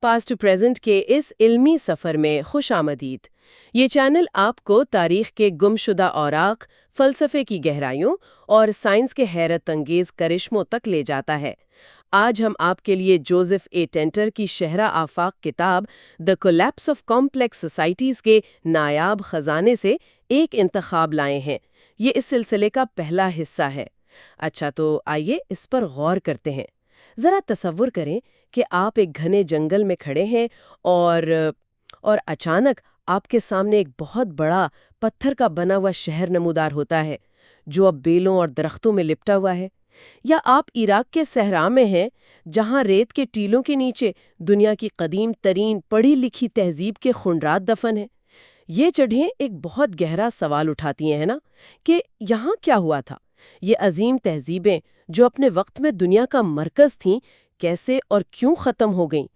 Past to present کے اس علمی سفر میں خوش آمدید۔ یہ چینل آپ کو تاریخ کے گمشدہ اوراق، فلسفے کی گہرائیوں اور سائنس کے حیرت انگیز کرشموں تک لے جاتا ہے۔ آج ہم آپ کے لیے جوزف اے ٹینٹر کی شہرہ آفاق کتاب دی کولیپس آف کمپلیکس سوسائٹیز کے نایاب خزانے سے ایک انتخاب لائے ہیں۔ یہ اس سلسلے کا پہلا حصہ ہے۔ اچھا، تو آئیے اس پر غور کرتے ہیں۔ ذرا تصور کریں کہ آپ ایک گھنے جنگل میں کھڑے ہیں اور اچانک آپ کے سامنے ایک بہت بڑا پتھر کا بنا ہوا شہر نمودار ہوتا ہے جو اب بیلوں اور درختوں میں لپٹا ہوا ہے۔ یا آپ عراق کے صحرا میں ہیں جہاں ریت کے ٹیلوں کے نیچے دنیا کی قدیم ترین پڑھی لکھی تہذیب کے خنڈرات دفن ہیں۔ یہ جگہیں ایک بہت گہرا سوال اٹھاتی ہیں نا کہ یہاں کیا ہوا تھا؟ یہ عظیم تہذیبیں جو اپنے وقت میں دنیا کا مرکز تھیں، کیسے اور کیوں ختم ہو گئیں؟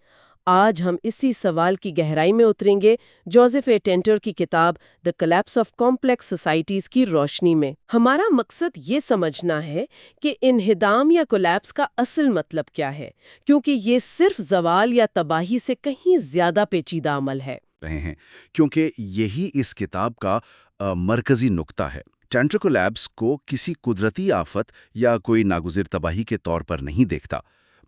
آج ہم اسی سوال کی گہرائی میں اتریں گے جوزف اے ٹینٹر کی کتاب دی کولیپس آف کمپلیکس سوسائٹیز کی روشنی میں۔ ہمارا مقصد یہ سمجھنا ہے کہ انہدام یا کولیپس کا اصل مطلب کیا ہے، کیونکہ یہ صرف زوال یا تباہی سے کہیں زیادہ پیچیدہ عمل ہے۔ رہے ہیں کیونکہ یہی اس کتاب کا مرکزی نقطہ ہے۔ ٹینٹر کولیپس کو کسی قدرتی آفت یا کوئی ناگزیر تباہی کے طور پر نہیں دیکھتا،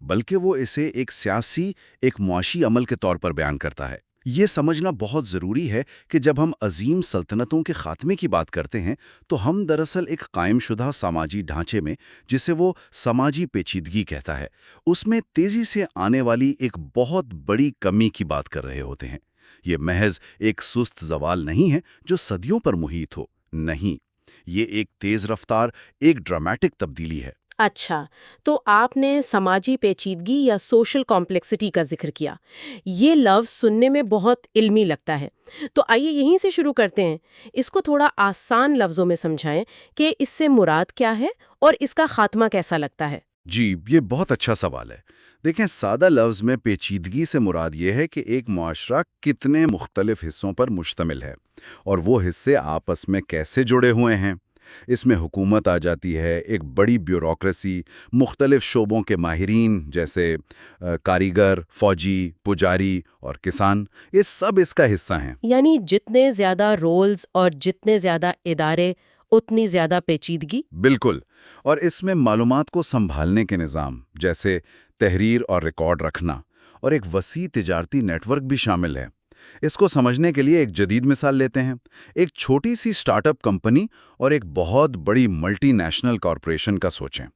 بلکہ وہ اسے ایک سیاسی، ایک معاشی عمل کے طور پر بیان کرتا ہے۔ یہ سمجھنا بہت ضروری ہے کہ جب ہم عظیم سلطنتوں کے خاتمے کی بات کرتے ہیں تو ہم دراصل ایک قائم شدہ سماجی ڈھانچے میں، جسے وہ سماجی پیچیدگی کہتا ہے، اس میں تیزی سے آنے والی ایک بہت بڑی کمی کی بات کر رہے ہوتے ہیں۔ یہ محض ایک سست زوال نہیں ہے جو صدیوں پر محیط ہو، نہیں، یہ ایک تیز رفتار، ایک ڈرامیٹک تبدیلی ہے۔ اچھا، تو آپ نے سماجی پیچیدگی یا سوشل کمپلیکسٹی کا ذکر کیا۔ یہ لفظ سننے میں بہت علمی لگتا ہے، تو آئیے یہیں سے شروع کرتے ہیں۔ اس کو تھوڑا آسان لفظوں میں سمجھائیں کہ اس سے مراد کیا ہے اور اس کا خاتمہ کیسا لگتا ہے۔ جی، یہ بہت اچھا سوال ہے۔ دیکھیں، سادہ لفظ میں پیچیدگی سے مراد یہ ہے کہ ایک معاشرہ کتنے مختلف حصوں پر مشتمل ہے اور وہ حصے آپس میں کیسے جڑے ہوئے ہیں۔ اس میں حکومت آ جاتی ہے، ایک بڑی بیوروکریسی، مختلف شعبوں کے ماہرین جیسے کاریگر، فوجی، پجاری اور کسان، یہ سب اس کا حصہ ہیں۔ یعنی جتنے زیادہ رولز اور جتنے زیادہ ادارے، اتنی زیادہ پیچیدگی۔ بالکل، اور اس میں معلومات کو سنبھالنے کے نظام جیسے تحریر اور ریکارڈ رکھنا اور ایک وسیع تجارتی نیٹ ورک بھی شامل ہے۔ اس کو سمجھنے کے لیے ایک جدید مثال لیتے ہیں۔ ایک چھوٹی سی سٹارٹ اپ کمپنی اور ایک بہت بڑی ملٹی نیشنل کارپوریشن کا سوچیں۔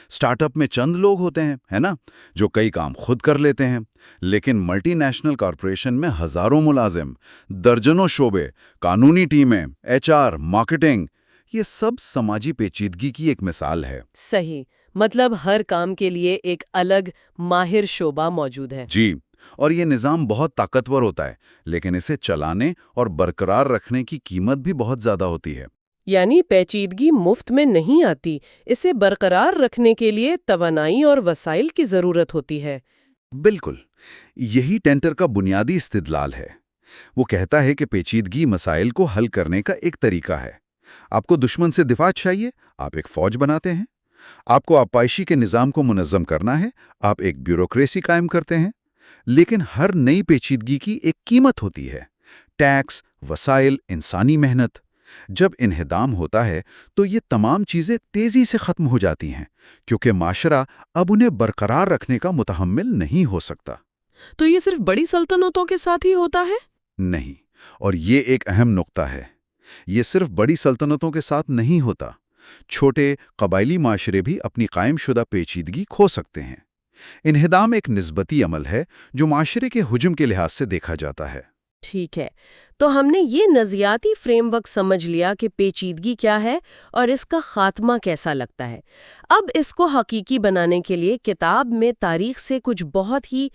سٹارٹ اپ میں چند لوگ ہوتے ہیں، ہے نا، جو کئی کام خود کر لیتے ہیں، لیکن ملٹی نیشنل کارپوریشن میں ہزاروں ملازم، درجنوں شعبے، قانونی ٹیمیں، ایچ آر، مارکیٹنگ، یہ سب سماجی پیچیدگی کی ایک مثال ہے۔ صحیح، مطلب ہر کام کے لیے ایک الگ ماہر شعبہ موجود ہے۔ جی، اور یہ نظام بہت طاقتور ہوتا ہے، لیکن اسے چلانے اور برقرار رکھنے کی قیمت بھی بہت زیادہ ہوتی ہے۔ یعنی پیچیدگی مفت میں نہیں آتی، اسے برقرار رکھنے کے لیے توانائی اور وسائل کی ضرورت ہوتی ہے۔ بالکل، یہی ٹینٹر کا بنیادی استدلال ہے۔ وہ کہتا ہے کہ پیچیدگی مسائل کو حل کرنے کا ایک طریقہ ہے۔ آپ کو دشمن سے دفاع چاہیے، آپ ایک فوج بناتے ہیں۔ آپ کو آبپاشی کے نظام کو منظم کرنا ہے، آپ ایک بیوروکریسی قائم کرتے ہیں۔ لیکن ہر نئی پیچیدگی کی ایک قیمت ہوتی ہے: ٹیکس، وسائل، انسانی محنت۔ جب انہدام ہوتا ہے تو یہ تمام چیزیں تیزی سے ختم ہو جاتی ہیں، کیونکہ معاشرہ اب انہیں برقرار رکھنے کا متحمل نہیں ہو سکتا۔ تو یہ صرف بڑی سلطنتوں کے ساتھ ہی ہوتا ہے؟ نہیں، اور یہ ایک اہم نقطہ ہے۔ یہ صرف بڑی سلطنتوں کے ساتھ نہیں ہوتا۔ چھوٹے قبائلی معاشرے بھی اپنی قائم شدہ پیچیدگی کھو سکتے ہیں۔ انہدام ایک نسبتی عمل ہے جو معاشرے کے حجم کے لحاظ سے دیکھا جاتا ہے۔ ٹھیک ہے، تو ہم نے یہ نظریاتی فریم ورک سمجھ لیا کہ پیچیدگی کیا ہے اور اس کا خاتمہ کیسا لگتا ہے۔ اب اس کو حقیقی بنانے کے لیے کتاب میں تاریخ سے کچھ بہت ہی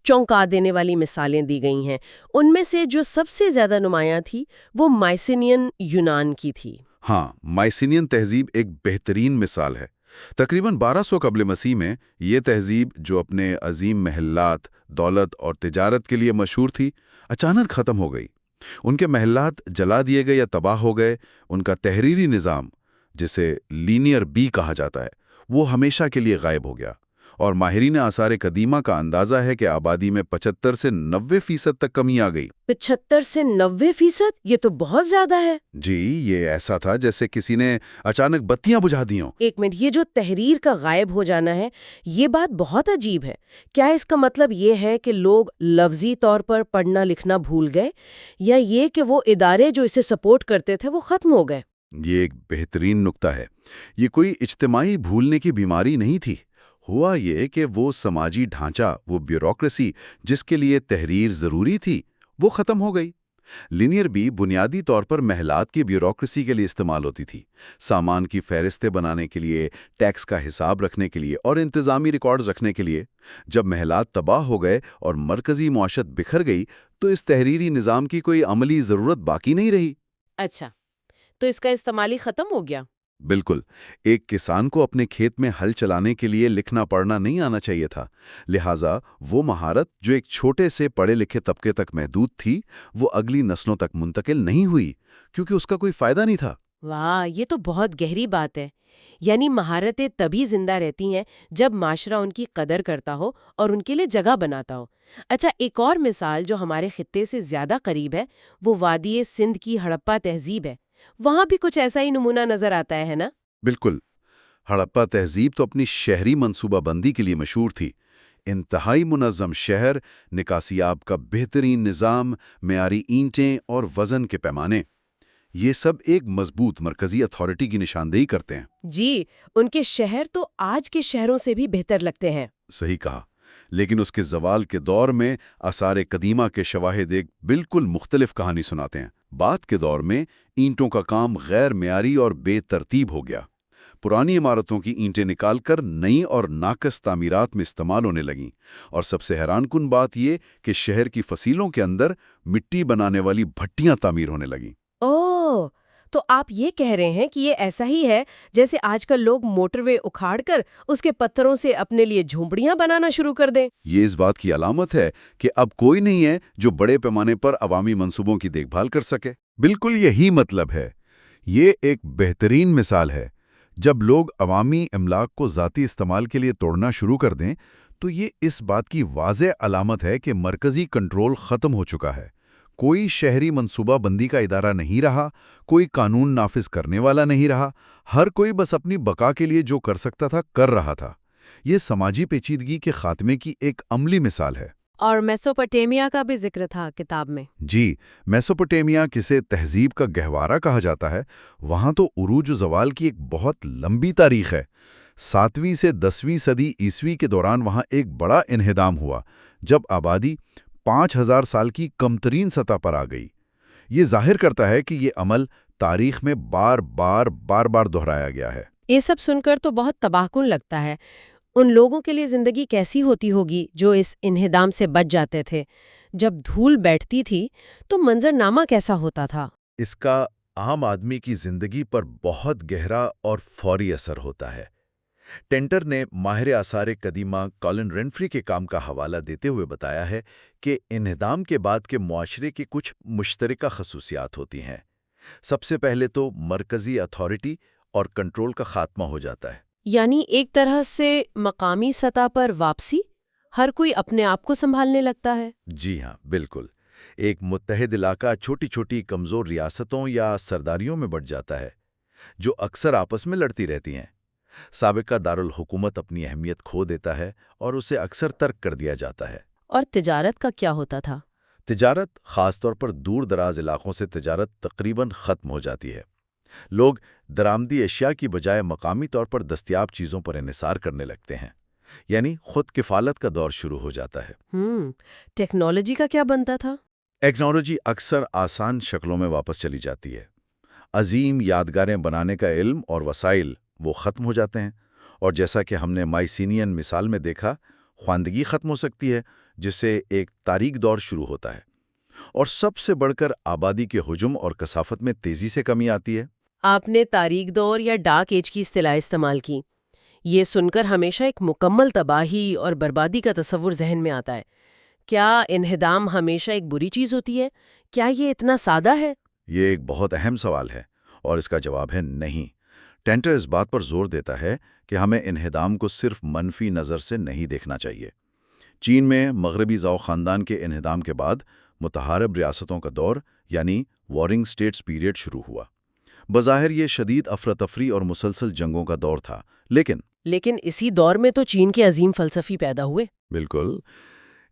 چونکا دینے والی مثالیں دی گئی ہیں۔ ان میں سے جو سب سے زیادہ نمایاں تھی وہ مائسینین یونان کی تھی۔ ہاں، مائسینین تہذیب ایک بہترین مثال ہے۔ تقریباً 1200 قبل مسیح میں یہ تہذیب، جو اپنے عظیم محلات، دولت اور تجارت کے لیے مشہور تھی، اچانک ختم ہو گئی۔ ان کے محلات جلا دیے گئے یا تباہ ہو گئے۔ ان کا تحریری نظام، جسے لینئر بی کہا جاتا ہے، وہ ہمیشہ کے لیے غائب ہو گیا، اور ماہرین آثار قدیمہ کا اندازہ ہے کہ آبادی میں 75 سے 90% تک کمی آ گئی۔ 75 سے 90%؟ یہ تو بہت زیادہ ہے۔ جی، یہ ایسا تھا جیسے کسی نے اچانک بتیاں بجھا دی ہوں۔ ایک منٹ، یہ جو تحریر کا غائب ہو جانا ہے، یہ بات بہت عجیب ہے۔ کیا اس کا مطلب یہ ہے کہ لوگ لفظی طور پر پڑھنا لکھنا بھول گئے، یا یہ کہ وہ ادارے جو اسے سپورٹ کرتے تھے وہ ختم ہو گئے؟ یہ ایک بہترین نکتہ ہے۔ یہ کوئی اجتماعی بھولنے کی بیماری نہیں تھی۔ ہوا یہ کہ وہ سماجی ڈھانچہ، وہ بیوروکریسی جس کے لیے تحریر ضروری تھی، وہ ختم ہو گئی۔ لینئر بھی بنیادی طور پر محلات کی بیوروکریسی کے لیے استعمال ہوتی تھی، سامان کی فہرستیں بنانے کے لیے، ٹیکس کا حساب رکھنے کے لیے اور انتظامی ریکارڈز رکھنے کے لیے۔ جب محلات تباہ ہو گئے اور مرکزی معاشرت بکھر گئی تو اس تحریری نظام کی کوئی عملی ضرورت باقی نہیں رہی۔ اچھا، تو اس کا استعمال ہی ختم ہو گیا؟ بالکل۔ ایک کسان کو اپنے کھیت میں ہل چلانے کے لیے لکھنا پڑھنا نہیں آنا چاہیے تھا، لہٰذا وہ مہارت جو ایک چھوٹے سے پڑھے لکھے طبقے تک محدود تھی، وہ اگلی نسلوں تک منتقل نہیں ہوئی کیونکہ اس کا کوئی فائدہ نہیں تھا۔ واہ، یہ تو بہت گہری بات ہے۔ یعنی مہارتیں تبھی زندہ رہتی ہیں جب معاشرہ ان کی قدر کرتا ہو اور ان کے لیے جگہ بناتا ہو۔ اچھا، ایک اور مثال جو ہمارے خطے سے زیادہ قریب ہے وہ وادی سندھ کی ہڑپا تہذیب ہے۔ وہاں بھی کچھ ایسا ہی نمونہ نظر آتا ہے نا؟ بالکل۔ ہڑپا تہذیب تو اپنی شہری منصوبہ بندی کے لیے مشہور تھی۔ انتہائی منظم شہر، نکاسیاب کا بہترین نظام، معیاری اینٹیں اور وزن کے پیمانے، یہ سب ایک مضبوط مرکزی اتھارٹی کی نشاندہی کرتے ہیں۔ جی، ان کے شہر تو آج کے شہروں سے بھی بہتر لگتے ہیں۔ صحیح کہا۔ لیکن اس کے زوال کے دور میں آثار قدیمہ کے شواہد ایک بالکل مختلف کہانی سناتے ہیں۔ بعد کے دور میں اینٹوں کا کام غیر معیاری اور بے ترتیب ہو گیا۔ پرانی عمارتوں کی اینٹیں نکال کر نئی اور ناقص تعمیرات میں استعمال ہونے لگیں، اور سب سے حیران کن بات یہ کہ شہر کی فصیلوں کے اندر مٹی بنانے والی بھٹیاں تعمیر ہونے لگیں۔ اوہ، تو آپ یہ کہہ رہے ہیں کہ یہ ایسا ہی ہے جیسے آج کل لوگ موٹر وے اکھاڑ کر اس کے پتھروں سے اپنے لیے جھونپڑیاں بنانا شروع کر دیں؟ یہ اس بات کی علامت ہے کہ اب کوئی نہیں ہے جو بڑے پیمانے پر عوامی منصوبوں کی دیکھ بھال کر سکے۔ بالکل یہی مطلب ہے۔ یہ ایک بہترین مثال ہے۔ جب لوگ عوامی املاک کو ذاتی استعمال کے لیے توڑنا شروع کر دیں تو یہ اس بات کی واضح علامت ہے کہ مرکزی کنٹرول ختم ہو چکا ہے۔ کوئی شہری منصوبہ بندی کا ادارہ نہیں رہا، کوئی قانون نافذ کرنے والا نہیں رہا، ہر کوئی بس اپنی بقا کے لیے جو کر سکتا تھا کر رہا تھا۔ یہ سماجی پیچیدگی کے خاتمے کی ایک عملی مثال ہے۔ اور میسوپوٹیمیا کا بھی ذکر تھا کتاب میں۔ جی، میسوپوٹیمیا کسے تہذیب کا گہوارہ کہا جاتا ہے، وہاں تو عروج و زوال کی ایک بہت لمبی تاریخ ہے۔ 7ویں سے 10ویں صدی عیسوی کے دوران وہاں ایک بڑا انہدام ہوا، جب آبادی 5000 سال کی کمترین سطح پر آ گئی۔ یہ ظاہر کرتا ہے کہ یہ عمل تاریخ میں بار بار دہرایا گیا ہے۔ یہ سب سن کر تو بہت تباہ کن لگتا ہے۔ ان لوگوں کے لیے زندگی کیسی ہوتی ہوگی جو اس انہدام سے بچ جاتے تھے؟ جب دھول بیٹھتی تھی تو منظرنامہ کیسا ہوتا تھا؟ اس کا عام آدمی کی زندگی پر بہت گہرا اور فوری اثر ہوتا ہے۔ ٹینٹر نے ماہر آثار قدیمہ کالن رینفری کے کام کا حوالہ دیتے ہوئے بتایا ہے کہ انہدام کے بعد کے معاشرے کی کچھ مشترکہ خصوصیات ہوتی ہیں۔ سب سے پہلے تو مرکزی اتھارٹی اور کنٹرول کا خاتمہ ہو جاتا ہے۔ یعنی ایک طرح سے مقامی سطح پر واپسی، ہر کوئی اپنے آپ کو سنبھالنے لگتا ہے۔ جی ہاں، بالکل۔ ایک متحد علاقہ چھوٹی چھوٹی کمزور ریاستوں یا سرداریوں میں بٹ جاتا ہے، جو اکثر آپس میں لڑتی رہتی ہیں۔ سابقہ دارالحکومت اپنی اہمیت کھو دیتا ہے اور اسے اکثر ترک کر دیا جاتا ہے۔ اور تجارت کا کیا ہوتا تھا؟ تجارت، خاص طور پر دور دراز علاقوں سے تجارت تقریباً ختم ہو جاتی ہے۔ لوگ درآمدی اشیاء کی بجائے مقامی طور پر دستیاب چیزوں پر انحصار کرنے لگتے ہیں، یعنی خود کفالت کا دور شروع ہو جاتا ہے۔ ٹیکنالوجی کا کیا بنتا تھا؟ ٹیکنالوجی اکثر آسان شکلوں میں واپس چلی جاتی ہے۔ عظیم یادگاریں بنانے کا علم اور وسائل وہ ختم ہو جاتے ہیں، اور جیسا کہ ہم نے مائسینین مثال میں دیکھا، خواندگی ختم ہو سکتی ہے، جس سے ایک تاریک دور شروع ہوتا ہے۔ اور سب سے بڑھ کر آبادی کے حجم اور کثافت میں تیزی سے کمی آتی ہے۔ آپ نے تاریک دور یا ڈارک ایج کی اصطلاح استعمال کی۔ یہ سن کر ہمیشہ ایک مکمل تباہی اور بربادی کا تصور ذہن میں آتا ہے۔ کیا انہدام ہمیشہ ایک بری چیز ہوتی ہے؟ کیا یہ اتنا سادہ ہے؟ یہ ایک بہت اہم سوال ہے، اور اس کا جواب ہے نہیں۔ ٹینٹر اس بات پر زور دیتا ہے کہ ہمیں انہدام کو صرف منفی نظر سے نہیں دیکھنا چاہیے۔ چین میں مغربی زاؤ خاندان کے انہدام کے بعد متحارب ریاستوں کا دور یعنی وارنگ سٹیٹس پیریڈ شروع ہوا۔ بظاہر یہ شدید افراتفری اور مسلسل جنگوں کا دور تھا، لیکن اسی دور میں تو چین کے عظیم فلسفی پیدا ہوئے۔ بالکل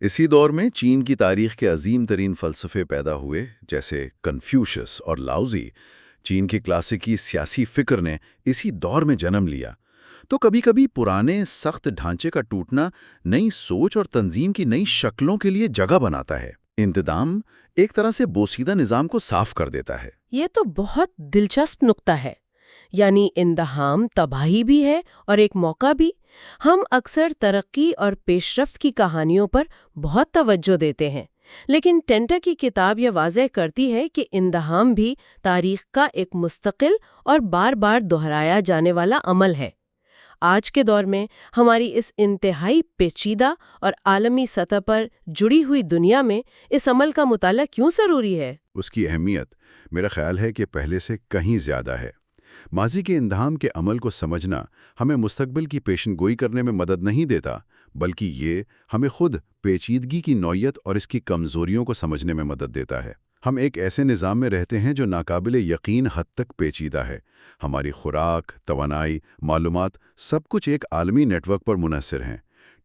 اسی دور میں چین کی تاریخ کے عظیم ترین فلسفے پیدا ہوئے، جیسے کنفیوشس اور لاؤزی۔ چین کی کلاسیکی سیاسی فکر نے اسی دور میں جنم لیا۔ تو کبھی کبھی پرانے سخت ڈھانچے کا ٹوٹنا نئی سوچ اور تنظیم کی نئی شکلوں کے لیے جگہ بناتا ہے۔ انتظام ایک طرح سے بوسیدہ نظام کو صاف کر دیتا ہے۔ یہ تو بہت دلچسپ نقطہ ہے، یعنی انہدام تباہی بھی ہے اور ایک موقع بھی۔ ہم اکثر ترقی اور پیش رفت کی کہانیوں پر بہت توجہ دیتے ہیں، لیکن ٹینٹر کی کتاب یہ واضح کرتی ہے کہ انہدام بھی تاریخ کا ایک مستقل اور بار بار دہرایا جانے والا عمل ہے۔ آج کے دور میں ہماری اس انتہائی پیچیدہ اور عالمی سطح پر جڑی ہوئی دنیا میں اس عمل کا مطالعہ کیوں ضروری ہے؟ اس کی اہمیت میرا خیال ہے کہ پہلے سے کہیں زیادہ ہے۔ ماضی کے انہدام کے عمل کو سمجھنا ہمیں مستقبل کی پیشن گوئی کرنے میں مدد نہیں دیتا، بلکہ یہ ہمیں خود پیچیدگی کی نوعیت اور اس کی کمزوریوں کو سمجھنے میں مدد دیتا ہے۔ ہم ایک ایسے نظام میں رہتے ہیں جو ناقابل یقین حد تک پیچیدہ ہے۔ ہماری خوراک، توانائی، معلومات سب کچھ ایک عالمی نیٹ ورک پر منحصر ہیں۔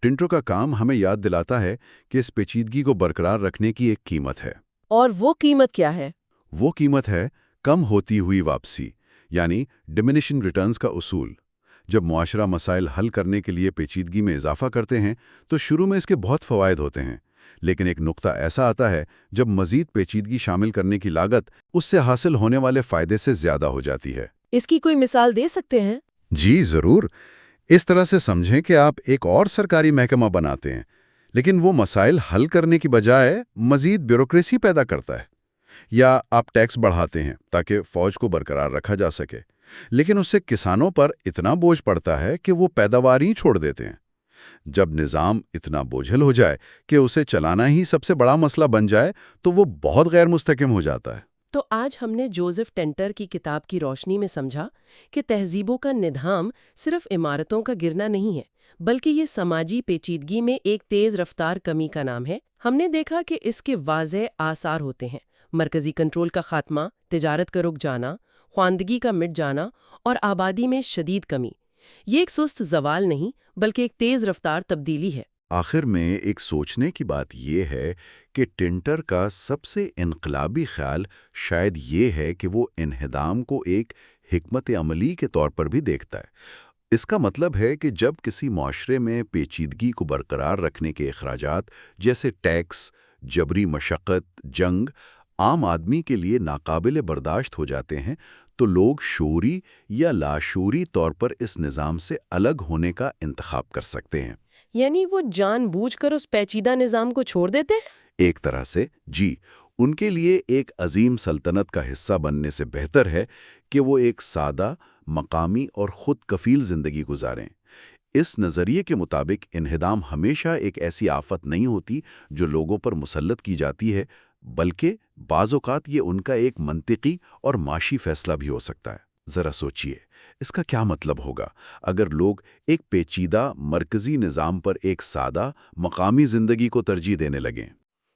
ٹنٹر کا کام ہمیں یاد دلاتا ہے کہ اس پیچیدگی کو برقرار رکھنے کی ایک قیمت ہے۔ اور وہ قیمت کیا ہے؟ وہ قیمت ہے کم ہوتی ہوئی واپسی، یعنی ڈیمینیشنگ ریٹرنز کا اصول۔ جب معاشرہ مسائل حل کرنے کے لیے پیچیدگی میں اضافہ کرتے ہیں تو شروع میں اس کے بہت فوائد ہوتے ہیں، لیکن ایک نقطہ ایسا آتا ہے جب مزید پیچیدگی شامل کرنے کی لاگت اس سے حاصل ہونے والے فائدے سے زیادہ ہو جاتی ہے۔ اس کی کوئی مثال دے سکتے ہیں؟ جی ضرور۔ اس طرح سے سمجھیں کہ آپ ایک اور سرکاری محکمہ بناتے ہیں، لیکن وہ مسائل حل کرنے کی بجائے مزید بیوروکریسی پیدا کرتا ہے۔ یا آپ ٹیکس بڑھاتے ہیں تاکہ فوج کو برقرار رکھا جا سکے، لیکن اس سے کسانوں پر اتنا بوجھ پڑتا ہے کہ وہ پیداوار ہی چھوڑ دیتے ہیں۔ جب نظام اتنا بوجھل ہو جائے کہ اسے چلانا ہی سب سے بڑا مسئلہ بن جائے تو وہ بہت غیر مستحکم ہو جاتا ہے۔ تو آج ہم نے جوزف ٹینٹر کی کتاب کی روشنی میں سمجھا کہ تہذیبوں کا انہدام صرف عمارتوں کا گرنا نہیں ہے، بلکہ یہ سماجی پیچیدگی میں ایک تیز رفتار کمی کا نام ہے۔ ہم نے دیکھا کہ اس کے واضح آثار ہوتے ہیں: مرکزی کنٹرول کا خاتمہ، تجارت کا رک جانا، خواندگی کا مٹ جانا اور آبادی میں شدید کمی۔ یہ ایک سست زوال نہیں بلکہ ایک تیز رفتار تبدیلی ہے۔ آخر میں ایک سوچنے کی بات یہ ہے کہ ٹنٹر کا سب سے انقلابی خیال شاید یہ ہے کہ وہ انہدام کو ایک حکمت عملی کے طور پر بھی دیکھتا ہے۔ اس کا مطلب ہے کہ جب کسی معاشرے میں پیچیدگی کو برقرار رکھنے کے اخراجات جیسے ٹیکس، جبری مشقت، جنگ عام آدمی کے لیے ناقابل برداشت ہو جاتے ہیں تو لوگ شعوری یا لاشعوری طور پر اس نظام سے الگ ہونے کا انتخاب کر سکتے ہیں۔ یعنی وہ جان بوجھ کر اس پیچیدہ نظام کو چھوڑ دیتے ہیں؟ ایک طرح سے جی، ان کے لیے ایک عظیم سلطنت کا حصہ بننے سے بہتر ہے کہ وہ ایک سادہ، مقامی اور خود کفیل زندگی گزاریں۔ اس نظریے کے مطابق انہدام ہمیشہ ایک ایسی آفت نہیں ہوتی جو لوگوں پر مسلط کی جاتی ہے، بلکہ بعض اوقات یہ ان کا ایک منطقی اور معاشی فیصلہ بھی ہو سکتا ہے۔ ذرا سوچئے، اس کا کیا مطلب ہوگا اگر لوگ ایک پیچیدہ مرکزی نظام پر ایک سادہ، مقامی زندگی کو ترجیح دینے لگیں؟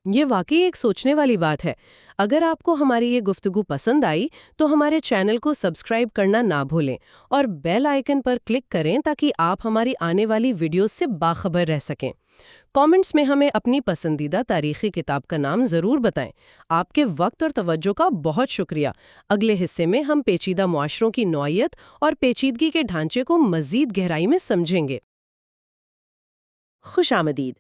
یہ واقعی ایک سوچنے والی بات ہے۔ اگر آپ کو ہماری یہ گفتگو پسند آئی تو ہمارے چینل کو سبسکرائب کرنا نہ بھولیں اور بیل آئیکن پر کلک کریں تاکہ آپ ہماری آنے والی ویڈیوز سے باخبر رہ سکیں۔ کامنٹس میں ہمیں اپنی پسندیدہ تاریخی کتاب کا نام ضرور بتائیں۔ آپ کے وقت اور توجہ کا بہت شکریہ۔ اگلے حصے میں ہم پیچیدہ معاشروں کی نوعیت اور پیچیدگی کے ڈھانچے کو مزید گہرائی میں سمجھیں گے۔ خوش آمدید۔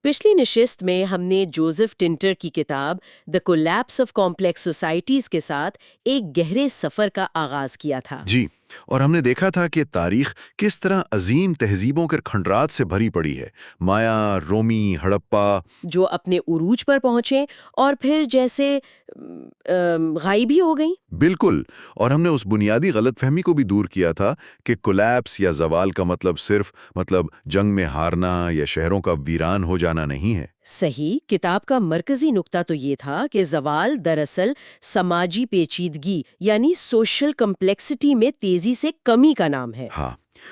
پچھلی نشست میں ہم نے جوزف ٹنٹر کی کتاب دی کولیپس آف کمپلیکس سوسائٹیز کے ساتھ ایک گہرے سفر کا آغاز کیا تھا۔ جی، اور ہم نے دیکھا تھا کہ تاریخ کس طرح عظیم تہذیبوں کے کھنڈرات سے بھری پڑی ہے، مایا، رومی، ہڑپا، جو اپنے عروج پر پہنچے اور پھر جیسے غائب ہی ہو گئیں۔ بالکل، اور ہم نے اس بنیادی غلط فہمی کو بھی دور کیا تھا کہ کولیپس یا زوال کا مطلب صرف جنگ میں ہارنا یا شہروں کا ویران ہو جانا نہیں ہے۔ صحیح، کتاب کا مرکزی نقطہ تو یہ تھا کہ زوال دراصل سماجی پیچیدگی یعنی سوشل کمپلیکسٹی میں تیزی سے کمی کا نام ہے۔ ہاں،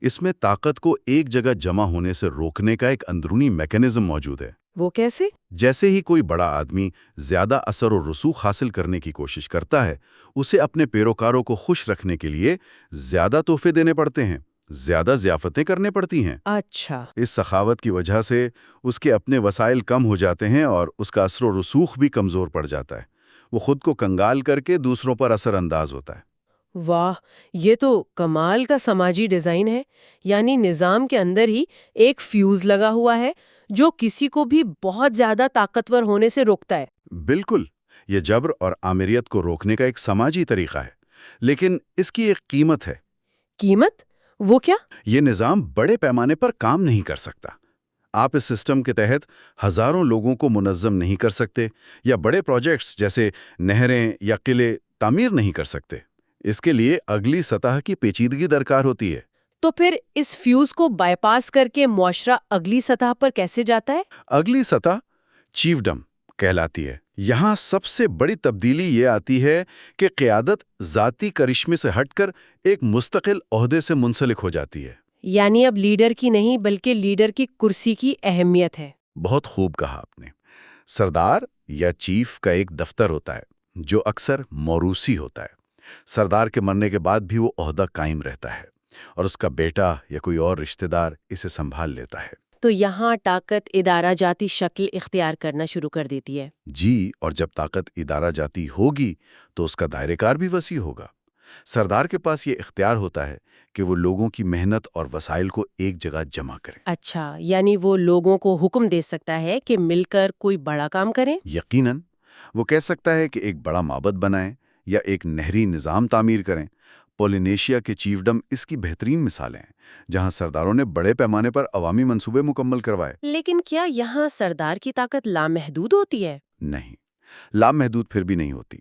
اس میں طاقت کو ایک جگہ جمع ہونے سے روکنے کا ایک اندرونی میکانزم موجود ہے۔ وہ کیسے؟ جیسے ہی کوئی بڑا آدمی زیادہ اثر و رسوخ حاصل کرنے کی کوشش کرتا ہے، اسے اپنے پیروکاروں کو خوش رکھنے کے لیے زیادہ تحفے دینے پڑتے ہیں، زیادہ ضیافتیں کرنے پڑتی ہیں۔ اچھا۔ اس سخاوت کی وجہ سے اس کے اپنے وسائل کم ہو جاتے ہیں اور اس کا اثر و رسوخ بھی کمزور پڑ جاتا ہے۔ وہ خود کو کنگال کر کے دوسروں پر اثر انداز ہوتا ہے۔ واہ، یہ تو کمال کا سماجی ڈیزائن ہے۔ یعنی نظام کے اندر ہی ایک فیوز لگا ہوا ہے جو کسی کو بھی بہت زیادہ طاقتور ہونے سے روکتا ہے۔ بالکل، یہ جبر اور آمریت کو روکنے کا ایک سماجی طریقہ ہے، لیکن اس کی ایک قیمت ہے۔ قیمت؟ وہ کیا؟ یہ نظام بڑے پیمانے پر کام نہیں کر سکتا۔ آپ اس سسٹم کے تحت ہزاروں لوگوں کو منظم نہیں کر سکتے یا بڑے پروجیکٹس جیسے نہریں یا قلعے تعمیر نہیں کر سکتے۔ اس کے لیے اگلی سطح کی پیچیدگی درکار ہوتی ہے۔ تو پھر اس فیوز کو بائی پاس کر کے معاشرہ اگلی سطح پر کیسے جاتا ہے؟ اگلی سطح چیفڈم کہلاتی ہے۔ یہاں سب سے بڑی تبدیلی یہ آتی ہے کہ قیادت ذاتی کرشمے سے ہٹ کر ایک مستقل عہدے سے منسلک ہو جاتی ہے۔ یعنی اب لیڈر کی نہیں بلکہ لیڈر کی کرسی کی اہمیت ہے۔ بہت خوب کہا آپ نے۔ سردار یا چیف کا ایک دفتر ہوتا ہے جو اکثر موروثی ہوتا ہے۔ سردار کے مرنے کے بعد بھی وہ عہدہ قائم رہتا ہے اور اس کا بیٹا یا کوئی اور رشتہ دار اسے سنبھال لیتا ہے۔ تو یہاں طاقت ادارہ جاتی شکل اختیار کرنا شروع کر دیتی ہے۔ جی، اور جب طاقت ادارہ جاتی ہوگی تو اس کا دائرہ کار بھی وسیع ہوگا۔ سردار کے پاس یہ اختیار ہوتا ہے کہ وہ لوگوں کی محنت اور وسائل کو ایک جگہ جمع کرے۔ اچھا، یعنی وہ لوگوں کو حکم دے سکتا ہے کہ مل کر کوئی بڑا کام کریں؟ یقیناً، وہ کہہ سکتا ہے کہ ایک بڑا معبد بنائیں یا ایک نہری نظام تعمیر کریں۔ پولینیشیا کے چیفڈم اس کی بہترین مثالیں ہیں، جہاں سرداروں نے بڑے پیمانے پر عوامی منصوبے مکمل کروائے۔ لیکن کیا یہاں سردار کی طاقت لامحدود ہوتی ہے؟ نہیں، لامحدود پھر بھی نہیں ہوتی۔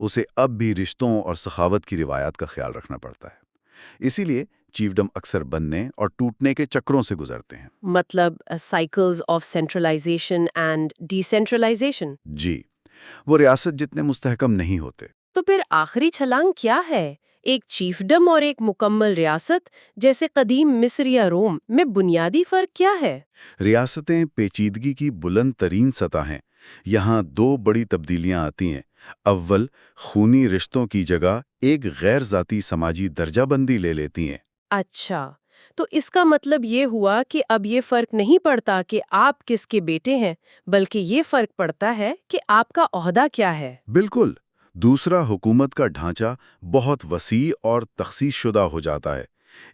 اسے اب بھی رشتوں اور سخاوت کی روایات کا خیال رکھنا پڑتا ہے۔ اسی لیے چیفڈم اکثر بننے اور ٹوٹنے کے چکروں سے گزرتے ہیں۔ مطلب cycles of centralization and decentralization. جی، وہ ریاست جتنے مستحکم نہیں ہوتے۔ تو پھر آخری چھلانگ کیا ہے؟ ایک چیفڈم اور ایک مکمل ریاست جیسے قدیم مصر یا روم میں بنیادی فرق کیا ہے؟ ریاستیں پیچیدگی کی بلند ترین سطح ہیں۔ یہاں دو بڑی تبدیلیاں آتی ہیں۔ اول، خونی رشتوں کی جگہ ایک غیر ذاتی سماجی درجہ بندی لے لیتی ہیں۔ اچھا، تو اس کا مطلب یہ ہوا کہ اب یہ فرق نہیں پڑتا کہ آپ کس کے بیٹے ہیں، بلکہ یہ فرق پڑتا ہے کہ آپ کا عہدہ کیا ہے۔ بالکل۔ دوسرا، حکومت کا ڈھانچہ بہت وسیع اور تخصیص شدہ ہو جاتا ہے۔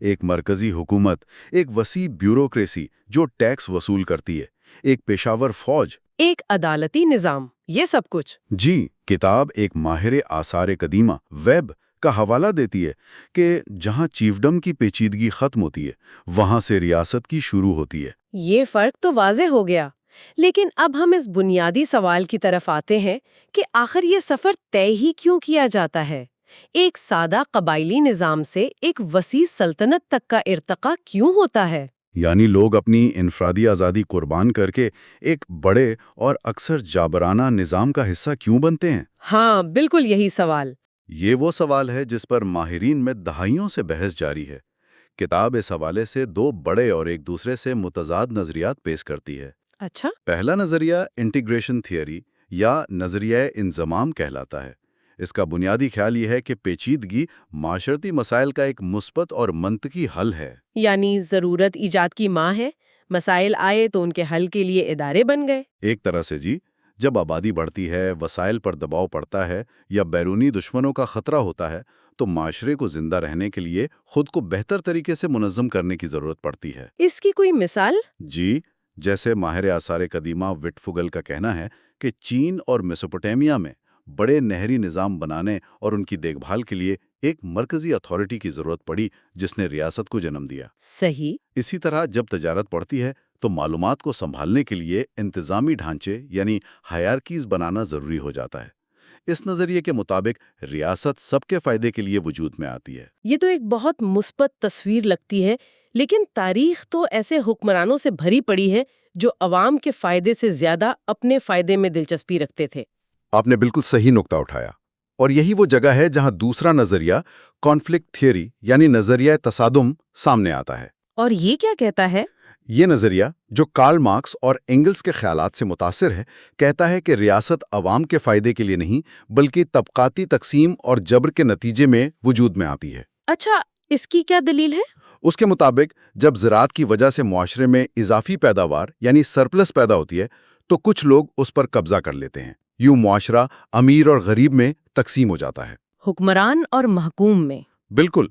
ایک مرکزی حکومت، ایک وسیع بیوروکریسی جو ٹیکس وصول کرتی ہے، ایک پیشاور فوج، ایک عدالتی نظام، یہ سب کچھ۔ جی، کتاب ایک ماہر آثار قدیمہ ویب کا حوالہ دیتی ہے کہ جہاں چیفڈم کی پیچیدگی ختم ہوتی ہے، وہاں سے ریاست کی شروع ہوتی ہے۔ یہ فرق تو واضح ہو گیا، لیکن اب ہم اس بنیادی سوال کی طرف آتے ہیں کہ آخر یہ سفر طے ہی کیوں کیا جاتا ہے؟ ایک سادہ قبائلی نظام سے ایک وسیع سلطنت تک کا ارتقاء کیوں ہوتا ہے؟ یعنی لوگ اپنی انفرادی آزادی قربان کر کے ایک بڑے اور اکثر جابرانہ نظام کا حصہ کیوں بنتے ہیں؟ ہاں، بالکل یہی سوال۔ یہ وہ سوال ہے جس پر ماہرین میں دہائیوں سے بحث جاری ہے۔ کتاب اس حوالے سے دو بڑے اور ایک دوسرے سے متضاد نظریات پیش کرتی ہے۔ اچھا۔ پہلا نظریہ انٹیگریشن تھیوری یا نظریہ انضمام کہلاتا ہے۔ اس کا بنیادی خیال یہ ہے کہ پیچیدگی معاشرتی مسائل کا ایک مثبت اور منطقی حل ہے۔ یعنی ضرورت ایجاد کی ماں ہے، مسائل آئے تو ان کے حل کے لیے ادارے بن گئے۔ ایک طرح سے جی، جب آبادی بڑھتی ہے، وسائل پر دباؤ پڑتا ہے یا بیرونی دشمنوں کا خطرہ ہوتا ہے تو معاشرے کو زندہ رہنے کے لیے خود کو بہتر طریقے سے منظم کرنے کی ضرورت پڑتی ہے۔ اس کی کوئی مثال؟ جی، جیسے ماہر آثار قدیمہ وٹفگل کا کہنا ہے کہ چین اور میسوپوٹیمیا میں بڑے نہری نظام بنانے اور ان کی دیکھ بھال کے لیے ایک مرکزی اتھارٹی کی ضرورت پڑی جس نے ریاست کو جنم دیا۔ صحیح۔ اسی طرح جب تجارت بڑھتی ہے تو معلومات کو سنبھالنے کے لیے انتظامی ڈھانچے یعنی ہائرارکیز بنانا ضروری ہو جاتا ہے۔ اس نظریے کے مطابق ریاست سب کے فائدے کے لیے وجود میں آتی ہے۔ یہ تو ایک بہت مثبت تصویر لگتی ہے، لیکن تاریخ تو ایسے حکمرانوں سے بھری پڑی ہے جو عوام کے فائدے سے زیادہ اپنے فائدے میں دلچسپی رکھتے تھے۔ آپ نے بالکل صحیح نقطہ اٹھایا۔ اور یہی وہ جگہ ہے جہاں دوسرا نظریہ کانفلکٹ تھیوری یعنی نظریہ تصادم سامنے آتا ہے۔ اور یہ کیا کہتا ہے؟ یہ نظریہ، جو کارل مارکس اور اینگلز کے خیالات سے متاثر ہے، کہتا ہے کہ ریاست عوام کے فائدے کے لیے نہیں بلکہ طبقاتی تقسیم اور جبر کے نتیجے میں وجود میں آتی ہے۔ اچھا، اس کی کیا دلیل ہے؟ اس کے مطابق جب زراعت کی وجہ سے معاشرے میں اضافی پیداوار یعنی سرپلس پیدا ہوتی ہے تو کچھ لوگ اس پر قبضہ کر لیتے ہیں۔ یوں معاشرہ امیر اور غریب میں تقسیم ہو جاتا ہے۔ حکمران اور محکوم میں۔ بالکل۔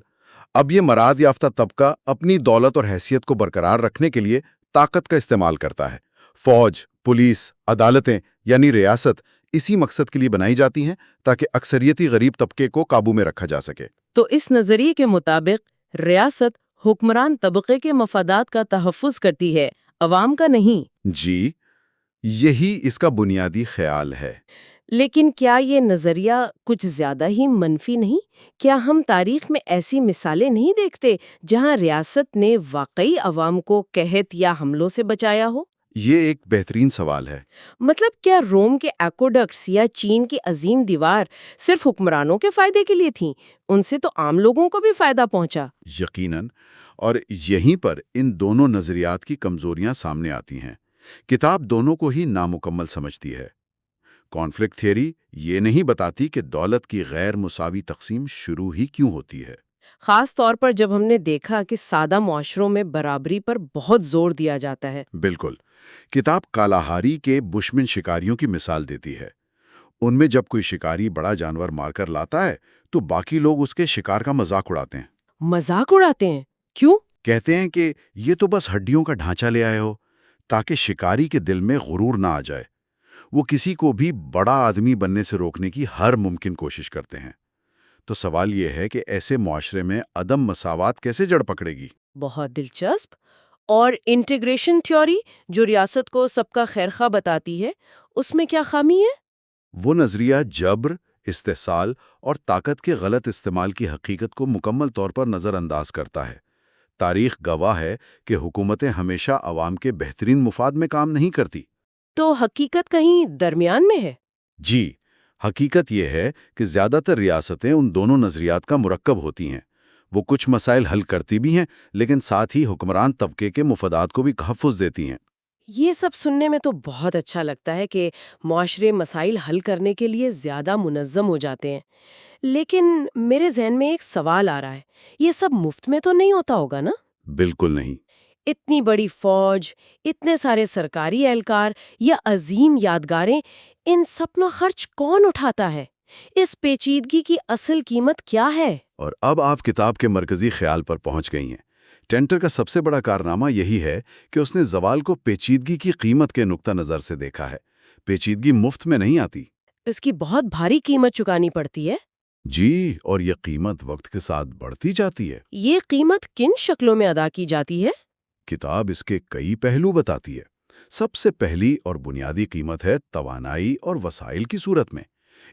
اب یہ مراد یافتہ طبقہ اپنی دولت اور حیثیت کو برقرار رکھنے کے لیے طاقت کا استعمال کرتا ہے۔ فوج، پولیس، عدالتیں یعنی ریاست اسی مقصد کے لیے بنائی جاتی ہیں تاکہ اکثریتی غریب طبقے کو قابو میں رکھا جا سکے۔ تو اس نظریے کے مطابق ریاست حکمران طبقے کے مفادات کا تحفظ کرتی ہے، عوام کا نہیں۔ جی، یہی اس کا بنیادی خیال ہے۔ لیکن کیا یہ نظریہ کچھ زیادہ ہی منفی نہیں؟ کیا ہم تاریخ میں ایسی مثالیں نہیں دیکھتے جہاں ریاست نے واقعی عوام کو قحط یا حملوں سے بچایا ہو؟ یہ ایک بہترین سوال ہے۔ مطلب کیا روم کے ایکوڈکٹس یا چین کی عظیم دیوار صرف حکمرانوں کے فائدے کے لیے تھیں؟ ان سے تو عام لوگوں کو بھی فائدہ پہنچا۔ یقیناً، اور یہیں پر ان دونوں نظریات کی کمزوریاں سامنے آتی ہیں۔ کتاب دونوں کو ہی نامکمل سمجھتی ہے۔ کانفلکٹ تھیوری یہ نہیں بتاتی کہ دولت کی غیر مساوی تقسیم شروع ہی کیوں ہوتی ہے۔ خاص طور پر جب ہم نے دیکھا کہ سادہ معاشروں میں برابری پر بہت زور دیا جاتا ہے۔ بالکل۔ کتاب کالاہاری کے بشمن شکاریوں کی مثال دیتی ہے۔ ان میں جب کوئی شکاری بڑا جانور مار کر لاتا ہے تو باقی لوگ اس کے شکار کا مذاق اڑاتے ہیں۔ مذاق اڑاتے ہیں؟ کیوں؟ کہتے ہیں کہ یہ تو بس ہڈیوں کا ڈھانچہ لے آئے ہو، تاکہ شکاری کے دل میں غرور نہ آ جائے۔ وہ کسی کو بھی بڑا آدمی بننے سے روکنے کی ہر ممکن کوشش کرتے ہیں۔ تو سوال یہ ہے کہ ایسے معاشرے میں عدم مساوات کیسے جڑ پکڑے گی؟ بہت دلچسپ۔ اور انٹیگریشن تھیوری جو ریاست کو سب کا خیرخواہ بتاتی ہے، اس میں کیا خامی ہے؟ وہ نظریہ جبر، استحصال اور طاقت کے غلط استعمال کی حقیقت کو مکمل طور پر نظر انداز کرتا ہے۔ تاریخ گواہ ہے کہ حکومتیں ہمیشہ عوام کے بہترین مفاد میں کام نہیں کرتی۔ تو حقیقت کہیں درمیان میں ہے؟ جی، حقیقت یہ ہے کہ زیادہ تر ریاستیں ان دونوں نظریات کا مرکب ہوتی ہیں۔ وہ کچھ مسائل حل کرتی بھی ہیں، لیکن ساتھ ہی حکمران طبقے کے مفادات کو بھی تحفظ دیتی ہیں۔ یہ سب سننے میں تو بہت اچھا لگتا ہے کہ معاشرے مسائل حل کرنے کے لیے زیادہ منظم ہو جاتے ہیں۔ لیکن میرے ذہن میں ایک سوال آ رہا ہے، یہ سب مفت میں تو نہیں ہوتا ہوگا نا؟ بالکل نہیں۔ اتنی بڑی فوج، اتنے سارے سرکاری اہلکار یا عظیم یادگاریں، ان سب کا خرچ کون اٹھاتا ہے؟ اس پیچیدگی کی اصل قیمت کیا ہے؟ اور اب آپ کتاب کے مرکزی خیال پر پہنچ گئی ہیں۔ ٹینٹر کا سب سے بڑا کارنامہ یہی ہے کہ اس نے زوال کو پیچیدگی کی قیمت کے نقطہ نظر سے دیکھا ہے۔ پیچیدگی مفت میں نہیں آتی۔ اس کی بہت بھاری قیمت چکانی پڑتی ہے۔ جی، اور یہ قیمت وقت کے ساتھ بڑھتی جاتی ہے۔ یہ قیمت کن شکلوں میں ادا کی جاتی ہے؟ کتاب اس کے کئی پہلو بتاتی ہے۔ سب سے پہلی اور بنیادی قیمت ہے توانائی اور وسائل کی صورت میں۔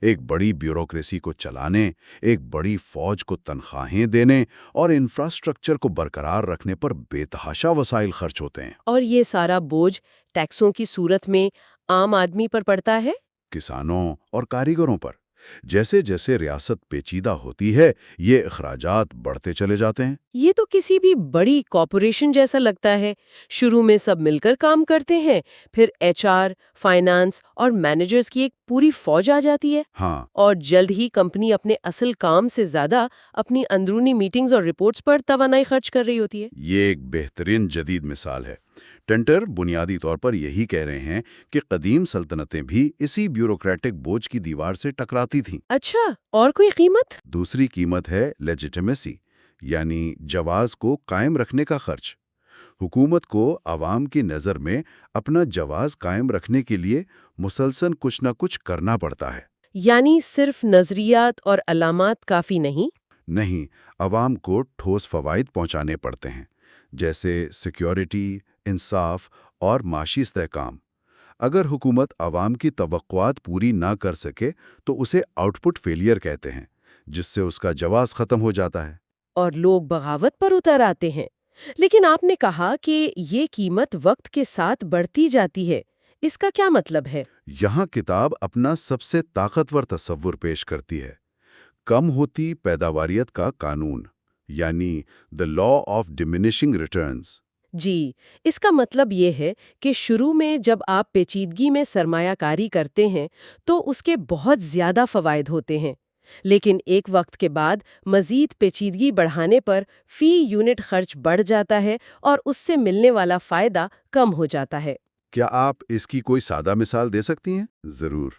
ایک بڑی بیوروکریسی کو چلانے، ایک بڑی فوج کو تنخواہیں دینے اور انفراسٹرکچر کو برقرار رکھنے پر بے تحاشا وسائل خرچ ہوتے ہیں۔ اور یہ سارا بوجھ ٹیکسوں کی صورت میں عام آدمی پر پڑتا ہے؟ کسانوں اور کاریگروں پر۔ جیسے جیسے ریاست پیچیدہ ہوتی ہے، یہ اخراجات بڑھتے چلے جاتے ہیں۔ یہ تو کسی بھی بڑی کارپوریشن جیسا لگتا ہے۔ شروع میں سب مل کر کام کرتے ہیں، پھر ایچ آر، فائنانس اور مینیجرز کی ایک پوری فوج آ جاتی ہے۔ ہاں، اور جلد ہی کمپنی اپنے اصل کام سے زیادہ اپنی اندرونی میٹنگز اور رپورٹس پر توانائی خرچ کر رہی ہوتی ہے۔ یہ ایک بہترین جدید مثال ہے۔ ٹینٹر بنیادی طور پر یہی کہہ رہے ہیں کہ قدیم سلطنتیں بھی اسی بیوروکریٹک بوجھ کی دیوار سے ٹکراتی تھیں۔ اچھا، اور کوئی قیمت؟ دوسری قیمت ہے لیجیٹیمیسی، یعنی جواز کو قائم رکھنے کا خرچ۔ حکومت کو عوام کی نظر میں اپنا جواز قائم رکھنے کے لیے مسلسل کچھ نہ کچھ کرنا پڑتا ہے۔ یعنی صرف نظریات اور علامات کافی نہیں؟ نہیں، عوام کو ٹھوس فوائد پہنچانے پڑتے ہیں، جیسے سیکیورٹی، انصاف اور معاشی استحکام۔ اگر حکومت عوام کی توقعات پوری نہ کر سکے تو اسے آؤٹ پٹ فیلئر کہتے ہیں، جس سے اس کا جواز ختم ہو جاتا ہے۔ اور لوگ بغاوت پر اتر آتے ہیں۔ لیکن آپ نے کہا کہ یہ قیمت وقت کے ساتھ بڑھتی جاتی ہے، اس کا کیا مطلب ہے؟ یہاں کتاب اپنا سب سے طاقتور تصور پیش کرتی ہے۔ کم ہوتی پیداواریت کا قانون، یعنی دا لا آف ڈیمینشنگ ریٹرنز۔ جی، اس کا مطلب یہ ہے کہ شروع میں جب آپ پیچیدگی میں سرمایہ کاری کرتے ہیں تو اس کے بہت زیادہ فوائد ہوتے ہیں، لیکن ایک وقت کے بعد مزید پیچیدگی بڑھانے پر فی یونٹ خرچ بڑھ جاتا ہے اور اس سے ملنے والا فائدہ کم ہو جاتا ہے۔ کیا آپ اس کی کوئی سادہ مثال دے سکتی ہیں؟ ضرور۔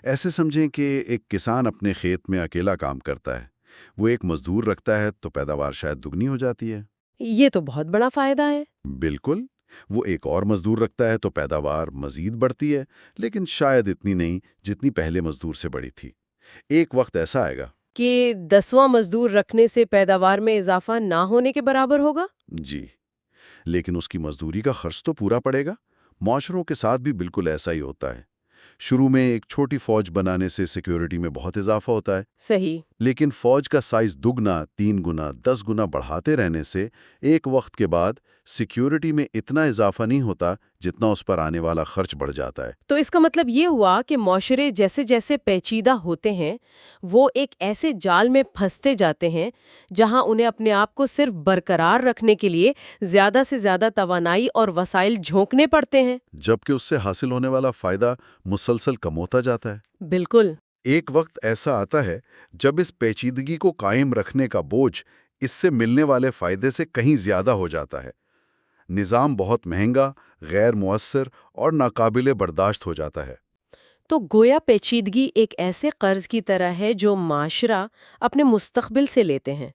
ایسے سمجھیں کہ ایک کسان اپنے کھیت میں اکیلا کام کرتا ہے۔ وہ ایک مزدور رکھتا ہے تو پیداوار شاید دگنی ہو جاتی ہے۔ یہ تو بہت بڑا فائدہ ہے۔ بالکل۔ وہ ایک اور مزدور رکھتا ہے تو پیداوار مزید بڑھتی ہے، لیکن شاید اتنی نہیں جتنی پہلے مزدور سے بڑھی تھی۔ ایک وقت ایسا آئے گا کہ 10واں مزدور رکھنے سے پیداوار میں اضافہ نہ ہونے کے برابر ہوگا؟ جی، لیکن اس کی مزدوری کا خرچ تو پورا پڑے گا۔ معاشروں کے ساتھ بھی بالکل ایسا ہی ہوتا ہے۔ شروع میں ایک چھوٹی فوج بنانے سے سیکیورٹی میں بہت اضافہ ہوتا ہے، صحیح۔ لیکن فوج کا سائز دگنا، 3 گنا، 10 گنا بڑھاتے رہنے سے ایک وقت کے بعد سیکیورٹی میں اتنا اضافہ نہیں ہوتا جتنا اس پر آنے والا خرچ بڑھ جاتا ہے۔ تو اس کا مطلب یہ ہوا کہ معاشرے جیسے جیسے پیچیدہ ہوتے ہیں وہ ایک ایسے جال میں پھنستے جاتے ہیں جہاں انہیں اپنے آپ کو صرف برقرار رکھنے کے لیے زیادہ سے زیادہ توانائی اور وسائل جھونکنے پڑتے ہیں، جبکہ اس سے حاصل ہونے والا فائدہ مسلسل کم ہوتا جاتا ہے۔ بالکل۔ ایک وقت ایسا آتا ہے جب اس پیچیدگی کو قائم رکھنے کا بوجھ اس سے ملنے والے فائدے سے کہیں زیادہ ہو جاتا ہے۔ نظام بہت مہنگا، غیر مؤثر اور ناقابل برداشت ہو جاتا ہے۔ تو گویا پیچیدگی ایک ایسے قرض کی طرح ہے جو معاشرہ اپنے مستقبل سے لیتے ہیں۔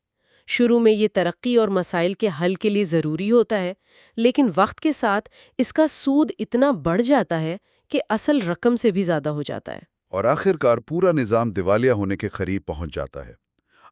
شروع میں یہ ترقی اور مسائل کے حل کے لیے ضروری ہوتا ہے، لیکن وقت کے ساتھ اس کا سود اتنا بڑھ جاتا ہے کہ اصل رقم سے بھی زیادہ ہو جاتا ہے۔ اور آخر کار پورا نظام دیوالیہ ہونے کے قریب پہنچ جاتا ہے۔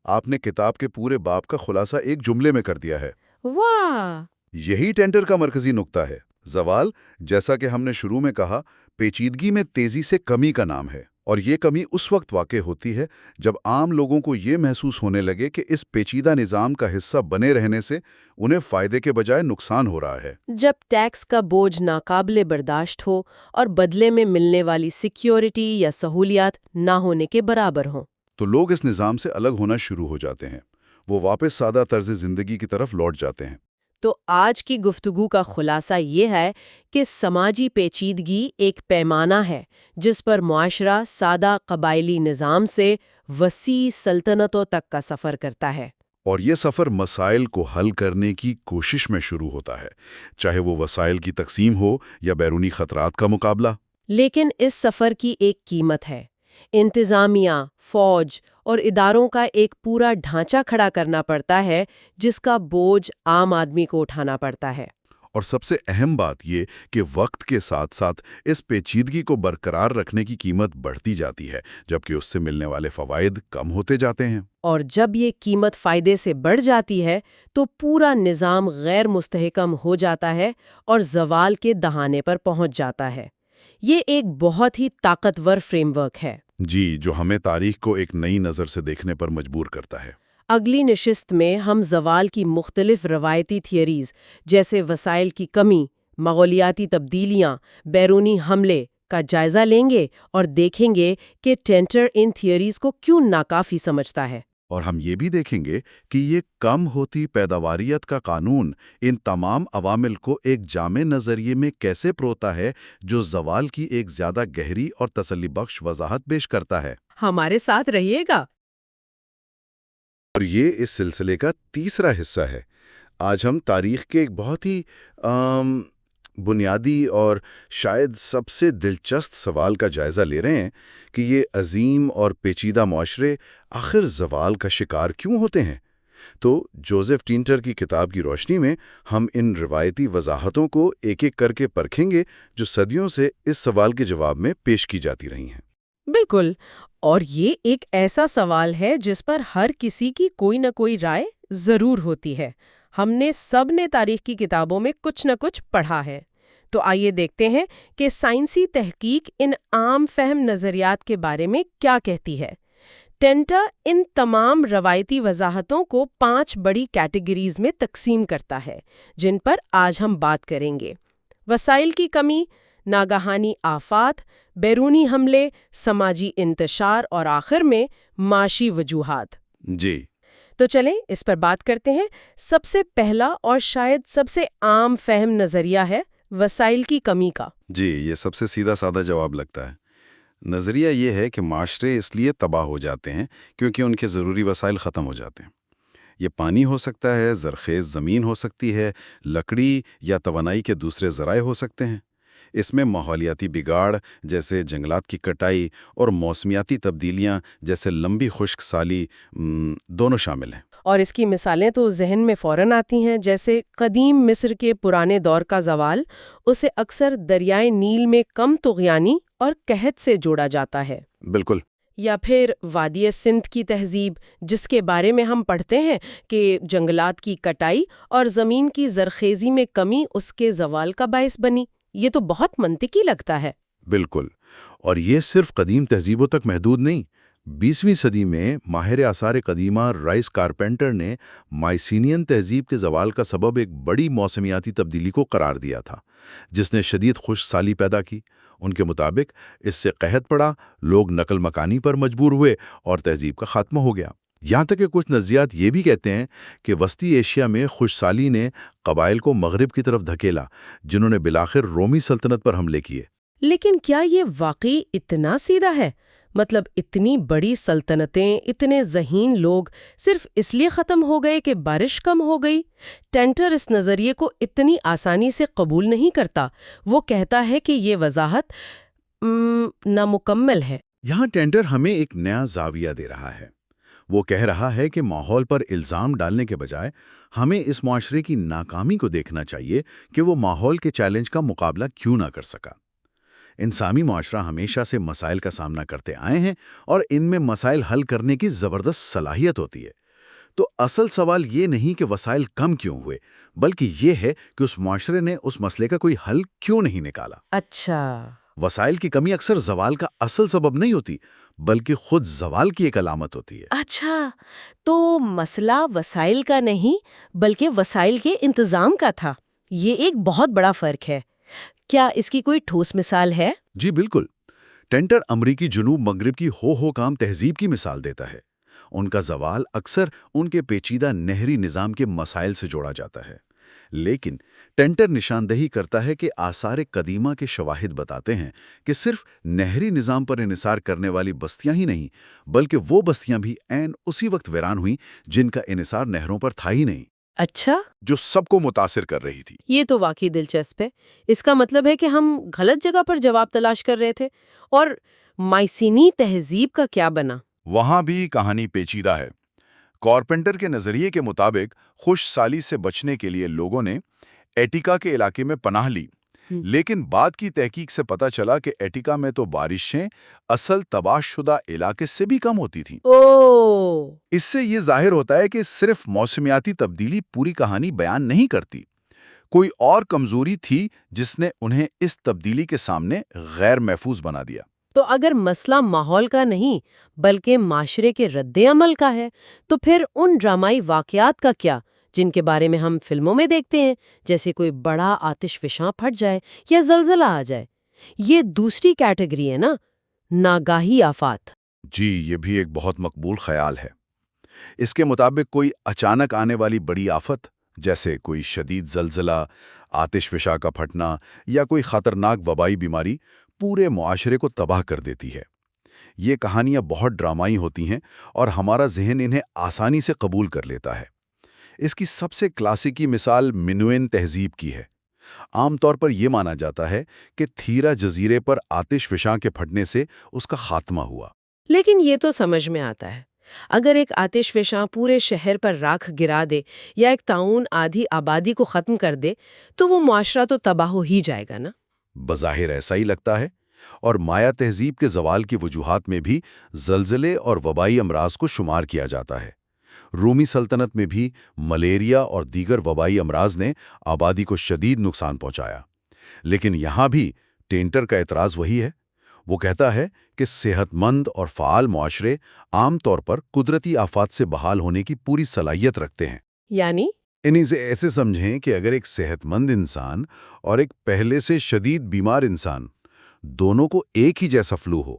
آپ نے کتاب کے پورے باب کا خلاصہ ایک جملے میں کر دیا ہے۔ واہ! یہی ٹینٹر کا مرکزی نقطہ ہے۔ زوال، جیسا کہ ہم نے شروع میں کہا، پیچیدگی میں تیزی سے کمی کا نام ہے، اور یہ کمی اس وقت واقع ہوتی ہے جب عام لوگوں کو یہ محسوس ہونے لگے کہ اس پیچیدہ نظام کا حصہ بنے رہنے سے انہیں فائدے کے بجائے نقصان ہو رہا ہے۔ جب ٹیکس کا بوجھ ناقابل برداشت ہو اور بدلے میں ملنے والی سیکیورٹی یا سہولیات نہ ہونے کے برابر ہوں، تو لوگ اس نظام سے الگ ہونا شروع ہو جاتے ہیں۔ وہ واپس سادہ طرز زندگی کی طرف لوٹ جاتے ہیں۔ تو آج کی گفتگو کا خلاصہ یہ ہے کہ سماجی پیچیدگی ایک پیمانہ ہے جس پر معاشرہ سادہ قبائلی نظام سے وسیع سلطنتوں تک کا سفر کرتا ہے۔ اور یہ سفر مسائل کو حل کرنے کی کوشش میں شروع ہوتا ہے، چاہے وہ وسائل کی تقسیم ہو یا بیرونی خطرات کا مقابلہ۔ لیکن اس سفر کی ایک قیمت ہے۔ انتظامیہ، فوج اور اداروں کا ایک پورا ڈھانچہ کھڑا کرنا پڑتا ہے جس کا بوجھ عام آدمی کو اٹھانا پڑتا ہے۔ اور سب سے اہم بات یہ کہ وقت کے ساتھ ساتھ اس پیچیدگی کو برقرار رکھنے کی قیمت بڑھتی جاتی ہے، جبکہ اس سے ملنے والے فوائد کم ہوتے جاتے ہیں۔ اور جب یہ قیمت فائدے سے بڑھ جاتی ہے تو پورا نظام غیر مستحکم ہو جاتا ہے اور زوال کے دہانے پر پہنچ جاتا ہے۔ یہ ایک بہت ہی طاقتور فریم ورک ہے۔ جی، جو ہمیں تاریخ کو ایک نئی نظر سے دیکھنے پر مجبور کرتا ہے۔ اگلی نشست میں ہم زوال کی مختلف روایتی تھیوریز جیسے وسائل کی کمی، ماحولیاتی تبدیلیاں، بیرونی حملے کا جائزہ لیں گے اور دیکھیں گے کہ ٹینٹر ان تھیوریز کو کیوں ناکافی سمجھتا ہے۔ اور ہم یہ بھی دیکھیں گے کہ یہ کم ہوتی پیداواریت کا قانون ان تمام عوامل کو ایک جامع نظریے میں کیسے پروتا ہے جو زوال کی ایک زیادہ گہری اور تسلی بخش وضاحت پیش کرتا ہے۔ ہمارے ساتھ رہیے گا۔ اور یہ اس سلسلے کا تیسرا حصہ ہے۔ آج ہم تاریخ کے ایک بہت ہی بنیادی اور شاید سب سے دلچسپ سوال کا جائزہ لے رہے ہیں کہ یہ عظیم اور پیچیدہ معاشرے آخر زوال کا شکار کیوں ہوتے ہیں۔ تو جوزف ٹینٹر کی کتاب کی روشنی میں ہم ان روایتی وضاحتوں کو ایک ایک کر کے پرکھیں گے جو صدیوں سے اس سوال کے جواب میں پیش کی جاتی رہی ہیں۔ بالکل، اور یہ ایک ایسا سوال ہے جس پر ہر کسی کی کوئی نہ کوئی رائے ضرور ہوتی ہے۔ ہم نے سب نے تاریخ کی کتابوں میں کچھ نہ کچھ پڑھا ہے۔ تو آئیے دیکھتے ہیں کہ سائنسی تحقیق ان عام فہم نظریات کے بارے میں کیا کہتی ہے۔ ٹینٹر ان تمام روایتی وضاحتوں کو 5 بڑی کیٹیگریز میں تقسیم کرتا ہے جن پر آج ہم بات کریں گے۔ وسائل کی کمی، ناگہانی آفات، بیرونی حملے، سماجی انتشار اور آخر میں معاشی وجوہات۔ جی تو چلیں اس پر بات کرتے ہیں۔ سب سے پہلا اور شاید سب سے عام فہم نظریہ ہے وسائل کی کمی کا۔ جی، یہ سب سے سیدھا سادہ جواب لگتا ہے۔ نظریہ یہ ہے کہ معاشرے اس لیے تباہ ہو جاتے ہیں کیونکہ ان کے ضروری وسائل ختم ہو جاتے ہیں۔ یہ پانی ہو سکتا ہے، زرخیز زمین ہو سکتی ہے، لکڑی یا توانائی کے دوسرے ذرائع ہو سکتے ہیں۔ اس میں ماحولیاتی بگاڑ جیسے جنگلات کی کٹائی اور موسمیاتی تبدیلیاں جیسے لمبی خشک سالی دونوں شامل ہیں۔ اور اس کی مثالیں تو ذہن میں فوراً آتی ہیں، جیسے قدیم مصر کے پرانے دور کا زوال، اسے اکثر دریائے نیل میں کم طغیانی اور قحط سے جوڑا جاتا ہے۔ بالکل۔ یا پھر وادی سندھ کی تہذیب، جس کے بارے میں ہم پڑھتے ہیں کہ جنگلات کی کٹائی اور زمین کی زرخیزی میں کمی اس کے زوال کا باعث بنی۔ یہ تو بہت منطقی لگتا ہے۔ بالکل، اور یہ صرف قدیم تہذیبوں تک محدود نہیں۔ 20ویں صدی میں ماہر آثار قدیمہ رائس کارپینٹر نے مائسینین تہذیب کے زوال کا سبب ایک بڑی موسمیاتی تبدیلی کو قرار دیا تھا، جس نے شدید خشک سالی پیدا کی۔ ان کے مطابق اس سے قحط پڑا، لوگ نقل مکانی پر مجبور ہوئے اور تہذیب کا خاتمہ ہو گیا۔ یہاں تک کہ کچھ نظریات یہ بھی کہتے ہیں کہ وسطی ایشیا میں خشک سالی نے قبائل کو مغرب کی طرف دھکیلا، جنہوں نے بالآخر رومی سلطنت پر حملے کیے۔ لیکن کیا یہ واقعی اتنا سیدھا ہے؟ مطلب اتنی بڑی سلطنتیں، اتنے ذہین لوگ صرف اس لیے ختم ہو گئے کہ بارش کم ہو گئی؟ ٹینٹر اس نظریے کو اتنی آسانی سے قبول نہیں کرتا۔ وہ کہتا ہے کہ یہ وضاحت نامکمل ہے۔ یہاں ٹینڈر ہمیں ایک نیا زاویہ دے رہا ہے۔ وہ کہہ رہا ہے کہ ماحول پر الزام ڈالنے کے بجائے ہمیں اس معاشرے کی ناکامی کو دیکھنا چاہیے کہ وہ ماحول کے چیلنج کا مقابلہ کیوں نہ کر سکا۔ انسانی معاشرہ ہمیشہ سے مسائل کا سامنا کرتے آئے ہیں اور ان میں مسائل حل کرنے کی زبردست صلاحیت ہوتی ہے۔ تو اصل سوال یہ نہیں کہ وسائل کم کیوں ہوئے، بلکہ یہ ہے کہ اس معاشرے نے اس مسئلے کا کوئی حل کیوں نہیں نکالا۔ اچھا، وسائل کی کمی اکثر زوال کا اصل سبب نہیں ہوتی، بلکہ خود زوال کی ایک علامت ہوتی ہے۔ اچھا، تو مسئلہ وسائل کا نہیں بلکہ وسائل کے انتظام کا تھا۔ یہ ایک بہت بڑا فرق ہے۔ کیا اس کی کوئی ٹھوس مثال ہے؟ جی بالکل، ٹینٹر امریکی جنوب مغرب کی ہو کام تہذیب کی مثال دیتا ہے۔ ان کا زوال اکثر ان کے پیچیدہ نہری نظام کے مسائل سے جوڑا جاتا ہے، لیکن ٹینٹر نشاندہی کرتا ہے کہ آثار قدیمہ کے شواہد بتاتے ہیں کہ صرف نہری نظام پر انحصار کرنے والی بستیاں ہی نہیں، بلکہ وہ بستیاں بھی عین اسی وقت ویران ہوئیں جن کا انحصار نہروں پر تھا ہی نہیں، اچھا، جو سب کو متاثر کر رہی تھی۔ یہ تو واقعی دلچسپ ہے۔ اس کا مطلب ہے کہ ہم غلط جگہ پر جواب تلاش کر رہے تھے۔ اور مائسینی تہذیب کا کیا بنا؟ وہاں بھی کہانی پیچیدہ ہے۔ کارپینٹر کے نظریے کے مطابق خشک سالی سے بچنے کے لیے لوگوں نے ایٹیکا کے علاقے میں پناہ لی، لیکن بعد کی تحقیق سے پتہ چلا کہ ایٹیکا میں تو بارشیں اصل تباہ شدہ علاقے سے بھی کم ہوتی تھیں۔ اس سے یہ ظاہر ہوتا ہے کہ صرف موسمیاتی تبدیلی پوری کہانی بیان نہیں کرتی، کوئی اور کمزوری تھی جس نے انہیں اس تبدیلی کے سامنے غیر محفوظ بنا دیا۔ تو اگر مسئلہ ماحول کا نہیں بلکہ معاشرے کے رد عمل کا ہے، تو پھر ان ڈرامائی واقعات کا کیا جن کے بارے میں ہم فلموں میں دیکھتے ہیں، جیسے کوئی بڑا آتش فشاں پھٹ جائے یا زلزلہ آ جائے؟ یہ دوسری کیٹیگری ہے نا، ناگاہی آفات۔ جی، یہ بھی ایک بہت مقبول خیال ہے۔ اس کے مطابق کوئی اچانک آنے والی بڑی آفت، جیسے کوئی شدید زلزلہ، آتش فشاں کا پھٹنا یا کوئی خطرناک وبائی بیماری، پورے معاشرے کو تباہ کر دیتی ہے۔ یہ کہانیاں بہت ڈرامائی ہوتی ہیں اور ہمارا ذہن انہیں آسانی سے قبول کر لیتا ہے۔ اس کی سب سے کلاسیکی مثال مینوئن تہذیب کی ہے۔ عام طور پر یہ مانا جاتا ہے کہ تھیرا جزیرے پر آتش فشاں کے پھٹنے سے اس کا خاتمہ ہوا۔ لیکن یہ تو سمجھ میں آتا ہے، اگر ایک آتش فشاں پورے شہر پر راکھ گرا دے یا ایک طاعون آدھی آبادی کو ختم کر دے تو وہ معاشرہ تو تباہ ہو ہی جائے گا نا۔ بظاہر ایسا ہی لگتا ہے، اور مایا تہذیب کے زوال کی وجوہات میں بھی زلزلے اور وبائی امراض کو شمار کیا جاتا ہے۔ رومی سلطنت میں بھی ملیریا اور دیگر وبائی امراض نے آبادی کو شدید نقصان پہنچایا، لیکن یہاں بھی ٹینٹر کا اعتراض وہی ہے۔ وہ کہتا ہے کہ صحت مند اور فعال معاشرے عام طور پر قدرتی آفات سے بحال ہونے کی پوری صلاحیت رکھتے ہیں۔ یعنی انہیں سے ایسے سمجھیں کہ اگر ایک صحت مند انسان اور ایک پہلے سے شدید بیمار انسان دونوں کو ایک ہی جیسا فلو ہو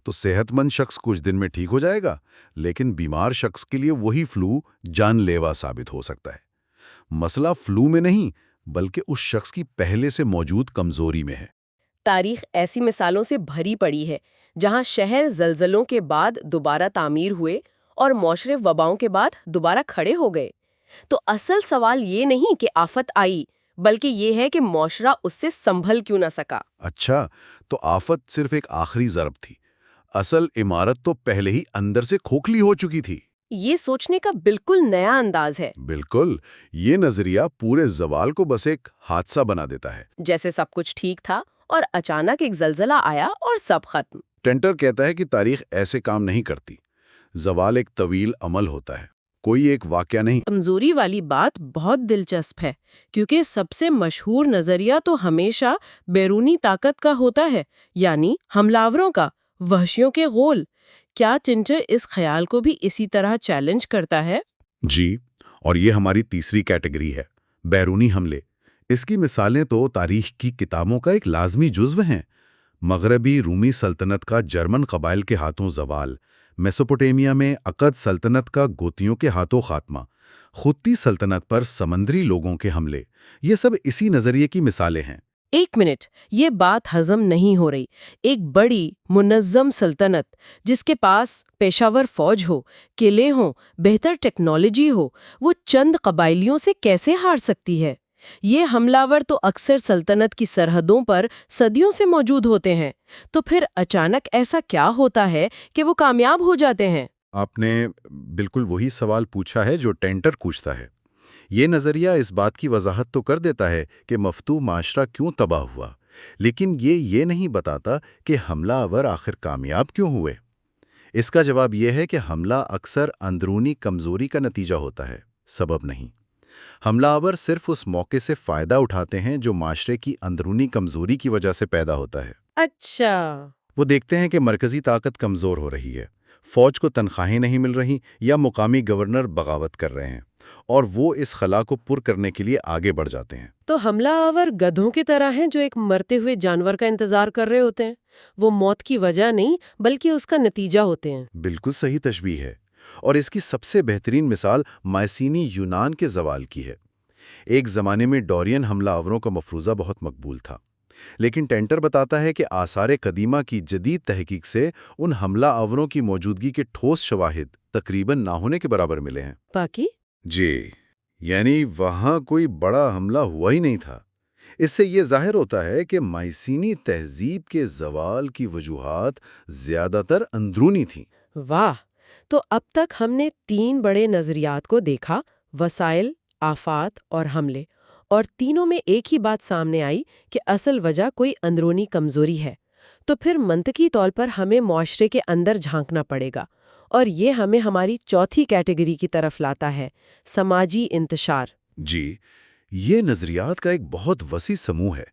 تو صحت مند شخص کچھ دن میں ٹھیک ہو جائے گا، لیکن بیمار شخص کے لیے وہی فلو جان لیوا ثابت ہو سکتا ہے۔ مسئلہ فلو میں نہیں بلکہ اس شخص کی پہلے سے موجود کمزوری میں ہے۔ تاریخ ایسی مثالوں سے بھری پڑی ہے جہاں شہر زلزلوں کے بعد دوبارہ تعمیر ہوئے اور معاشرے وباؤں کے بعد دوبارہ کھڑے ہو گئے۔ تو اصل سوال یہ نہیں کہ آفت آئی، بلکہ یہ ہے کہ معاشرہ اس سے سنبھل کیوں نہ سکا۔ اچھا، تو آفت صرف ایک آخری ضرب تھی، اصل عمارت تو پہلے ہی اندر سے کھوکھلی ہو چکی تھی۔ یہ سوچنے کا بالکل نیا انداز ہے، بالکل، یہ نظریہ پورے زوال کو بس ایک حادثہ بنا دیتا ہے۔ جیسے سب کچھ ٹھیک تھا اور اچانک ایک زلزلہ آیا اور سب ختم۔ ٹینٹر کہتا ہے کہ تاریخ ایسے کام نہیں کرتی، زوال ایک طویل عمل ہوتا ہے، کوئی ایک واقعہ نہیں۔ کمزوری والی بات بہت دلچسپ ہے، کیونکہ سب سے مشہور نظریہ تو ہمیشہ بیرونی طاقت کا ہوتا ہے، یعنی حملہ آوروں کا، وحشیوں کے غول۔ کیا ٹینٹر اس خیال کو بھی اسی طرح چیلنج کرتا ہے؟ جی، اور یہ ہماری تیسری کیٹیگری ہے، بیرونی حملے۔ اس کی مثالیں تو تاریخ کی کتابوں کا ایک لازمی جزو ہیں۔ مغربی رومی سلطنت کا جرمن قبائل کے ہاتھوں زوال، میسوپوٹیمیا میں عقد سلطنت کا گوتیوں کے ہاتھوں خاتمہ، خطی سلطنت پر سمندری لوگوں کے حملے، یہ سب اسی نظریے کی مثالیں ہیں۔ ایک منٹ، یہ بات ہضم نہیں ہو رہی۔ ایک بڑی منظم سلطنت جس کے پاس پیشہ ور فوج ہو، قلعے ہوں، بہتر ٹیکنالوجی ہو، وہ چند قبائلیوں سے کیسے ہار سکتی ہے؟ یہ حملہ آور تو اکثر سلطنت کی سرحدوں پر صدیوں سے موجود ہوتے ہیں، تو پھر اچانک ایسا کیا ہوتا ہے کہ وہ کامیاب ہو جاتے ہیں؟ آپ نے بالکل وہی سوال پوچھا ہے جو ٹینٹر پوچھتا ہے۔ یہ نظریہ اس بات کی وضاحت تو کر دیتا ہے کہ مفتوح معاشرہ کیوں تباہ ہوا، لیکن یہ نہیں بتاتا کہ حملہ آور آخر کامیاب کیوں ہوئے۔ اس کا جواب یہ ہے کہ حملہ اکثر اندرونی کمزوری کا نتیجہ ہوتا ہے، سبب نہیں۔ حملہ آور صرف اس موقع سے فائدہ اٹھاتے ہیں جو معاشرے کی اندرونی کمزوری کی وجہ سے پیدا ہوتا ہے۔ اچھا، وہ دیکھتے ہیں کہ مرکزی طاقت کمزور ہو رہی ہے، فوج کو تنخواہیں نہیں مل رہی یا مقامی گورنر بغاوت کر رہے ہیں، اور وہ اس خلا کو پر کرنے کے لیے آگے بڑھ جاتے ہیں۔ تو حملہ آور گدھوں کی طرح ہیں جو ایک مرتے ہوئے جانور کا انتظار کر رہے ہوتے ہیں۔ وہ موت کی وجہ نہیں بلکہ اس کا نتیجہ ہوتے ہیں۔ بالکل صحیح تشبیہ ہے، اور اس کی سب سے بہترین مثال مائسینی یونان کے زوال کی ہے۔ ایک زمانے میں ڈورین حملہ آوروں کا مفروضہ بہت مقبول تھا، لیکن ٹینٹر بتاتا ہے کہ آثار قدیمہ کی جدید تحقیق سے ان حملہ آوروں کی موجودگی کے ٹھوس شواہد تقریباً نہ ہونے کے برابر ملے ہیں۔ باقی جی، یعنی وہاں کوئی بڑا حملہ ہوا ہی نہیں تھا۔ اس سے یہ ظاہر ہوتا ہے کہ مائسینی تہذیب کے زوال کی وجوہات زیادہ تر اندرونی تھیں۔ واہ، تو اب تک ہم نے 3 بڑے نظریات کو دیکھا: وسائل، آفات اور حملے، اور تینوں میں ایک ہی بات سامنے آئی کہ اصل وجہ کوئی اندرونی کمزوری ہے۔ تو پھر منطقی طور پر ہمیں معاشرے کے اندر جھانکنا پڑے گا، اور یہ ہمیں ہماری چوتھی کیٹیگری کی طرف لاتا ہے: سماجی انتشار۔ جی، یہ نظریات کا ایک بہت وسیع سموہ ہے۔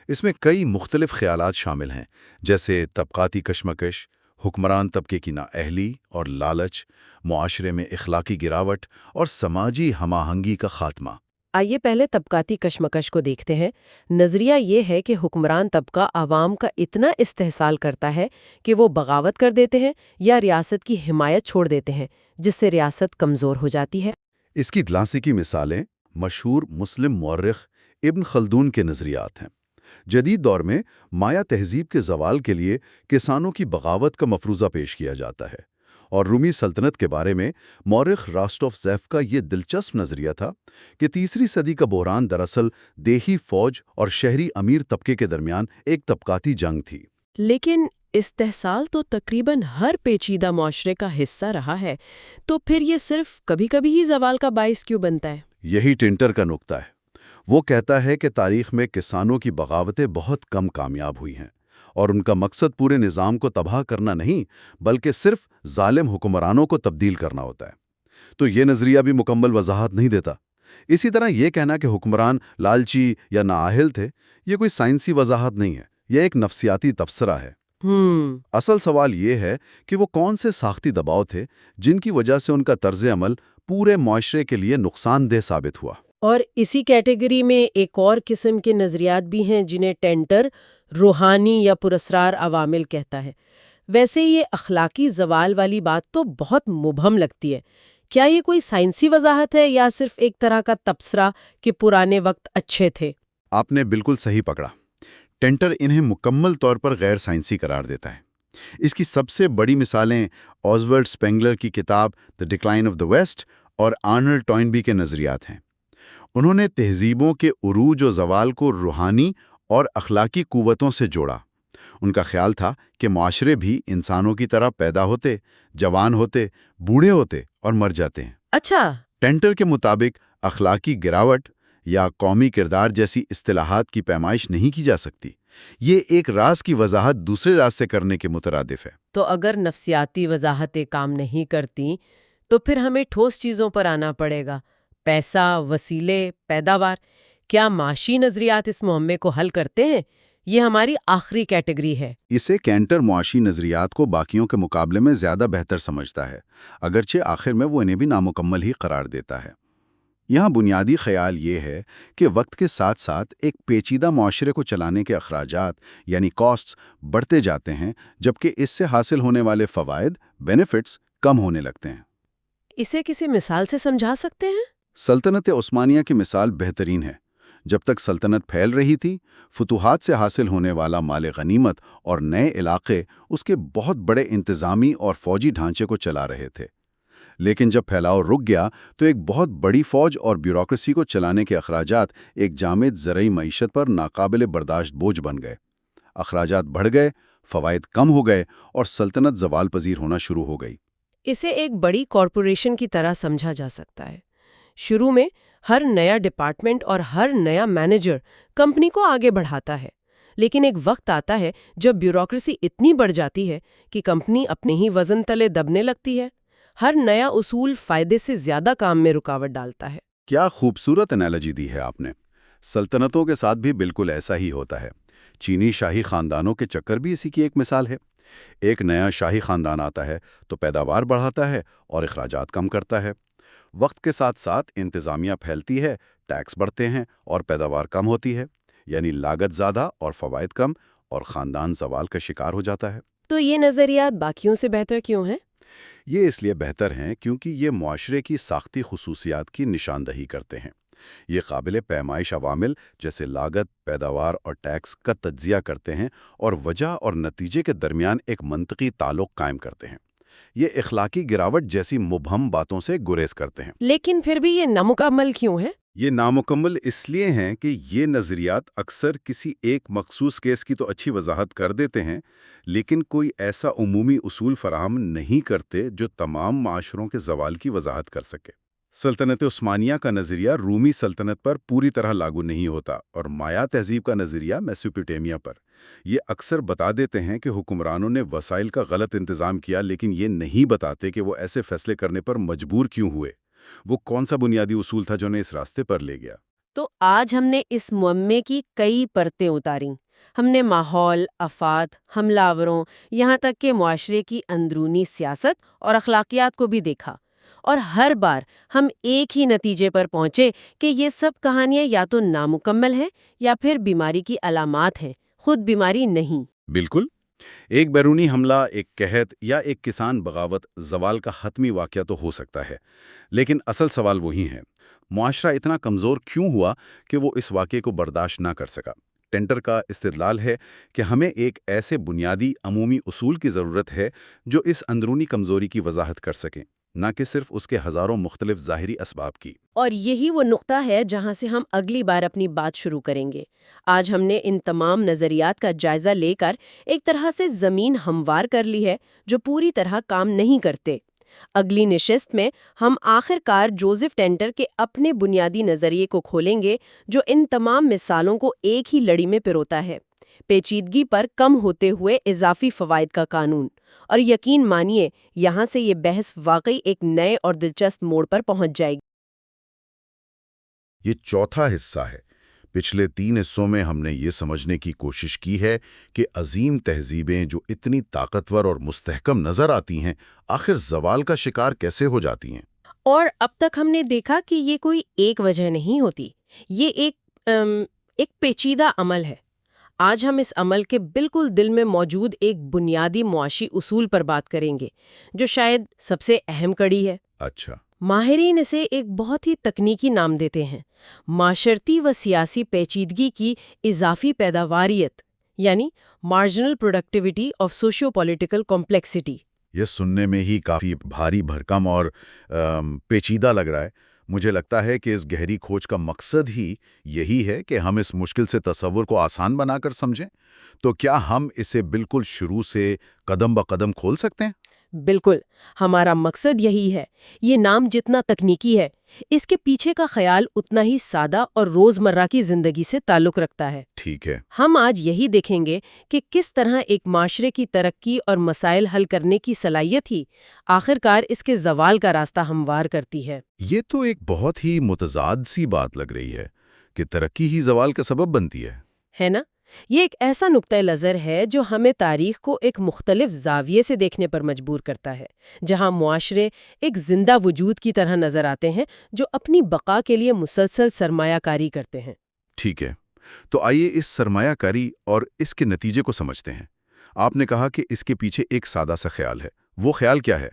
اس میں کئی مختلف خیالات شامل ہیں، جیسے طبقاتی کشمکش، حکمران طبقے کی نااہلی اور لالچ، معاشرے میں اخلاقی گراوٹ اور سماجی ہم آہنگی کا خاتمہ۔ آئیے پہلے طبقاتی کشمکش کو دیکھتے ہیں۔ نظریہ یہ ہے کہ حکمران طبقہ عوام کا اتنا استحصال کرتا ہے کہ وہ بغاوت کر دیتے ہیں یا ریاست کی حمایت چھوڑ دیتے ہیں، جس سے ریاست کمزور ہو جاتی ہے۔ اس کی کلاسیکی مثالیں مشہور مسلم مورخ ابن خلدون کے نظریات ہیں۔ جدید دور میں مایا تہذیب کے زوال کے لیے کسانوں کی بغاوت کا مفروضہ پیش کیا جاتا ہے، اور رومی سلطنت کے بارے میں مورخ راسٹوف کا یہ دلچسپ نظریہ تھا کہ تیسری صدی کا بحران دراصل دیہی فوج اور شہری امیر طبقے کے درمیان ایک طبقاتی جنگ تھی۔ لیکن استحصال تو تقریباً ہر پیچیدہ معاشرے کا حصہ رہا ہے، تو پھر یہ صرف کبھی کبھی ہی زوال کا باعث کیوں بنتا ہے؟ یہی ٹینٹر کا نقطہ ہے۔ وہ کہتا ہے کہ تاریخ میں کسانوں کی بغاوتیں بہت کم کامیاب ہوئی ہیں، اور ان کا مقصد پورے نظام کو تباہ کرنا نہیں بلکہ صرف ظالم حکمرانوں کو تبدیل کرنا ہوتا ہے۔ تو یہ نظریہ بھی مکمل وضاحت نہیں دیتا۔ اسی طرح یہ کہنا کہ حکمران لالچی یا نااہل تھے، یہ کوئی سائنسی وضاحت نہیں ہے، یہ ایک نفسیاتی تبصرہ ہے۔ اصل سوال یہ ہے کہ وہ کون سے ساختی دباؤ تھے جن کی وجہ سے ان کا طرز عمل پورے معاشرے کے لیے نقصان دہ ثابت ہوا۔ اور اسی کیٹیگری میں ایک اور قسم کے نظریات بھی ہیں جنہیں ٹینٹر روحانی یا پراسرار عوامل کہتا ہے۔ ویسے یہ اخلاقی زوال والی بات تو بہت مبہم لگتی ہے۔ کیا یہ کوئی سائنسی وضاحت ہے یا صرف ایک طرح کا تبصرہ کہ پرانے وقت اچھے تھے؟ آپ نے بالکل صحیح پکڑا۔ ٹینٹر انہیں مکمل طور پر غیر سائنسی قرار دیتا ہے۔ اس کی سب سے بڑی مثالیں آزورڈ اسپینگلر کی کتاب دی ڈکلائن آف دی ویسٹ اور آرنلڈ ٹوائنبی کے نظریات ہیں۔ انہوں نے تہذیبوں کے عروج و زوال کو روحانی اور اخلاقی قوتوں سے جوڑا۔ ان کا خیال تھا کہ معاشرے بھی انسانوں کی طرح پیدا ہوتے، جوان ہوتے، بوڑھے ہوتے اور مر جاتے ہیں۔ اچھا، ٹینٹر کے مطابق اخلاقی گراوٹ یا قومی کردار جیسی اصطلاحات کی پیمائش نہیں کی جا سکتی۔ یہ ایک راز کی وضاحت دوسرے راز سے کرنے کے مترادف ہے۔ تو اگر نفسیاتی وضاحتیں کام نہیں کرتی تو پھر ہمیں ٹھوس چیزوں پر آنا پڑے گا، پیسہ، وسیلے، پیداوار۔ کیا معاشی نظریات اس معمے کو حل کرتے ہیں؟ یہ ہماری آخری کیٹیگری ہے۔ اسے کینٹر معاشی نظریات کو باقیوں کے مقابلے میں زیادہ بہتر سمجھتا ہے، اگرچہ آخر میں وہ انہیں بھی نامکمل ہی قرار دیتا ہے۔ یہاں بنیادی خیال یہ ہے کہ وقت کے ساتھ ساتھ ایک پیچیدہ معاشرے کو چلانے کے اخراجات یعنی کاسٹس بڑھتے جاتے ہیں، جبکہ اس سے حاصل ہونے والے فوائد بینیفٹس کم ہونے لگتے ہیں۔ اسے کسی مثال سے سمجھا سکتے ہیں؟ سلطنت عثمانیہ کی مثال بہترین ہے۔ جب تک سلطنت پھیل رہی تھی، فتوحات سے حاصل ہونے والا مال غنیمت اور نئے علاقے اس کے بہت بڑے انتظامی اور فوجی ڈھانچے کو چلا رہے تھے۔ لیکن جب پھیلاؤ رک گیا تو ایک بہت بڑی فوج اور بیوروکریسی کو چلانے کے اخراجات ایک جامد زرعی معیشت پر ناقابل برداشت بوجھ بن گئے۔ اخراجات بڑھ گئے، فوائد کم ہو گئے اور سلطنت زوال پذیر ہونا شروع ہو گئی۔ اسے ایک بڑی کارپوریشن کی طرح سمجھا جا سکتا ہے۔ شروع میں ہر نیا ڈپارٹمنٹ اور ہر نیا مینیجر کمپنی کو آگے بڑھاتا ہے، لیکن ایک وقت آتا ہے جب بیوروکریسی اتنی بڑھ جاتی ہے کہ کمپنی اپنے ہی وزن تلے دبنے لگتی ہے۔ ہر نیا اصول فائدے سے زیادہ کام میں رکاوٹ ڈالتا ہے۔ کیا خوبصورت انالوجی دی ہے آپ نے۔ سلطنتوں کے ساتھ بھی بالکل ایسا ہی ہوتا ہے۔ چینی شاہی خاندانوں کے چکر بھی اسی کی ایک مثال ہے۔ ایک نیا شاہی خاندان آتا ہے تو پیداوار بڑھاتا ہے اور اخراجات کم کرتا ہے۔ وقت کے ساتھ ساتھ انتظامیہ پھیلتی ہے، ٹیکس بڑھتے ہیں اور پیداوار کم ہوتی ہے، یعنی لاگت زیادہ اور فوائد کم، اور خاندان زوال کا شکار ہو جاتا ہے۔ تو یہ نظریات باقیوں سے بہتر کیوں ہیں؟ یہ اس لیے بہتر ہیں کیونکہ یہ معاشرے کی ساختی خصوصیات کی نشاندہی کرتے ہیں۔ یہ قابل پیمائش عوامل جیسے لاگت، پیداوار اور ٹیکس کا تجزیہ کرتے ہیں اور وجہ اور نتیجے کے درمیان ایک منطقی تعلق قائم کرتے ہیں۔ یہ اخلاقی گراوٹ جیسی مبہم باتوں سے گریز کرتے ہیں۔ لیکن پھر بھی یہ نامکمل کیوں ہے؟ یہ نامکمل اس لیے ہیں کہ یہ نظریات اکثر کسی ایک مخصوص کیس کی تو اچھی وضاحت کر دیتے ہیں، لیکن کوئی ایسا عمومی اصول فراہم نہیں کرتے جو تمام معاشروں کے زوال کی وضاحت کر سکے۔ سلطنت عثمانیہ کا نظریہ رومی سلطنت پر پوری طرح لاگو نہیں ہوتا، اور مایا تہذیب کا نظریہ میسوپوٹیمیا پر۔ یہ اکثر بتا دیتے ہیں کہ حکمرانوں نے وسائل کا غلط انتظام کیا، لیکن یہ نہیں بتاتے کہ وہ ایسے فیصلے کرنے پر مجبور کیوں ہوئے۔ وہ کون سا بنیادی اصول تھا جو انہیں اس راستے پر لے گیا؟ تو آج ہم نے اس معمے کی کئی پرتیں اتاریں۔ ہم نے ماحول، آفات، حملہ آوروں، یہاں تک کہ معاشرے کی اندرونی سیاست اور اخلاقیات کو بھی دیکھا، اور ہر بار ہم ایک ہی نتیجے پر پہنچے کہ یہ سب کہانیاں یا تو نامکمل ہیں یا پھر بیماری کی علامات ہیں، خود بیماری نہیں۔ بالکل۔ ایک بیرونی حملہ، ایک قحط یا ایک کسان بغاوت زوال کا حتمی واقعہ تو ہو سکتا ہے، لیکن اصل سوال وہی ہے، معاشرہ اتنا کمزور کیوں ہوا کہ وہ اس واقعے کو برداشت نہ کر سکا؟ ٹینٹر کا استدلال ہے کہ ہمیں ایک ایسے بنیادی عمومی اصول کی ضرورت ہے جو اس اندرونی کمزوری کی وضاحت کر سکیں، نہ کہ صرف اس کے ہزاروں مختلف ظاہری اسباب کی۔ اور یہی وہ نقطہ ہے جہاں سے ہم اگلی بار اپنی بات شروع کریں گے۔ آج ہم نے ان تمام نظریات کا جائزہ لے کر ایک طرح سے زمین ہموار کر لی ہے جو پوری طرح کام نہیں کرتے۔ اگلی نشست میں ہم آخر کار جوزف ٹینٹر کے اپنے بنیادی نظریے کو کھولیں گے جو ان تمام مثالوں کو ایک ہی لڑی میں پروتا ہے، پیچیدگی پر کم ہوتے ہوئے اضافی فوائد کا قانون۔ اور یقین مانیے یہاں سے یہ بحث واقعی ایک نئے اور دلچسپ موڑ پر پہنچ جائے گی۔ یہ چوتھا حصہ ہے۔ پچھلے 3 حصوں میں ہم نے یہ سمجھنے کی کوشش کی ہے کہ عظیم تہذیبیں جو اتنی طاقتور اور مستحکم نظر آتی ہیں آخر زوال کا شکار کیسے ہو جاتی ہیں۔ اور اب تک ہم نے دیکھا کہ یہ کوئی ایک وجہ نہیں ہوتی، یہ ایک پیچیدہ عمل ہے۔ آج ہم اس عمل کے بالکل دل میں موجود ایک بنیادی معاشی اصول پر بات کریں گے جو شاید سب سے اہم کڑی ہے۔ اچھا، ماہرین اسے ایک بہت ہی تکنیکی نام دیتے ہیں، معاشرتی و سیاسی پیچیدگی کی اضافی پیداواریت، یعنی marginal productivity of socio political complexity. یہ سننے میں ہی کافی بھاری بھرکم اور پیچیدہ لگ رہا ہے۔ مجھے لگتا ہے کہ اس گہری کھوج کا مقصد ہی یہی ہے کہ ہم اس مشکل سے تصور کو آسان بنا کر سمجھیں۔ تو کیا ہم اسے بالکل شروع سے قدم بقدم کھول سکتے ہیں؟ بالکل، ہمارا مقصد یہی ہے۔ یہ نام جتنا تکنیکی ہے، اس کے پیچھے کا خیال اتنا ہی سادہ اور روزمرہ کی زندگی سے تعلق رکھتا ہے۔ ٹھیک ہے۔ ہم آج یہی دیکھیں گے کہ کس طرح ایک معاشرے کی ترقی اور مسائل حل کرنے کی صلاحیت ہی آخرکار اس کے زوال کا راستہ ہموار کرتی ہے۔ یہ تو ایک بہت ہی متضاد سی بات لگ رہی ہے کہ ترقی ہی زوال کا سبب بنتی ہے نا؟ یہ ایک ایسا نقطۂ نظر ہے جو ہمیں تاریخ کو ایک مختلف زاویے سے دیکھنے پر مجبور کرتا ہے، جہاں معاشرے ایک زندہ وجود کی طرح نظر آتے ہیں جو اپنی بقا کے لیے مسلسل سرمایہ کاری کرتے ہیں۔ ٹھیک ہے، تو آئیے اس سرمایہ کاری اور اس کے نتیجے کو سمجھتے ہیں۔ آپ نے کہا کہ اس کے پیچھے ایک سادہ سا خیال ہے، وہ خیال کیا ہے؟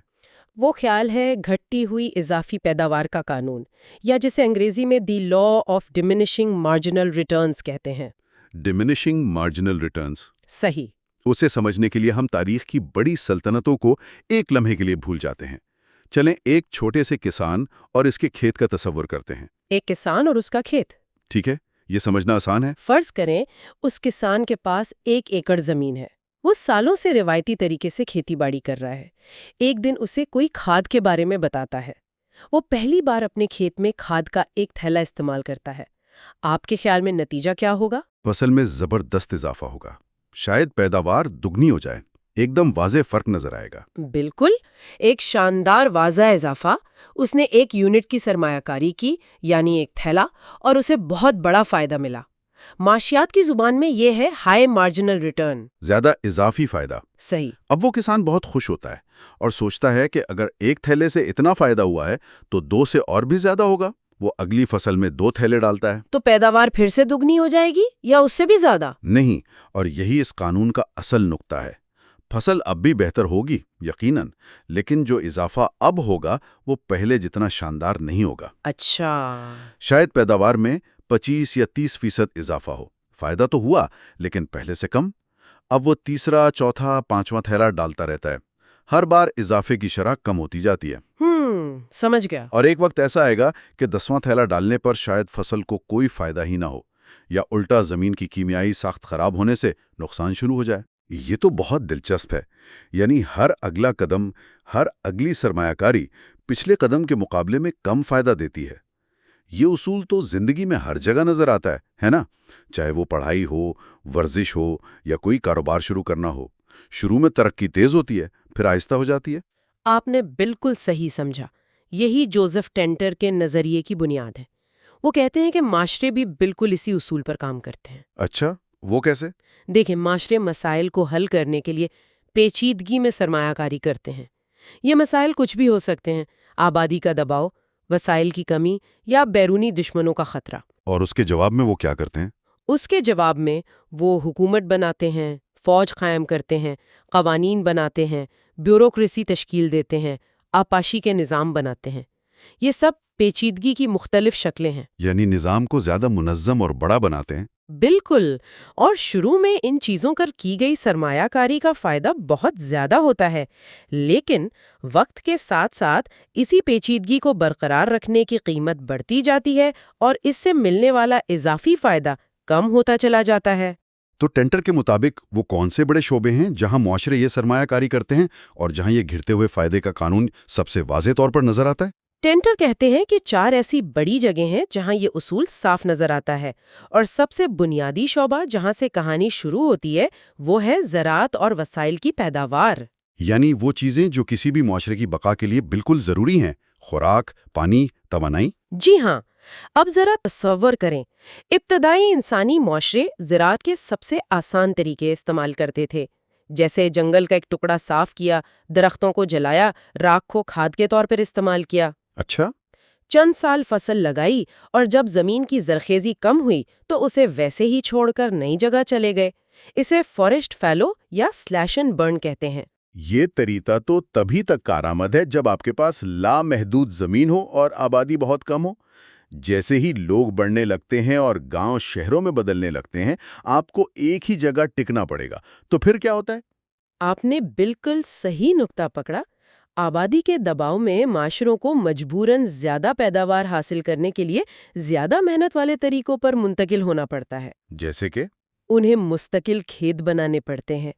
وہ خیال ہے گھٹتی ہوئی اضافی پیداوار کا قانون، یا جسے انگریزی میں the law of diminishing marginal returns کہتے ہیں۔ Diminishing marginal returns. صحیح۔ اسے سمجھنے کے لیے ہم تاریخ کی بڑی سلطنتوں کو ایک لمحے کے لیے بھول جاتے ہیں۔ چلیں ایک چھوٹے سے کسان اور اس کے کھیت کا تصور کرتے ہیں۔ ایک کسان اور اس کا کھیت۔ ٹھیک ہے، یہ سمجھنا آسان ہے۔ فرض کریں اس کسان کے پاس 1 ایکڑ زمین ہے۔ وہ سالوں سے روایتی طریقے سے کھیتی باڑی کر رہا ہے۔ ایک دن اسے کوئی کھاد کے بارے میں بتاتا ہے۔ وہ پہلی بار اپنے کھیت میں کھاد کا ایک تھیلا استعمال کرتا ہے۔ آپ کے خیال میں نتیجہ کیا ہوگا؟ فصل میں زبردست اضافہ ہوگا، شاید پیداوار دگنی ہو جائے، ایک دم واضح فرق نظر آئے گا۔ بالکل، ایک شاندار واضح اضافہ۔ اس نے 1 یونٹ کی سرمایہ کاری کی، یعنی ایک تھیلا، اور اسے بہت بڑا فائدہ ملا۔ معاشیات کی زبان میں یہ ہے ہائی مارجنل ریٹرن، زیادہ اضافی فائدہ۔ صحیح۔ اب وہ کسان بہت خوش ہوتا ہے اور سوچتا ہے کہ اگر ایک تھیلے سے اتنا فائدہ ہوا ہے تو 2 سے اور بھی زیادہ ہوگا۔ وہ اگلی فصل میں 2 تھیلے ڈالتا ہے۔ تو پیداوار پھر سے دگنی ہو جائے گی یا اس سے بھی زیادہ؟ نہیں، اور یہی اس قانون کا اصل نقطہ ہے۔ فصل اب بھی بہتر ہوگی یقیناً، لیکن جو اضافہ اب ہوگا وہ پہلے جتنا شاندار نہیں ہوگا۔ اچھا۔ شاید پیداوار میں 25 یا 30% اضافہ ہو، فائدہ تو ہوا لیکن پہلے سے کم۔ اب وہ تیسرا، چوتھا، 5واں تھیلا ڈالتا رہتا ہے، ہر بار اضافے کی شرح کم ہوتی جاتی ہے۔ سمجھ گیا۔ اور ایک وقت ایسا آئے گا کہ 10واں تھیلا ڈالنے پر شاید فصل کو کوئی فائدہ ہی نہ ہو، یا الٹا زمین کی کیمیائی ساخت خراب ہونے سے نقصان شروع ہو جائے۔ یہ تو بہت دلچسپ ہے، یعنی ہر اگلا قدم، ہر اگلی سرمایہ کاری پچھلے قدم کے مقابلے میں کم فائدہ دیتی ہے۔ یہ اصول تو زندگی میں ہر جگہ نظر آتا ہے نا؟ چاہے وہ پڑھائی ہو، ورزش ہو، یا کوئی کاروبار شروع کرنا ہو۔ شروع میں ترقی تیز ہوتی ہے، پھر آہستہ ہو جاتی ہے۔ آپ نے بالکل صحیح سمجھا۔ یہی جوزف ٹینٹر کے نظریے کی بنیاد ہے۔ وہ کہتے ہیں کہ معاشرے بھی بالکل اسی اصول پر کام کرتے ہیں۔ اچھا، وہ کیسے؟ دیکھیں، معاشرے مسائل کو حل کرنے کے لیے پیچیدگی میں سرمایہ کاری کرتے ہیں۔ یہ مسائل کچھ بھی ہو سکتے ہیں: آبادی کا دباؤ، وسائل کی کمی، یا بیرونی دشمنوں کا خطرہ۔ اور اس کے جواب میں وہ کیا کرتے ہیں؟ اس کے جواب میں وہ حکومت بناتے ہیں، فوج قائم کرتے ہیں، قوانین بناتے ہیں، بیوروکریسی تشکیل دیتے ہیں، آپاشی کے نظام بناتے ہیں۔ یہ سب پیچیدگی کی مختلف شکلیں ہیں۔ یعنی نظام کو زیادہ منظم اور بڑا بناتے ہیں۔ بالکل، اور شروع میں ان چیزوں پر کی گئی سرمایہ کاری کا فائدہ بہت زیادہ ہوتا ہے، لیکن وقت کے ساتھ ساتھ اسی پیچیدگی کو برقرار رکھنے کی قیمت بڑھتی جاتی ہے اور اس سے ملنے والا اضافی فائدہ کم ہوتا چلا جاتا ہے۔ تو ٹینٹر کے مطابق وہ کون سے بڑے شعبے ہیں جہاں معاشرے یہ سرمایہ کاری کرتے ہیں اور جہاں یہ گھرتے ہوئے فائدے کا قانون سب سے واضح طور پر نظر آتا ہے؟ ٹینٹر کہتے ہیں کہ 4 ایسی بڑی جگہیں ہیں جہاں یہ اصول صاف نظر آتا ہے، اور سب سے بنیادی شعبہ جہاں سے کہانی شروع ہوتی ہے وہ ہے زراعت اور وسائل کی پیداوار۔ یعنی وہ چیزیں جو کسی بھی معاشرے کی بقا کے لیے بالکل ضروری ہیں: خوراک، پانی، توانائی۔ جی ہاں، اب ذرا تصور کریں، ابتدائی انسانی معاشرے زراعت کے سب سے آسان طریقے استعمال کرتے تھے، جیسے جنگل کا ایک ٹکڑا صاف کیا، درختوں کو جلایا، راکھ کو کھاد کے طور پر استعمال کیا۔ اچھا، چند سال فصل لگائی اور جب زمین کی زرخیزی کم ہوئی تو اسے ویسے ہی چھوڑ کر نئی جگہ چلے گئے۔ اسے فارسٹ فیلو یا سلیش اینڈ برن کہتے ہیں۔ یہ طریقہ تو تبھی تک کارآمد ہے جب آپ کے پاس لامحدود زمین ہو اور آبادی بہت کم ہو۔ جیسے ہی لوگ بڑھنے لگتے ہیں اور گاؤں شہروں میں بدلنے لگتے ہیں، آپ کو ایک ہی جگہ ٹکنا پڑے گا۔ تو پھر کیا ہوتا ہے؟ آپ نے بالکل صحیح نقطہ پکڑا۔ آبادی کے دباؤ میں معاشروں کو مجبوراً زیادہ پیداوار حاصل کرنے کے لیے زیادہ محنت والے طریقوں پر منتقل ہونا پڑتا ہے۔ جیسے کہ انہیں مستقل کھیت بنانے پڑتے ہیں،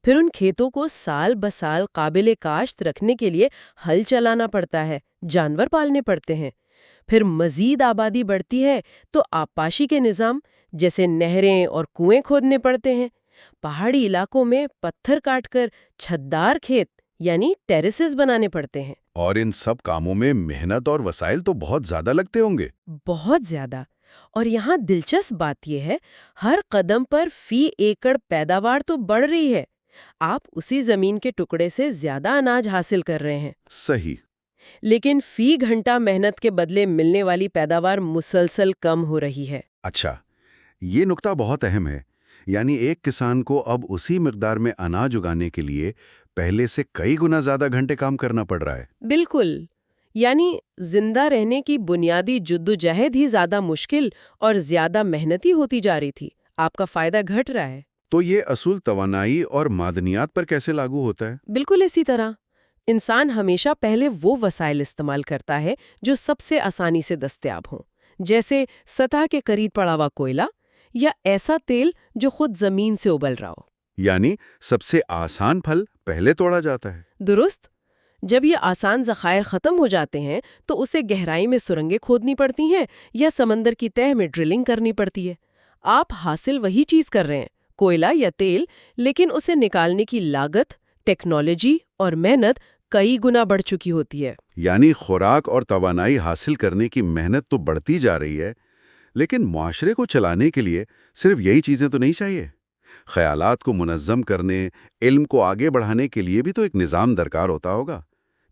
پھر ان کھیتوں کو سال بسال قابل کاشت رکھنے کے لیے ہل چلانا پڑتا ہے، جانور پالنے پڑتے ہیں۔ پھر مزید آبادی بڑھتی ہے تو آبپاشی کے نظام جیسے نہریں اور کنویں کھودنے پڑتے ہیں۔ پہاڑی علاقوں میں پتھر کاٹ کر چھتدار کھیت یعنی ٹیریسز بنانے پڑتے ہیں۔ اور ان سب کاموں میں محنت اور وسائل تو بہت زیادہ لگتے ہوں گے۔ بہت زیادہ۔ اور یہاں دلچسپ بات یہ ہے، ہر قدم پر فی ایکڑ پیداوار تو بڑھ رہی ہے، آپ اسی زمین کے ٹکڑے سے زیادہ اناج حاصل کر رہے ہیں۔ صحیح۔ لیکن فی گھنٹہ محنت کے بدلے ملنے والی پیداوار مسلسل کم ہو رہی ہے۔ اچھا، یہ نقطہ بہت اہم ہے۔ یعنی ایک کسان کو اب اسی مقدار میں اناج اگانے کے لیے پہلے سے کئی گنا زیادہ گھنٹے کام کرنا پڑ رہا ہے۔ بالکل، یعنی زندہ رہنے کی بنیادی جدوجہد ہی زیادہ مشکل اور زیادہ محنتی ہوتی جا رہی تھی۔ آپ کا فائدہ گھٹ رہا ہے۔ تو یہ اصول توانائی اور معدنیات پر کیسے لاگو ہوتا ہے؟ بالکل اسی طرح انسان ہمیشہ پہلے وہ وسائل استعمال کرتا ہے جو سب سے آسانی سے دستیاب ہوں، جیسے سطح کے قریب پڑا ہوا کوئلہ یا ایسا تیل جو خود زمین سے ابل رہا ہو۔ یعنی سب سے آسان پھل پہلے توڑا جاتا ہے۔ درست۔ جب یہ آسان ذخائر ختم ہو جاتے ہیں تو اسے گہرائی میں سرنگیں کھودنی پڑتی ہیں یا سمندر کی تہہ میں ڈرلنگ کرنی پڑتی ہے۔ آپ حاصل وہی چیز کر رہے ہیں، کوئلہ یا تیل، لیکن اسے نکالنے کی لاگت، ٹیکنالوجی اور محنت کئی گنا بڑھ چکی ہوتی ہے۔ یعنی خوراک اور توانائی حاصل کرنے کی محنت تو بڑھتی جا رہی ہے، لیکن معاشرے کو چلانے کے لیے صرف یہی چیزیں تو نہیں چاہیے۔ خیالات کو منظم کرنے، علم کو آگے بڑھانے کے لیے بھی تو ایک نظام درکار ہوتا ہوگا۔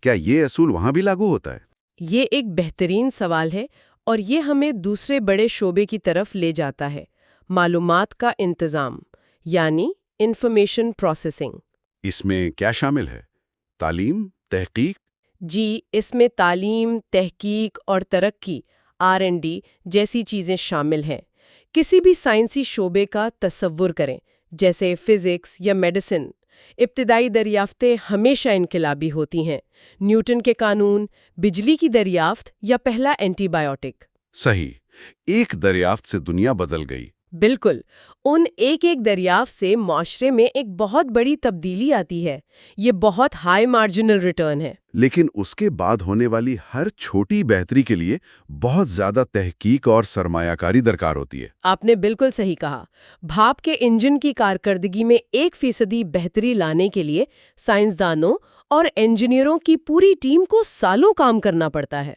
کیا یہ اصول وہاں بھی لاگو ہوتا ہے؟ یہ ایک بہترین سوال ہے اور یہ ہمیں دوسرے بڑے شعبے کی طرف لے جاتا ہے، معلومات کا انتظام، یعنی انفارمیشن پروسیسنگ۔ اس میں کیا شامل ہے؟ تعلیم، تحقیق؟ جی، اس میں تعلیم، تحقیق اور ترقی R&D جیسی چیزیں شامل ہیں۔ کسی بھی سائنسی شعبے کا تصور کریں، جیسے فزکس یا میڈیسن۔ ابتدائی دریافتیں ہمیشہ انقلابی ہوتی ہیں، نیوٹن کے قانون، بجلی کی دریافت یا پہلا اینٹی بائیوٹک۔ صحیح، ایک دریافت سے دنیا بدل گئی۔ بالکل، ان ایک ایک دریافت سے معاشرے میں ایک بہت بڑی تبدیلی آتی ہے۔ یہ بہت ہائی مارجنل ریٹرن ہے۔ لیکن اس کے بعد ہونے والی ہر چھوٹی بہتری کے لیے بہت زیادہ تحقیق اور سرمایہ کاری درکار ہوتی ہے۔ آپ نے بالکل صحیح کہا۔ بھاپ کے انجن کی کارکردگی میں 1% بہتری لانے کے لیے سائنسدانوں اور انجینئروں کی پوری ٹیم کو سالوں کام کرنا پڑتا ہے۔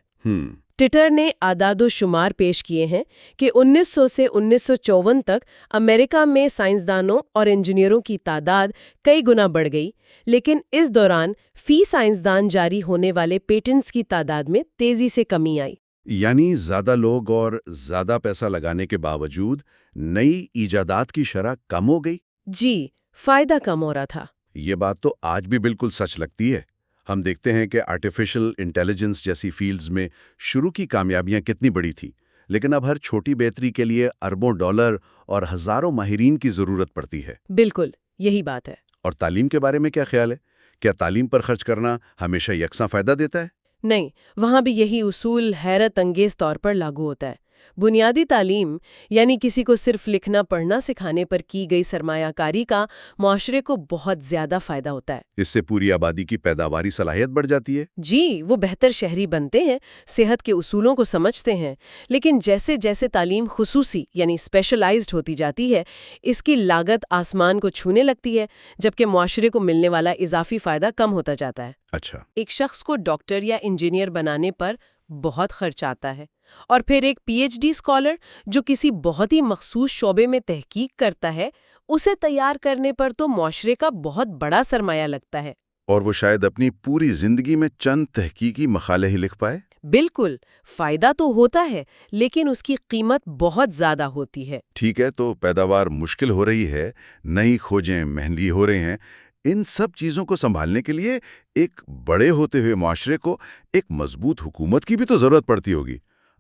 ٹٹر نے اعداد و شمار پیش کیے ہیں کہ 1900 سے 1954 تک امریکہ میں سائنسدانوں اور انجینئروں کی تعداد کئی گنا بڑھ گئی، لیکن اس دوران فی سائنسدان جاری ہونے والے پیٹنٹس کی تعداد میں تیزی سے کمی آئی۔ یعنی زیادہ لوگ اور زیادہ پیسہ لگانے کے باوجود نئی ایجادات کی شرح کم ہو گئی۔ جی، فائدہ کم ہو رہا تھا۔ یہ بات تو آج بھی بالکل سچ لگتی ہے۔ ہم دیکھتے ہیں کہ آرٹیفیشل انٹیلیجنس جیسی فیلڈز میں شروع کی کامیابیاں کتنی بڑی تھی، لیکن اب ہر چھوٹی بہتری کے لیے اربوں ڈالر اور ہزاروں ماہرین کی ضرورت پڑتی ہے۔ بالکل، یہی بات ہے۔ اور تعلیم کے بارے میں کیا خیال ہے؟ کیا تعلیم پر خرچ کرنا ہمیشہ یکساں فائدہ دیتا ہے؟ نہیں، وہاں بھی یہی اصول حیرت انگیز طور پر لاگو ہوتا ہے۔ بنیادی تعلیم یعنی کسی کو صرف لکھنا پڑھنا سکھانے پر کی گئی سرمایہ کاری کا معاشرے کو بہت زیادہ فائدہ ہوتا ہے۔ اس سے پوری آبادی کی پیداواری صلاحیت بڑھ جاتی ہے۔ جی، وہ بہتر شہری بنتے ہیں، صحت کے اصولوں کو سمجھتے ہیں، لیکن جیسے جیسے تعلیم خصوصی یعنی اسپیشلائزڈ ہوتی جاتی ہے، اس کی لاگت آسمان کو چھونے لگتی ہے، جبکہ معاشرے کو ملنے والا اضافی فائدہ کم ہوتا جاتا ہے۔ اچھا، ایک شخص کو ڈاکٹر یا انجینئر بنانے پر بہت خرچ آتا ہے۔ اور پھر ایک پی ایچ ڈی اسکالر جو کسی بہت ہی مخصوص شعبے میں تحقیق کرتا ہے، اسے تیار کرنے پر تو معاشرے کا بہت بڑا سرمایہ لگتا ہے۔ اور وہ شاید اپنی پوری زندگی میں چند تحقیقی مقالے ہی لکھ پائے۔ بالکل، فائدہ تو ہوتا ہے لیکن اس کی قیمت بہت زیادہ ہوتی ہے۔ ٹھیک ہے، تو پیداوار مشکل ہو رہی ہے، نئی کھوجیں مہنگی ہو رہے ہیں، ان سب چیزوں کو سنبھالنے کے لیے ایک بڑے ہوتے ہوئے معاشرے کو ایک مضبوط حکومت کی بھی تو ضرورت پڑتی ہوگی۔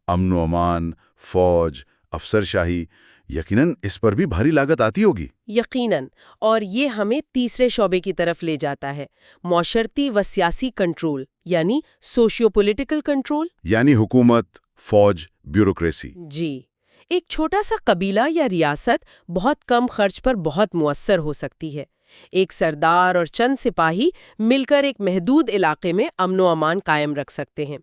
امن و امان، فوج، افسر شاہی، یقیناً اس پر بھی بھاری لاگت آتی ہوگی۔ یقیناً، اور یہ ہمیں تیسرے شعبے کی طرف لے جاتا ہے، معاشرتی و سیاسی کنٹرول، یعنی سوشیو پولیٹیکل کنٹرول۔ یعنی حکومت، فوج، بیوروکریسی۔ جی، ایک چھوٹا سا قبیلہ یا ریاست بہت کم خرچ پر بہت مؤثر ہو سکتی ہے۔ ایک سردار اور چند سپاہی مل کر ایک محدود علاقے میں امن و امان قائم رکھ سکتے ہیں،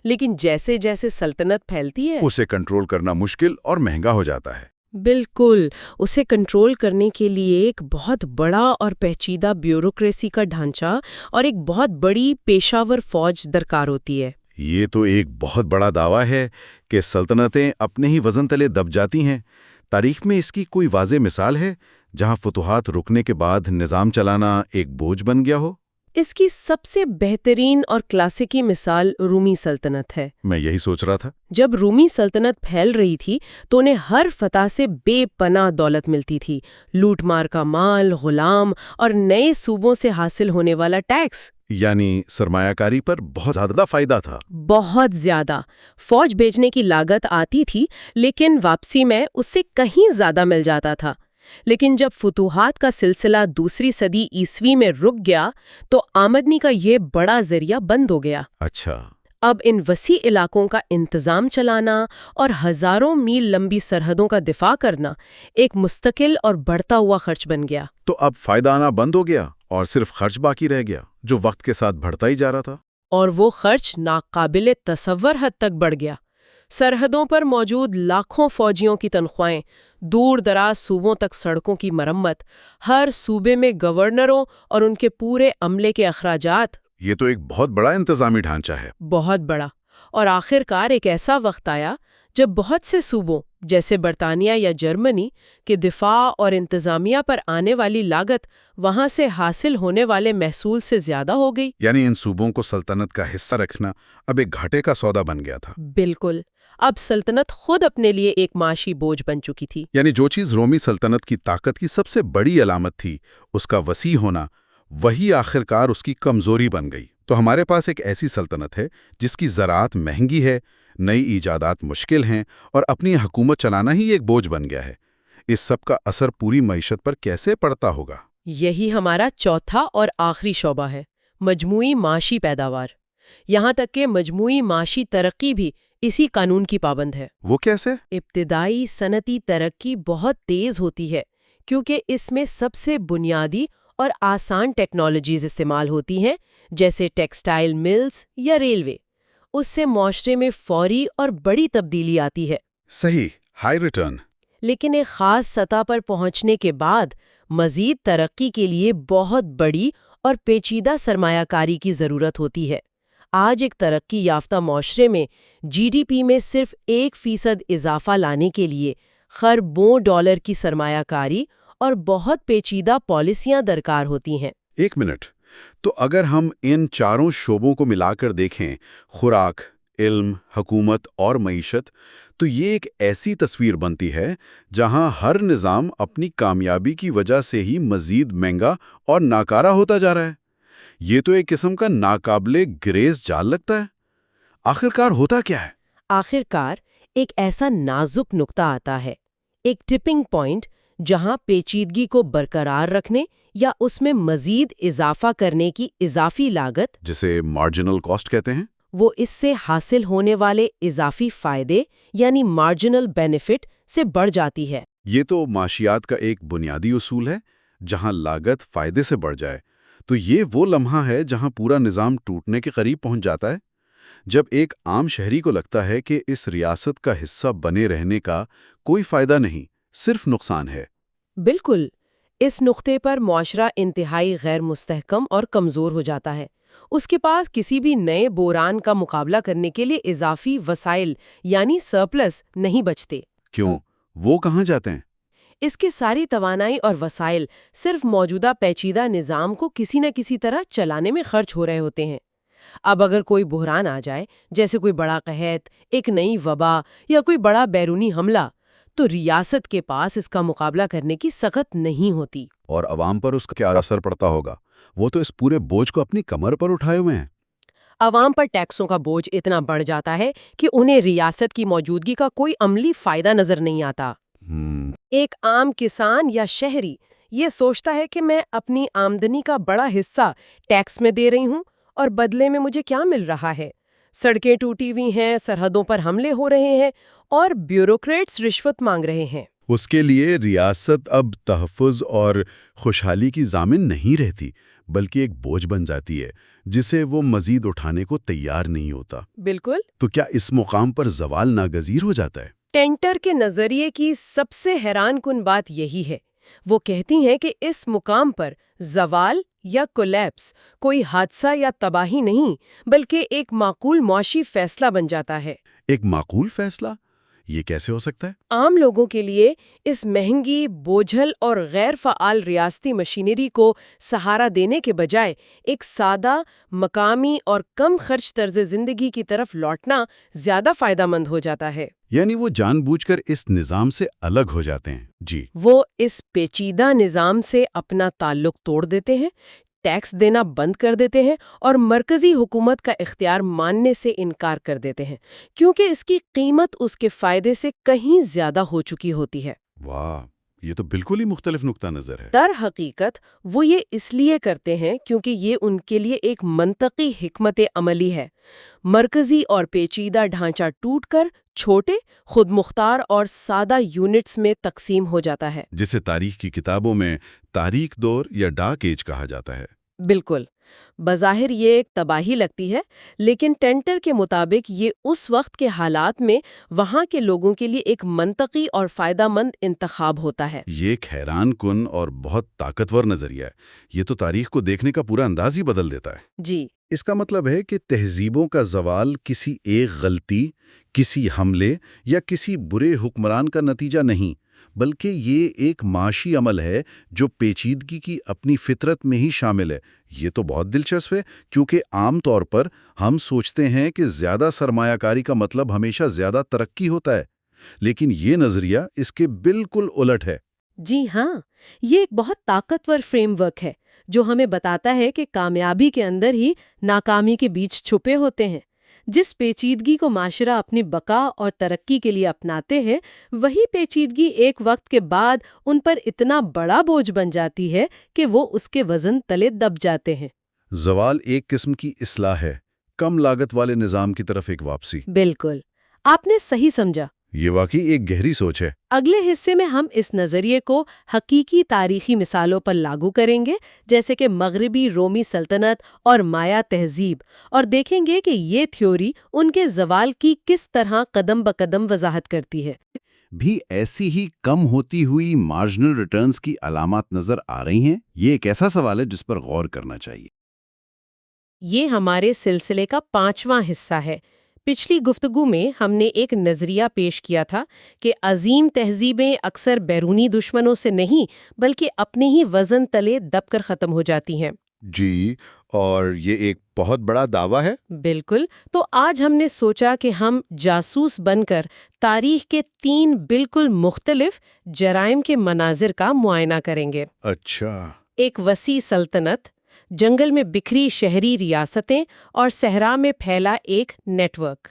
لیکن جیسے جیسے سلطنت پھیلتی ہے اسے کنٹرول کرنا مشکل اور مہنگا ہو جاتا ہے۔ بالکل، اسے کنٹرول کرنے کے لیے ایک بہت بڑا اور پیچیدہ بیوروکریسی کا ڈھانچہ اور ایک بہت بڑی پیشہ ور فوج درکار ہوتی ہے۔ یہ تو ایک بہت بڑا دعویٰ ہے کہ سلطنتیں اپنے ہی وزن تلے دب جاتی ہیں۔ تاریخ میں اس کی کوئی واضح مثال ہے جہاں فتوحات رکنے کے بعد نظام چلانا ایک بوجھ بن گیا ہو؟ اس کی سب سے بہترین اور کلاسیکی مثال رومی سلطنت ہے۔ میں یہی سوچ رہا تھا۔ جب رومی سلطنت پھیل رہی تھی تو انہیں ہر فتح سے بے پناہ دولت ملتی تھی، لوٹ مار کا مال، غلام اور نئے صوبوں سے حاصل ہونے والا ٹیکس۔ یعنی سرمایہ کاری پر بہت زیادہ فائدہ تھا۔ بہت زیادہ۔ فوج بھیجنے کی لاگت آتی تھی لیکن واپسی میں اس سے کہیں زیادہ مل جاتا تھا۔ لیکن جب فتوحات کا سلسلہ دوسری صدی عیسوی میں رک گیا تو آمدنی کا یہ بڑا ذریعہ بند ہو گیا۔ اچھا۔ اب ان وسیع علاقوں کا انتظام چلانا اور ہزاروں میل لمبی سرحدوں کا دفاع کرنا ایک مستقل اور بڑھتا ہوا خرچ بن گیا۔ تو اب فائدہ آنا بند ہو گیا اور صرف خرچ باقی رہ گیا جو وقت کے ساتھ بڑھتا ہی جا رہا تھا۔ اور وہ خرچ ناقابل تصور حد تک بڑھ گیا۔ سرحدوں پر موجود لاکھوں فوجیوں کی تنخواہیں، دور دراز صوبوں تک سڑکوں کی مرمت، ہر صوبے میں گورنروں اور ان کے پورے عملے کے اخراجات۔ یہ تو ایک بہت بڑا انتظامی ڈھانچہ ہے۔ بہت بڑا۔ اور آخر کار ایک ایسا وقت آیا جب بہت سے صوبوں جیسے برطانیہ یا جرمنی کے دفاع اور انتظامیہ پر آنے والی لاگت وہاں سے حاصل ہونے والے محصول سے زیادہ ہو گئی۔ یعنی ان صوبوں کو سلطنت کا حصہ رکھنا اب ایک گھاٹے کا سودا بن گیا تھا۔ بالکل، اب سلطنت خود اپنے لیے ایک معاشی بوجھ بن چکی تھی۔ یعنی جو چیز رومی سلطنت کی طاقت کی سب سے بڑی علامت تھی، اس کا وسیع ہونا، وہی آخرکار اس کی کمزوری بن گئی۔ تو ہمارے پاس ایک ایسی سلطنت ہے جس کی زراعت مہنگی ہے، نئی ایجادات مشکل ہیں اور اپنی حکومت چلانا ہی ایک بوجھ بن گیا ہے۔ اس سب کا اثر پوری معیشت پر کیسے پڑتا ہوگا؟ یہی ہمارا چوتھا اور آخری شعبہ ہے، مجموعی معاشی پیداوار۔ یہاں تک کہ مجموعی معاشی ترقی بھی اسی قانون کی پابند ہے۔ وہ کیسے؟ ابتدائی صنعتی ترقی بہت تیز ہوتی ہے کیونکہ اس میں سب سے بنیادی اور آسان ٹیکنالوجیز استعمال ہوتی ہیں، جیسے ٹیکسٹائل ملز یا ریلوے۔ اس سے معاشرے میں فوری اور بڑی تبدیلی آتی ہے۔ صحیح، ہائی ریٹرن۔ لیکن ایک خاص سطح پر پہنچنے کے بعد مزید ترقی کے لیے بہت بڑی اور پیچیدہ سرمایہ کاری کی ضرورت ہوتی ہے۔ آج ایک ترقی یافتہ معاشرے میں جی ڈی پی میں صرف 1% اضافہ لانے کے لیے خربوں ڈالر کی سرمایہ کاری اور بہت پیچیدہ پالیسیاں درکار ہوتی ہیں۔ ایک منٹ، تو اگر ہم ان چاروں شعبوں کو ملا کر دیکھیں، خوراک، علم، حکومت اور معیشت، تو یہ ایک ایسی تصویر بنتی ہے جہاں ہر نظام اپنی کامیابی کی وجہ سے ہی مزید مہنگا اور ناکارہ ہوتا جا رہا ہے۔ یہ تو ایک قسم کا ناقابل گریز جال لگتا ہے۔ آخرکار ہوتا کیا ہے؟ آخرکار ایک ایسا نازک نقطہ آتا ہے، ایک ٹپنگ پوائنٹ جہاں پیچیدگی کو برقرار رکھنے یا اس میں مزید اضافہ کرنے کی اضافی لاگت، جسے مارجنل کاسٹ کہتے ہیں، وہ اس سے حاصل ہونے والے اضافی فائدے یعنی مارجنل بینیفٹ سے بڑھ جاتی ہے۔ یہ تو معاشیات کا ایک بنیادی اصول ہے، جہاں لاگت فائدے سے بڑھ جائے تو یہ وہ لمحہ ہے جہاں پورا نظام ٹوٹنے کے قریب پہنچ جاتا ہے۔ جب ایک عام شہری کو لگتا ہے کہ اس ریاست کا حصہ بنے رہنے کا کوئی فائدہ نہیں، صرف نقصان ہے۔ بالکل، اس نقطے پر معاشرہ انتہائی غیر مستحکم اور کمزور ہو جاتا ہے۔ اس کے پاس کسی بھی نئے بحران کا مقابلہ کرنے کے لیے اضافی وسائل یعنی سرپلس نہیں بچتے۔ کیوں؟ وہ کہاں جاتے ہیں؟ اس کی ساری توانائی اور وسائل صرف موجودہ پیچیدہ نظام کو کسی نہ کسی طرح چلانے میں خرچ ہو رہے ہوتے ہیں۔ اب اگر کوئی بحران آ جائے، جیسے کوئی بڑا قحط، ایک نئی وبا یا کوئی بڑا بیرونی حملہ، تو ریاست کے پاس اس کا مقابلہ کرنے کی سخت نہیں ہوتی۔ اور عوام پر اس کا کیا اثر پڑتا ہوگا؟ وہ تو اس پورے بوجھ کو اپنی کمر پر اٹھائے ہوئے ہیں۔ عوام پر ٹیکسوں کا بوجھ اتنا بڑھ جاتا ہے کہ انہیں ریاست کی موجودگی کا کوئی عملی فائدہ نظر نہیں آتا۔ ایک عام کسان یا شہری یہ سوچتا ہے کہ میں اپنی آمدنی کا بڑا حصہ ٹیکس میں دے رہی ہوں اور بدلے میں مجھے کیا مل رہا ہے؟ سڑکیں ٹوٹی ہوئی ہیں، سرحدوں پر حملے ہو رہے ہیں اور بیوروکریٹس رشوت مانگ رہے ہیں۔ اس کے لیے ریاست اب تحفظ اور خوشحالی کی ضامن نہیں رہتی، بلکہ ایک بوجھ بن جاتی ہے جسے وہ مزید اٹھانے کو تیار نہیں ہوتا۔ بالکل۔ تو کیا اس مقام پر زوال ناگزیر ہو جاتا ہے؟ ٹینٹر کے نظریے کی سب سے حیران کن بات یہی ہے۔ وہ کہتی ہیں کہ اس مقام پر زوال یا کولیپس کوئی حادثہ یا تباہی نہیں، بلکہ ایک معقول معاشی فیصلہ بن جاتا ہے۔ ایک معقول فیصلہ؟ یہ کیسے ہو سکتا ہے؟ عام لوگوں کے لیے اس مہنگی، بوجھل اور غیر فعال ریاستی مشینری کو سہارا دینے کے بجائے ایک سادہ، مقامی اور کم خرچ طرز زندگی کی طرف لوٹنا زیادہ فائدہ مند ہو جاتا ہے۔ یعنی وہ جان بوجھ کر اس نظام سے الگ ہو جاتے ہیں۔ جی، وہ اس پیچیدہ نظام سے اپنا تعلق توڑ دیتے ہیں، ٹیکس دینا بند کر دیتے ہیں اور مرکزی حکومت کا اختیار ماننے سے انکار کر دیتے ہیں، کیونکہ اس کی قیمت اس کے فائدے سے کہیں زیادہ ہو چکی ہوتی ہے۔ واہ، یہ تو بالکل ہی مختلف نقطہ نظر ہے۔ در حقیقت وہ یہ اس لیے کرتے ہیں کیونکہ یہ ان کے لیے ایک منطقی حکمت عملی ہے۔ مرکزی اور پیچیدہ ڈھانچہ ٹوٹ کر چھوٹے، خود مختار اور سادہ یونٹس میں تقسیم ہو جاتا ہے۔ جسے تاریخ کی کتابوں میں تاریک دور یا ڈارک ایج کہا جاتا ہے۔ بالکل۔ بظاہر یہ ایک تباہی لگتی ہے، لیکن ٹینٹر کے مطابق یہ اس وقت کے حالات میں وہاں کے لوگوں کے لیے ایک منطقی اور فائدہ مند انتخاب ہوتا ہے۔ یہ ایک حیران کن اور بہت طاقتور نظریہ ہے۔ یہ تو تاریخ کو دیکھنے کا پورا انداز ہی بدل دیتا ہے۔ جی، اس کا مطلب ہے کہ تہذیبوں کا زوال کسی ایک غلطی، کسی حملے یا کسی برے حکمران کا نتیجہ نہیں، بلکہ یہ ایک معاشی عمل ہے جو پیچیدگی کی اپنی فطرت میں ہی شامل ہے۔ یہ تو بہت دلچسپ ہے، کیونکہ عام طور پر ہم سوچتے ہیں کہ زیادہ سرمایہ کاری کا مطلب ہمیشہ زیادہ ترقی ہوتا ہے، لیکن یہ نظریہ اس کے بالکل الٹ ہے۔ جی ہاں، یہ ایک بہت طاقتور فریم ورک ہے جو ہمیں بتاتا ہے کہ کامیابی کے اندر ہی ناکامی کے بیچ چھپے ہوتے ہیں۔ جس پیچیدگی کو معاشرہ اپنی بقا اور ترقی کے لیے اپناتے ہیں، وہی پیچیدگی ایک وقت کے بعد ان پر اتنا بڑا بوجھ بن جاتی ہے کہ وہ اس کے وزن تلے دب جاتے ہیں۔ زوال ایک قسم کی اصلاح ہے، کم لاگت والے نظام کی طرف ایک واپسی۔ بالکل، آپ نے صحیح سمجھا۔ یہ واقعی ایک گہری سوچ ہے۔ اگلے حصے میں ہم اس نظریے کو حقیقی تاریخی مثالوں پر لاگو کریں گے، جیسے کہ مغربی رومی سلطنت اور مایا تہذیب، اور دیکھیں گے کہ یہ تھیوری ان کے زوال کی کس طرح قدم بقدم وضاحت کرتی ہے۔ بھی ایسی ہی کم ہوتی ہوئی مارجنل ریٹرنز کی علامات نظر آ رہی ہیں؟ یہ ایک ایسا سوال ہے جس پر غور کرنا چاہیے۔ یہ ہمارے سلسلے کا 5واں حصہ ہے۔ پچھلی گفتگو میں ہم نے ایک نظریہ پیش کیا تھا کہ عظیم تہذیبیں اکثر بیرونی دشمنوں سے نہیں بلکہ اپنے ہی وزن تلے دب کر ختم ہو جاتی ہیں۔ جی، اور یہ ایک بہت بڑا دعویٰ ہے۔ بالکل۔ تو آج ہم نے سوچا کہ ہم جاسوس بن کر تاریخ کے 3 بالکل مختلف جرائم کے مناظر کا معائنہ کریں گے۔ اچھا۔ ایک وسیع سلطنت، جنگل میں بکھری شہری ریاستیں اور صحرا میں پھیلا ایک نیٹ ورک۔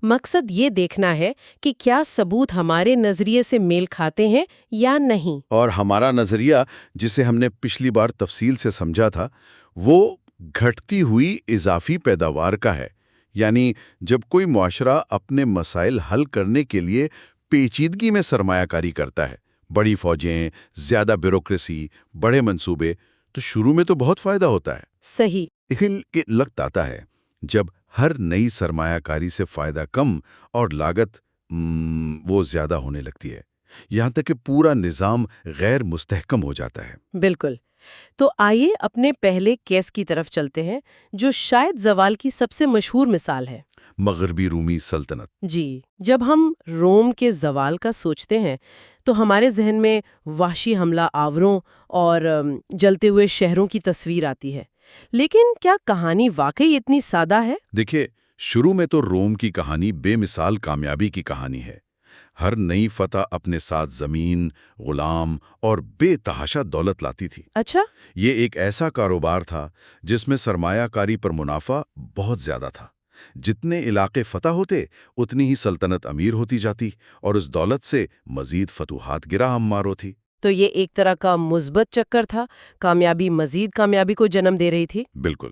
مقصد یہ دیکھنا ہے کہ کیا ثبوت ہمارے نظریے سے میل کھاتے ہیں یا نہیں۔ اور ہمارا نظریہ، جسے ہم نے پچھلی بار تفصیل سے سمجھا تھا، وہ گھٹتی ہوئی اضافی پیداوار کا ہے۔ یعنی جب کوئی معاشرہ اپنے مسائل حل کرنے کے لیے پیچیدگی میں سرمایہ کاری کرتا ہے، بڑی فوجیں، زیادہ بیوروکریسی، بڑے منصوبے، تو شروع میں تو بہت فائدہ ہوتا ہے۔ صحیح۔ لیکن لگتا آتا ہے جب ہر نئی سرمایہ کاری سے فائدہ کم اور لاگت وہ زیادہ ہونے لگتی ہے، یہاں تک کہ پورا نظام غیر مستحکم ہو جاتا ہے۔ بالکل۔ تو آئیے اپنے پہلے کیس کی طرف چلتے ہیں جو شاید زوال کی سب سے مشہور مثال ہے۔ مغربی رومی سلطنت۔ جی، جب ہم روم کے زوال کا سوچتے ہیں تو ہمارے ذہن میں وحشی حملہ آوروں اور جلتے ہوئے شہروں کی تصویر آتی ہے، لیکن کیا کہانی واقعی اتنی سادہ ہے؟ دیکھیے، شروع میں تو روم کی کہانی بے مثال کامیابی کی کہانی ہے۔ ہر نئی فتح اپنے ساتھ زمین، غلام اور بے تحاشا دولت لاتی تھی۔ اچھا۔ یہ ایک ایسا کاروبار تھا جس میں سرمایہ کاری پر منافع بہت زیادہ تھا۔ جتنے علاقے فتح ہوتے اتنی ہی سلطنت امیر ہوتی جاتی اور اس دولت سے مزید فتوحات گراں ہموار ہوتی۔ تو یہ ایک طرح کا مثبت چکر تھا، کامیابی مزید کامیابی کو جنم دے رہی تھی۔ بالکل،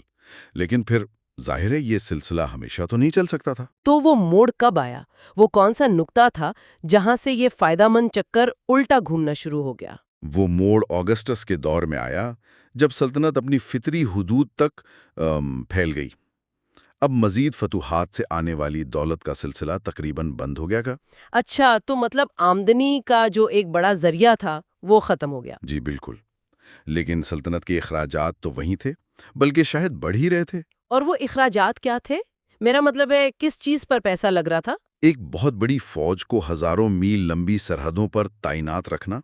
لیکن پھر ظاہر ہے یہ سلسلہ ہمیشہ تو نہیں چل سکتا تھا۔ تو وہ موڑ کب آیا؟ وہ کون سا نقطہ تھا جہاں سے یہ فائدہ مند چکر الٹا گھومنا شروع ہو گیا؟ وہ موڑ آگسٹس کے دور میں آیا جب سلطنت اپنی فطری حدود تک پھیل گئی۔ اب مزید فتوحات سے آنے والی دولت کا سلسلہ تقریباً بند ہو گیا گا۔ اچھا، تو مطلب آمدنی کا جو ایک بڑا ذریعہ تھا وہ ختم ہو گیا۔ جی بالکل، لیکن سلطنت کے اخراجات تو وہیں تھے، بلکہ شاید بڑھ ہی رہے تھے۔ اور وہ اخراجات کیا تھے؟ میرا مطلب ہے کس چیز پر پیسہ لگ رہا تھا؟ ایک بہت بڑی فوج کو ہزاروں میل لمبی سرحدوں پر تعینات رکھنا،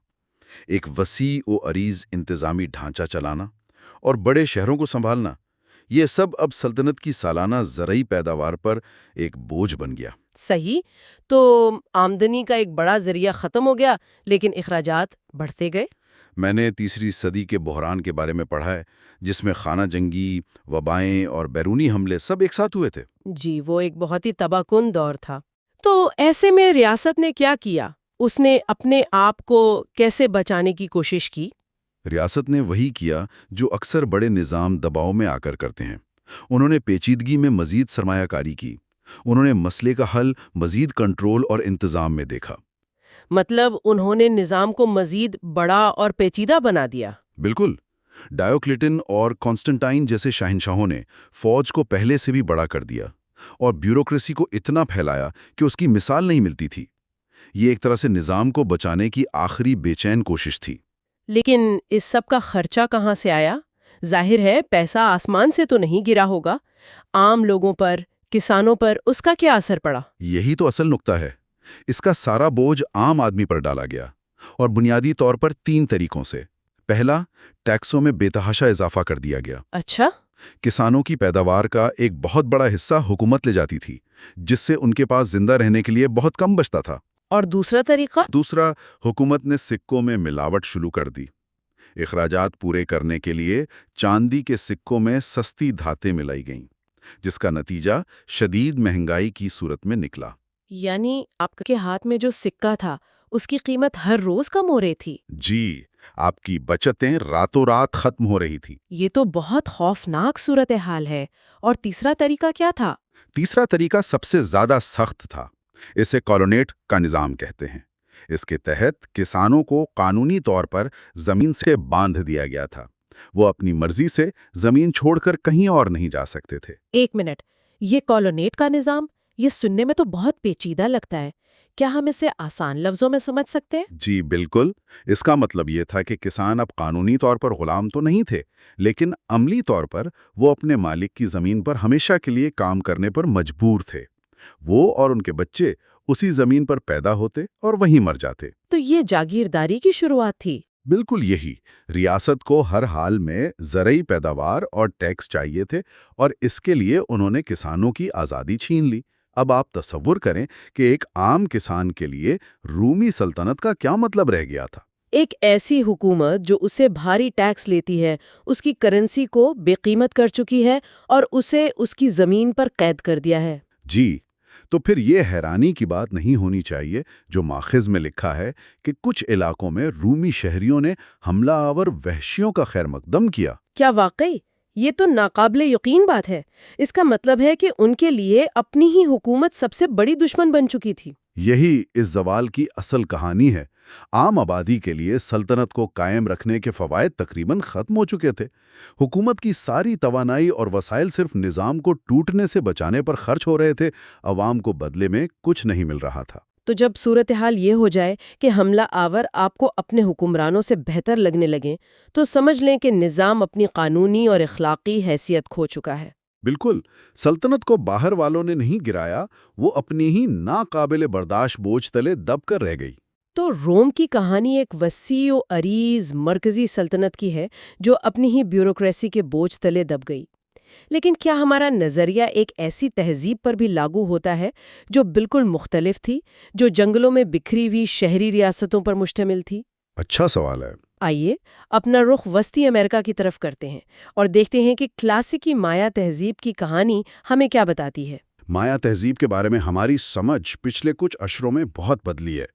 ایک وسیع و عریض انتظامی ڈھانچہ چلانا اور بڑے شہروں کو سنبھالنا، یہ سب اب سلطنت کی سالانہ زرعی پیداوار پر ایک بوجھ بن گیا۔ صحیح، تو آمدنی کا ایک بڑا ذریعہ ختم ہو گیا لیکن اخراجات بڑھتے گئے۔ میں نے تیسری صدی کے بحران کے بارے میں پڑھا ہے، جس میں خانہ جنگی، وبائیں اور بیرونی حملے سب ایک ساتھ ہوئے تھے۔ جی، وہ ایک بہت ہی تباہ کن دور تھا۔ تو ایسے میں ریاست نے کیا کیا؟ اس نے اپنے آپ کو کیسے بچانے کی کوشش کی؟ ریاست نے وہی کیا جو اکثر بڑے نظام دباؤ میں آ کر کرتے ہیں۔ انہوں نے پیچیدگی میں مزید سرمایہ کاری کی۔ انہوں نے مسئلے کا حل مزید کنٹرول اور انتظام میں دیکھا۔ مطلب انہوں نے نظام کو مزید بڑا اور پیچیدہ بنا دیا۔ بالکل، ڈائیوکلیٹن اور کانسٹنٹائن جیسے شہنشاہوں نے فوج کو پہلے سے بھی بڑا کر دیا اور بیوروکریسی کو اتنا پھیلایا کہ اس کی مثال نہیں ملتی تھی۔ یہ ایک طرح سے نظام کو بچانے کی آخری بے چین کوشش تھی۔ لیکن اس سب کا خرچہ کہاں سے آیا؟ ظاہر ہے پیسہ آسمان سے تو نہیں گرا ہوگا۔ عام لوگوں پر، کسانوں پر اس کا کیا اثر پڑا؟ یہی تو اصل نقطہ ہے۔ اس کا سارا بوجھ عام آدمی پر ڈالا گیا، اور بنیادی طور پر 3 طریقوں سے۔ پہلا، ٹیکسوں میں بے تحاشا اضافہ کر دیا گیا۔ اچھا۔ کسانوں کی پیداوار کا ایک بہت بڑا حصہ حکومت لے جاتی تھی، جس سے ان کے پاس زندہ رہنے کے لیے بہت کم بچتا تھا۔ اور دوسرا طریقہ؟ دوسرا، حکومت نے سکوں میں ملاوٹ شروع کر دی۔ اخراجات پورے کرنے کے لیے چاندی کے سکوں میں سستی دھاتیں ملائی گئیں، جس کا نتیجہ شدید مہنگائی کی صورت میں نکلا۔ یعنی آپ کے ہاتھ میں جو سکہ تھا اس کی قیمت ہر روز کم ہو رہی تھی؟ جی، آپ کی بچتیں راتوں رات ختم ہو رہی تھی۔ یہ تو بہت خوفناک صورتحال ہے۔ اور تیسرا طریقہ کیا تھا؟ تیسرا طریقہ سب سے زیادہ سخت تھا۔ اسے کالونیٹ کا نظام کہتے ہیں۔ اس کے تحت کسانوں کو قانونی طور پر زمین سے باندھ دیا گیا تھا۔ وہ اپنی مرضی سے زمین چھوڑ کر کہیں اور نہیں جا سکتے تھے۔ ایک منٹ، یہ کالونیٹ کا نظام، یہ سننے میں تو بہت پیچیدہ لگتا ہے۔ کیا ہم اسے آسان لفظوں میں سمجھ سکتے ہیں؟ جی بالکل، اس کا مطلب یہ تھا کہ کسان اب قانونی طور پر غلام تو نہیں تھے، لیکن عملی طور پر وہ اپنے مالک کی زمین پر ہمیشہ کے لیے کام کرنے پر مجبور تھے۔ وہ اور ان کے بچے اسی زمین پر پیدا ہوتے اور وہیں مر جاتے۔ تو یہ جاگیرداری کی شروعات تھی۔ بالکل یہی۔ ریاست کو ہر حال میں زرعی پیداوار اور ٹیکس چاہیے تھے، اور اس کے لیے انہوں نے کسانوں کی آزادی چھین لی۔ اب آپ تصور کریں کہ ایک عام کسان کے لیے رومی سلطنت کا کیا مطلب رہ گیا تھا۔ ایک ایسی حکومت جو اسے بھاری ٹیکس لیتی ہے، اس کی کرنسی کو بے قیمت کر چکی ہے اور اسے اس کی زمین پر قید کر دیا ہے۔ جی، تو پھر یہ حیرانی کی بات نہیں ہونی چاہیے جو ماخذ میں لکھا ہے کہ کچھ علاقوں میں رومی شہریوں نے حملہ آور وحشیوں کا خیر مقدم کیا۔ کیا واقعی؟ یہ تو ناقابل یقین بات ہے۔ اس کا مطلب ہے کہ ان کے لیے اپنی ہی حکومت سب سے بڑی دشمن بن چکی تھی۔ یہی اس زوال کی اصل کہانی ہے۔ عام آبادی کے لیے سلطنت کو قائم رکھنے کے فوائد تقریباً ختم ہو چکے تھے۔ حکومت کی ساری توانائی اور وسائل صرف نظام کو ٹوٹنے سے بچانے پر خرچ ہو رہے تھے۔ عوام کو بدلے میں کچھ نہیں مل رہا تھا۔ تو جب صورتحال یہ ہو جائے کہ حملہ آور آپ کو اپنے حکمرانوں سے بہتر لگنے لگیں تو سمجھ لیں کہ نظام اپنی قانونی اور اخلاقی حیثیت کھو چکا ہے۔ بالکل، سلطنت کو باہر والوں نے نہیں گرایا، وہ اپنی ہی ناقابل برداشت بوجھ تلے دب کر رہ گئی۔ تو روم کی کہانی ایک وسیع و عریض مرکزی سلطنت کی ہے جو اپنی ہی بیوروکریسی کے بوجھ تلے دب گئی۔ لیکن کیا ہمارا نظریہ ایک ایسی تہذیب پر بھی لاگو ہوتا ہے جو بالکل مختلف تھی، جو جنگلوں میں بکھری ہوئی شہری ریاستوں پر مشتمل تھی؟ اچھا سوال ہے۔ آئیے اپنا رخ وسطی امریکہ کی طرف کرتے ہیں اور دیکھتے ہیں کہ کلاسیکی مایا تہذیب کی کہانی ہمیں کیا بتاتی ہے۔ مایا تہذیب کے بارے میں ہماری سمجھ پچھلے کچھ عشروں میں بہت بدلی ہے۔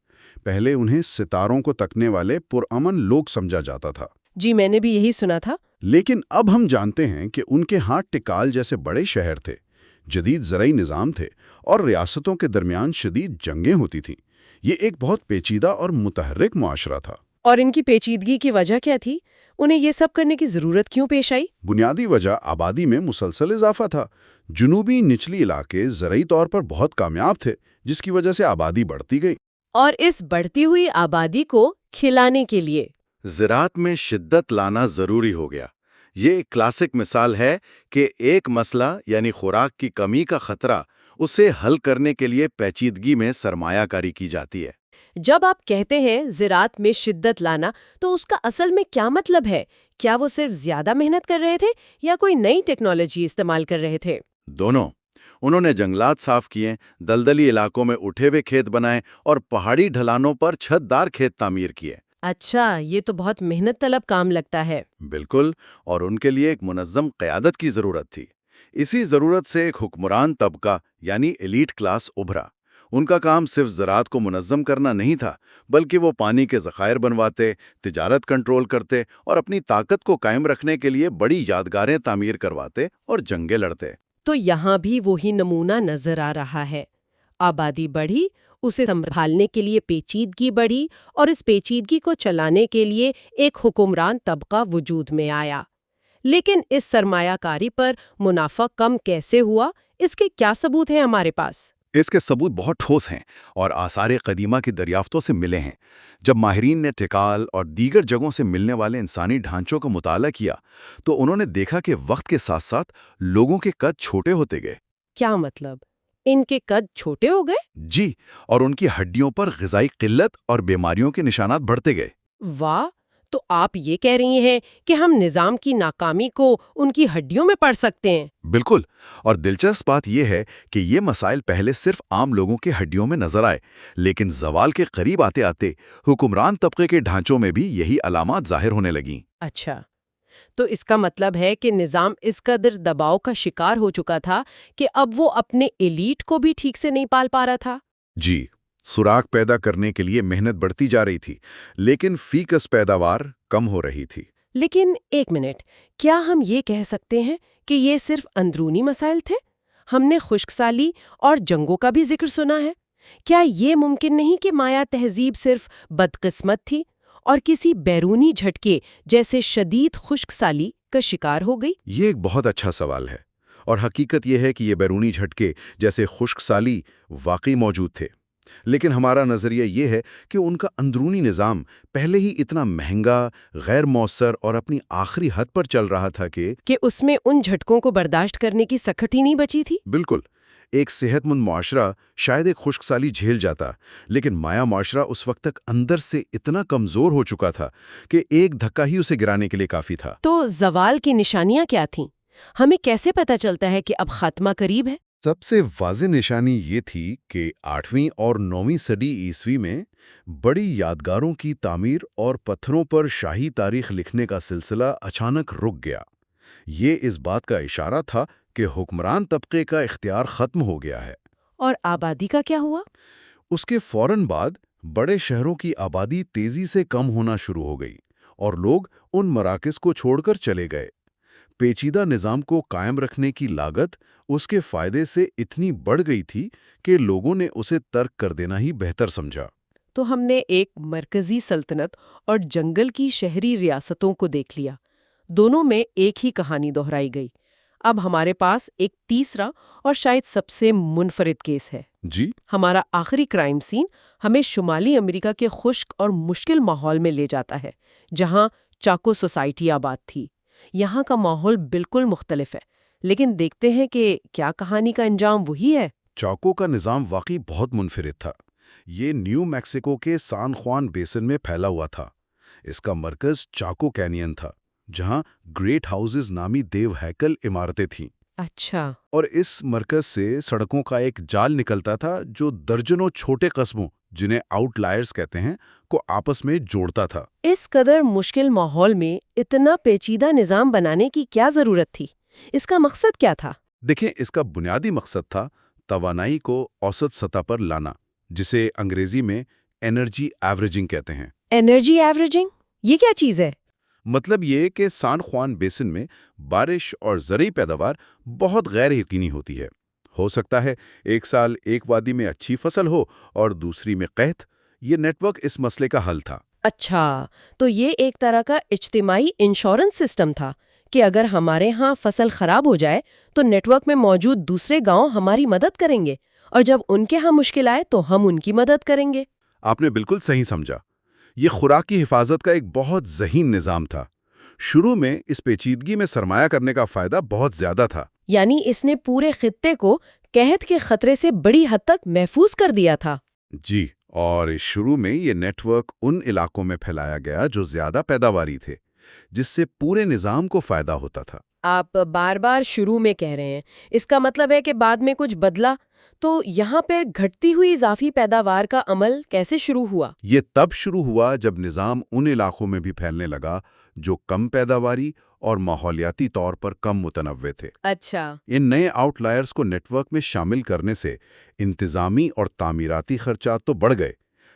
پہلے انہیں ستاروں کو تکنے والے پرامن لوگ سمجھا جاتا تھا۔ جی میں نے بھی یہی سنا تھا۔ لیکن اب ہم جانتے ہیں کہ ان کے ہاں ٹکال جیسے بڑے شہر تھے، جدید زرعی نظام تھے اور ریاستوں کے درمیان شدید جنگیں ہوتی تھیں۔ یہ ایک بہت پیچیدہ اور متحرک معاشرہ تھا۔ اور ان کی پیچیدگی کی وجہ کیا تھی؟ انہیں یہ سب کرنے کی ضرورت کیوں پیش آئی؟ بنیادی وجہ آبادی میں مسلسل اضافہ تھا۔ جنوبی نچلی علاقے زرعی طور پر بہت کامیاب تھے، جس کی وجہ سے آبادی بڑھتی گئی۔ اور اس بڑھتی ہوئی آبادی کو کھلانے کے لیے زراعت میں شدت لانا ضروری ہو گیا۔ یہ ایک کلاسک مثال ہے کہ ایک مسئلہ یعنی خوراک کی کمی کا خطرہ، اسے حل کرنے کے لیے پیچیدگی میں سرمایہ کاری کی جاتی ہے۔ جب آپ کہتے ہیں زراعت میں شدت لانا تو اس کا اصل میں کیا مطلب ہے؟ کیا وہ صرف زیادہ محنت کر رہے تھے یا کوئی نئی ٹیکنالوجی استعمال کر رہے تھے؟ دونوں۔ انہوں نے جنگلات صاف کیے، دلدلی علاقوں میں اٹھے ہوئے کھیت بنائے اور پہاڑی ڈھلانوں پر چھت دار کھیت تعمیر کیے۔ اچھا، یہ تو بہت محنت طلب کام لگتا ہے۔ بالکل، اور ان کے لیے ایک منظم قیادت کی ضرورت تھی۔ اسی ضرورت سے ایک حکمران طبقہ یعنی ایلیٹ کلاس ابھرا۔ ان کا کام صرف زراعت کو منظم کرنا نہیں تھا، بلکہ وہ پانی کے ذخائر بنواتے، تجارت کنٹرول کرتے اور اپنی طاقت کو قائم رکھنے کے لیے بڑی یادگاریں تعمیر کرواتے اور جنگیں لڑتے۔ تو یہاں بھی وہی نمونہ نظر آ رہا ہے۔ آبادی بڑھی، اسے سنبھالنے کے لیے پیچیدگی بڑھی اور اس پیچیدگی کو چلانے کے لیے ایک حکمران طبقہ وجود میں آیا۔ لیکن اس سرمایہ کاری پر منافع کم کیسے ہوا؟ اس کے کیا ثبوت ہیں ہمارے پاس؟ اس کے ثبوت بہت ٹھوس ہیں اور آثار قدیمہ کی دریافتوں سے ملے ہیں۔ جب ماہرین نے ٹکال اور دیگر جگہوں سے ملنے والے انسانی ڈھانچوں کا مطالعہ کیا تو انہوں نے دیکھا کہ وقت کے ساتھ ساتھ لوگوں کے قد چھوٹے ہوتے گئے۔ کیا مطلب؟ ان کے قد چھوٹے ہو گئے؟ جی، اور ان کی ہڈیوں پر غذائی قلت اور بیماریوں کے نشانات بڑھتے گئے۔ واہ! تو آپ یہ کہہ رہی ہیں کہ ہم نظام کی ناکامی کو ان کی ہڈیوں میں پڑھ سکتے ہیں؟ بالکل، اور دلچسپ بات یہ ہے کہ یہ مسائل پہلے صرف عام لوگوں کے ہڈیوں میں نظر آئے، لیکن زوال کے قریب آتے آتے حکمران طبقے کے ڈھانچوں میں بھی یہی علامات ظاہر ہونے لگیں۔ اچھا، تو اس کا مطلب ہے کہ نظام اس قدر دباؤ کا شکار ہو چکا تھا کہ اب وہ اپنے ایلیٹ کو بھی ٹھیک سے نہیں پال پا رہا تھا؟ جی، سوراخ پیدا کرنے کے لیے محنت بڑھتی جا رہی تھی، لیکن فی کس پیداوار کم ہو رہی تھی۔ لیکن ایک منٹ، کیا ہم یہ کہہ سکتے ہیں کہ یہ صرف اندرونی مسائل تھے؟ ہم نے خشک سالی اور جنگوں کا بھی ذکر سنا ہے۔ کیا یہ ممکن نہیں کہ مایا تہذیب صرف بدقسمت تھی اور کسی بیرونی جھٹکے جیسے شدید خشک سالی کا شکار ہو گئی؟ یہ ایک بہت اچھا سوال ہے، اور حقیقت یہ ہے کہ یہ بیرونی جھٹکے جیسے خشک سالی واقعی موجود تھے، لیکن ہمارا نظریہ یہ ہے کہ ان کا اندرونی نظام پہلے ہی اتنا مہنگا، غیر مؤثر اور اپنی آخری حد پر چل رہا تھا کہ اس میں ان جھٹکوں کو برداشت کرنے کی سخت ہی نہیں بچی تھی؟ بالکل، ایک صحت مند معاشرہ شاید ایک خشک سالی جھیل جاتا، لیکن مایا معاشرہ اس وقت تک اندر سے اتنا کمزور ہو چکا تھا کہ ایک دھکا ہی اسے گرانے کے لیے کافی تھا۔ تو زوال کی نشانیاں کیا تھیں؟ ہمیں کیسے پتہ چلتا ہے کہ اب خاتمہ قریب ہے؟ سب سے واضح نشانی یہ تھی کہ 8ویں اور 9ویں صدی عیسوی میں بڑی یادگاروں کی تعمیر اور پتھروں پر شاہی تاریخ لکھنے کا سلسلہ اچانک رک گیا۔ یہ اس بات کا اشارہ تھا کہ حکمران طبقے کا اختیار ختم ہو گیا ہے۔ اور آبادی کا کیا ہوا؟ اس کے فوراً بعد بڑے شہروں کی آبادی تیزی سے کم ہونا شروع ہو گئی اور لوگ ان مراکز کو چھوڑ کر چلے گئے۔ پیچیدہ نظام کو قائم رکھنے کی لاگت اس کے فائدے سے اتنی بڑھ گئی تھی کہ لوگوں نے اسے ترک کر دینا ہی بہتر سمجھا۔ تو ہم نے ایک مرکزی سلطنت اور جنگل کی شہری ریاستوں کو دیکھ لیا۔ دونوں میں ایک ہی کہانی دہرائی گئی۔ اب ہمارے پاس ایک تیسرا اور شاید سب سے منفرد کیس ہے۔ جی ہمارا آخری کرائم سین ہمیں شمالی امریکہ کے خشک اور مشکل ماحول میں لے جاتا ہے، جہاں چاکو سوسائٹی آباد تھی۔ یہاں کا ماحول بالکل مختلف ہے، لیکن دیکھتے ہیں کہ کیا کہانی کا انجام وہی ہے۔ چاکو کا نظام واقعی بہت منفرد تھا۔ یہ نیو میکسیکو کے سان خوان بیسن میں پھیلا ہوا تھا۔ اس کا مرکز چاکو کینین تھا، جہاں گریٹ ہاؤسز نامی دیو ہیکل عمارتیں تھیں۔ اچھا، اور اس مرکز سے سڑکوں کا ایک جال نکلتا تھا جو درجنوں چھوٹے قصبوں، جنہیں آؤٹ لائرز کہتے ہیں، کو آپس میں جوڑتا تھا۔ اس قدر مشکل ماحول میں اتنا پیچیدہ نظام بنانے کی کیا ضرورت تھی؟ اس کا مقصد کیا تھا؟ دیکھیں، اس کا بنیادی مقصد تھا توانائی کو اوسط سطح پر لانا، جسے انگریزی میں انرجی ایوریجنگ کہتے ہیں۔ انرجی ایوریجنگ، یہ کیا چیز ہے؟ مطلب یہ کہ سان خوان بیسن میں بارش اور زرعی پیداوار بہت غیر یقینی ہوتی ہے۔ ہو سکتا ہے ایک سال ایک وادی میں اچھی فصل ہو اور دوسری میں قحط۔ یہ نیٹ ورک اس مسئلے کا حل تھا۔ اچھا، تو یہ ایک طرح کا اجتماعی انشورنس سسٹم تھا کہ اگر ہمارے ہاں فصل خراب ہو جائے تو نیٹ ورک میں موجود دوسرے گاؤں ہماری مدد کریں گے، اور جب ان کے ہاں مشکل آئے تو ہم ان کی مدد کریں گے۔ آپ نے بالکل صحیح سمجھا۔ یہ خوراک کی حفاظت کا ایک بہت ذہین نظام تھا۔ شروع میں اس پیچیدگی میں سرمایہ کرنے کا فائدہ بہت زیادہ تھا۔ یعنی اس نے پورے خطے کو قحط کے خطرے سے بڑی حد تک محفوظ کر دیا تھا۔ جی، اور اس شروع میں یہ نیٹ ورک ان علاقوں میں پھیلایا گیا جو زیادہ پیداواری تھے، جس سے پورے نظام کو فائدہ ہوتا تھا۔ آپ بار بار شروع میں کہہ رہے ہیں، اس کا مطلب ہے کہ بعد میں کچھ بدلا؟ تو یہاں پر گھٹتی ہوئی اضافی پیداوار کا عمل کیسے شروع ہوا؟ یہ تب شروع ہوا جب نظام ان علاقوں میں بھی پھیلنے لگا جو کم پیداواری اور ماحولیاتی طور پر کم متنوع تھے۔ اچھا، ان نئے آؤٹ لائرز کو نیٹ ورک میں شامل کرنے سے انتظامی اور تعمیراتی خرچات تو بڑھ گئے،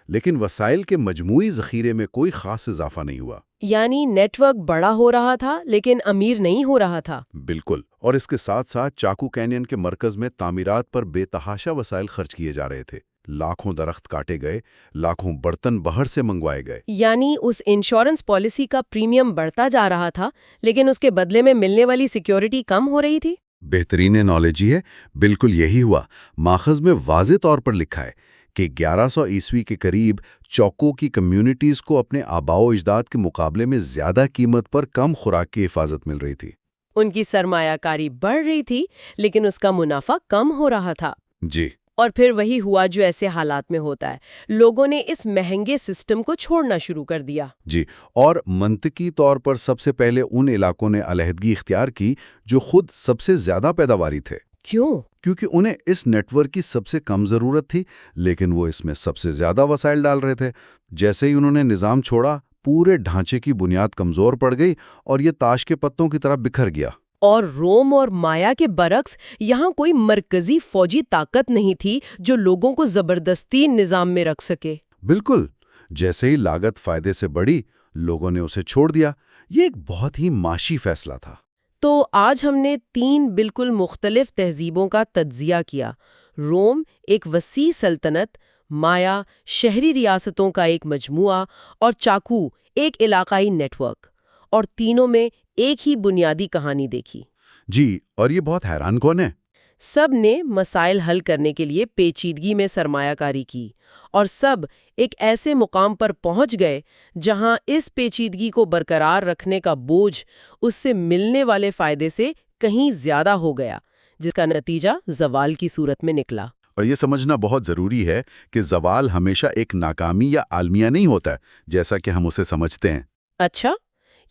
لیکن وسائل کے مجموعی ذخیرے میں کوئی خاص اضافہ نہیں ہوا۔ یعنی نیٹ ورک بڑا ہو رہا تھا لیکن امیر نہیں ہو رہا تھا۔ بالکل، اور اس کے ساتھ ساتھ چاکو کینین کے مرکز میں تعمیرات پر بے تحاشا وسائل خرچ کیے جا رہے تھے۔ لاکھوں درخت کاٹے گئے، لاکھوں برتن باہر سے منگوائے گئے۔ یعنی اس انشورنس پالیسی کا پریمیم بڑھتا جا رہا تھا، لیکن اس کے بدلے میں ملنے والی سیکیورٹی کم ہو رہی تھی۔ بہترین انالوجی ہے، بالکل یہی ہوا۔ ماخذ میں واضح طور پر لکھا ہے کہ 1100 عیسوی کے قریب چوکو کی کمیونٹیز کو اپنے آباء و اجداد کے مقابلے میں زیادہ قیمت پر کم خوراک کی حفاظت مل رہی تھی۔ ان کی سرمایہ کاری بڑھ رہی تھی، لیکن اس کا منافع کم ہو رہا تھا۔ جی، اور پھر وہی ہوا جو ایسے حالات میں ہوتا ہے، لوگوں نے اس مہنگے سسٹم کو چھوڑنا شروع کر دیا۔ جی، اور منطقی طور پر سب سے پہلے ان علاقوں نے علیحدگی اختیار کی جو خود سب سے زیادہ پیداواری تھے۔ کیوں؟ کیونکہ انہیں اس نیٹ ورک کی سب سے کم ضرورت تھی، لیکن وہ اس میں سب سے زیادہ وسائل ڈال رہے تھے۔ جیسے ہی انہوں نے نظام چھوڑا، پورے ڈھانچے کی بنیاد کمزور پڑ گئی اور یہ تاش کے پتوں کی طرح بکھر گیا۔ اور روم اور مایا کے برعکس یہاں کوئی مرکزی فوجی طاقت نہیں تھی جو لوگوں کو زبردستی نظام میں رکھ سکے۔ بالکل، جیسے ہی لاگت فائدے سے بڑھی، لوگوں نے اسے چھوڑ دیا۔ یہ ایک بہت ہی معاشی فیصلہ تھا۔ تو آج ہم نے 3 بالکل مختلف تہذیبوں کا تجزیہ کیا۔ روم ایک وسیع سلطنت، مایا شہری ریاستوں کا ایک مجموعہ، اور چاکو ایک علاقائی نیٹ ورک، اور تینوں میں ایک ہی بنیادی کہانی دیکھی۔ جی، اور یہ بہت حیران کون ہے؟ سب نے مسائل حل کرنے کے لیے پیچیدگی میں سرمایہ کاری کی، اور سب ایک ایسے مقام پر پہنچ گئے جہاں اس پیچیدگی کو برقرار رکھنے کا بوجھ اس سے ملنے والے فائدے سے کہیں زیادہ ہو گیا، جس کا نتیجہ زوال کی صورت میں نکلا۔ اور یہ سمجھنا بہت ضروری ہے کہ زوال ہمیشہ ایک ناکامی یا عالمیہ نہیں ہوتا ہے، جیسا کہ ہم اسے سمجھتے ہیں۔ اچھا،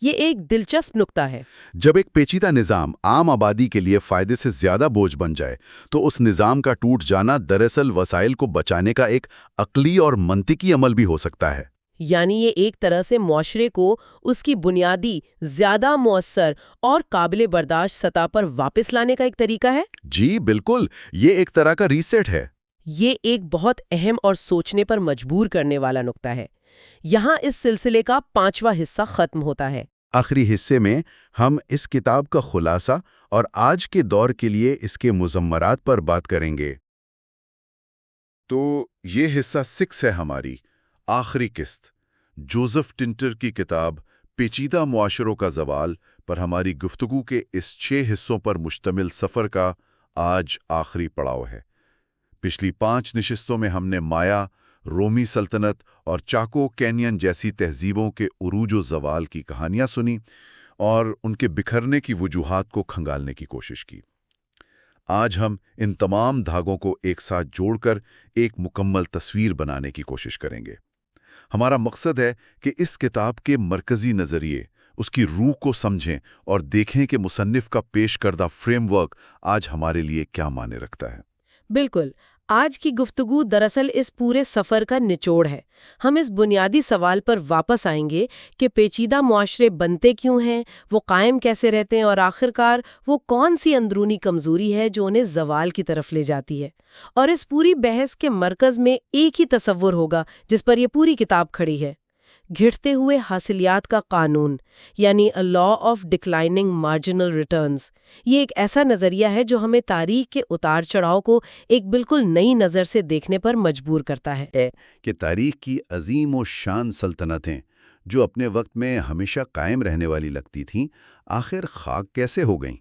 یہ ایک دلچسپ نکتہ ہے۔ جب ایک پیچیدہ نظام عام آبادی کے لیے فائدے سے زیادہ بوجھ بن جائے تو اس نظام کا ٹوٹ جانا دراصل وسائل کو بچانے کا ایک عقلی اور منطقی عمل بھی ہو سکتا ہے۔ یعنی یہ ایک طرح سے معاشرے کو اس کی بنیادی، زیادہ مؤثر اور قابل برداشت سطح پر واپس لانے کا ایک طریقہ ہے۔ جی بالکل، یہ ایک طرح کا ریسیٹ ہے۔ یہ ایک بہت اہم اور سوچنے پر مجبور کرنے والا نکتہ ہے۔ یہاں اس سلسلے کا 5واں حصہ ختم ہوتا ہے۔ آخری حصے میں ہم اس کتاب کا خلاصہ اور آج کے دور کے لیے اس کے مضمرات پر بات کریں گے۔ تو یہ حصہ 6 ہے ہماری آخری قسط، جوزف ٹنٹر کی کتاب پیچیدہ معاشروں کا زوال پر ہماری گفتگو کے اس 6 حصوں پر مشتمل سفر کا آج آخری پڑاؤ ہے۔ پچھلی 5 نشستوں میں ہم نے مایا، رومی سلطنت اور چاکو کینین جیسی تہذیبوں کے عروج و زوال کی کہانیاں سنی اور ان کے بکھرنے کی وجوہات کو کھنگالنے کی کوشش کی۔ آج ہم ان تمام دھاگوں کو ایک ساتھ جوڑ کر ایک مکمل تصویر بنانے کی کوشش کریں گے۔ ہمارا مقصد ہے کہ اس کتاب کے مرکزی نظریے، اس کی روح کو سمجھیں اور دیکھیں کہ مصنف کا پیش کردہ فریم ورک آج ہمارے لیے کیا معنی رکھتا ہے۔ بالکل، آج کی گفتگو دراصل اس پورے سفر کا نچوڑ ہے۔ ہم اس بنیادی سوال پر واپس آئیں گے کہ پیچیدہ معاشرے بنتے کیوں ہیں، وہ قائم کیسے رہتے ہیں، اور آخرکار وہ کون سی اندرونی کمزوری ہے جو انہیں زوال کی طرف لے جاتی ہے۔ اور اس پوری بحث کے مرکز میں ایک ہی تصور ہوگا جس پر یہ پوری کتاب کھڑی ہے: گھٹتے ہوئے حاصلیات کا قانون، یعنی a law of declining marginal returns۔ یہ ایک ایسا نظریہ ہے جو ہمیں تاریخ کے اتار چڑھاؤ کو ایک بالکل نئی نظر سے دیکھنے پر مجبور کرتا ہے کہ تاریخ کی عظیم و شان سلطنتیں جو اپنے وقت میں ہمیشہ قائم رہنے والی لگتی تھیں، آخر خاک کیسے ہو گئیں۔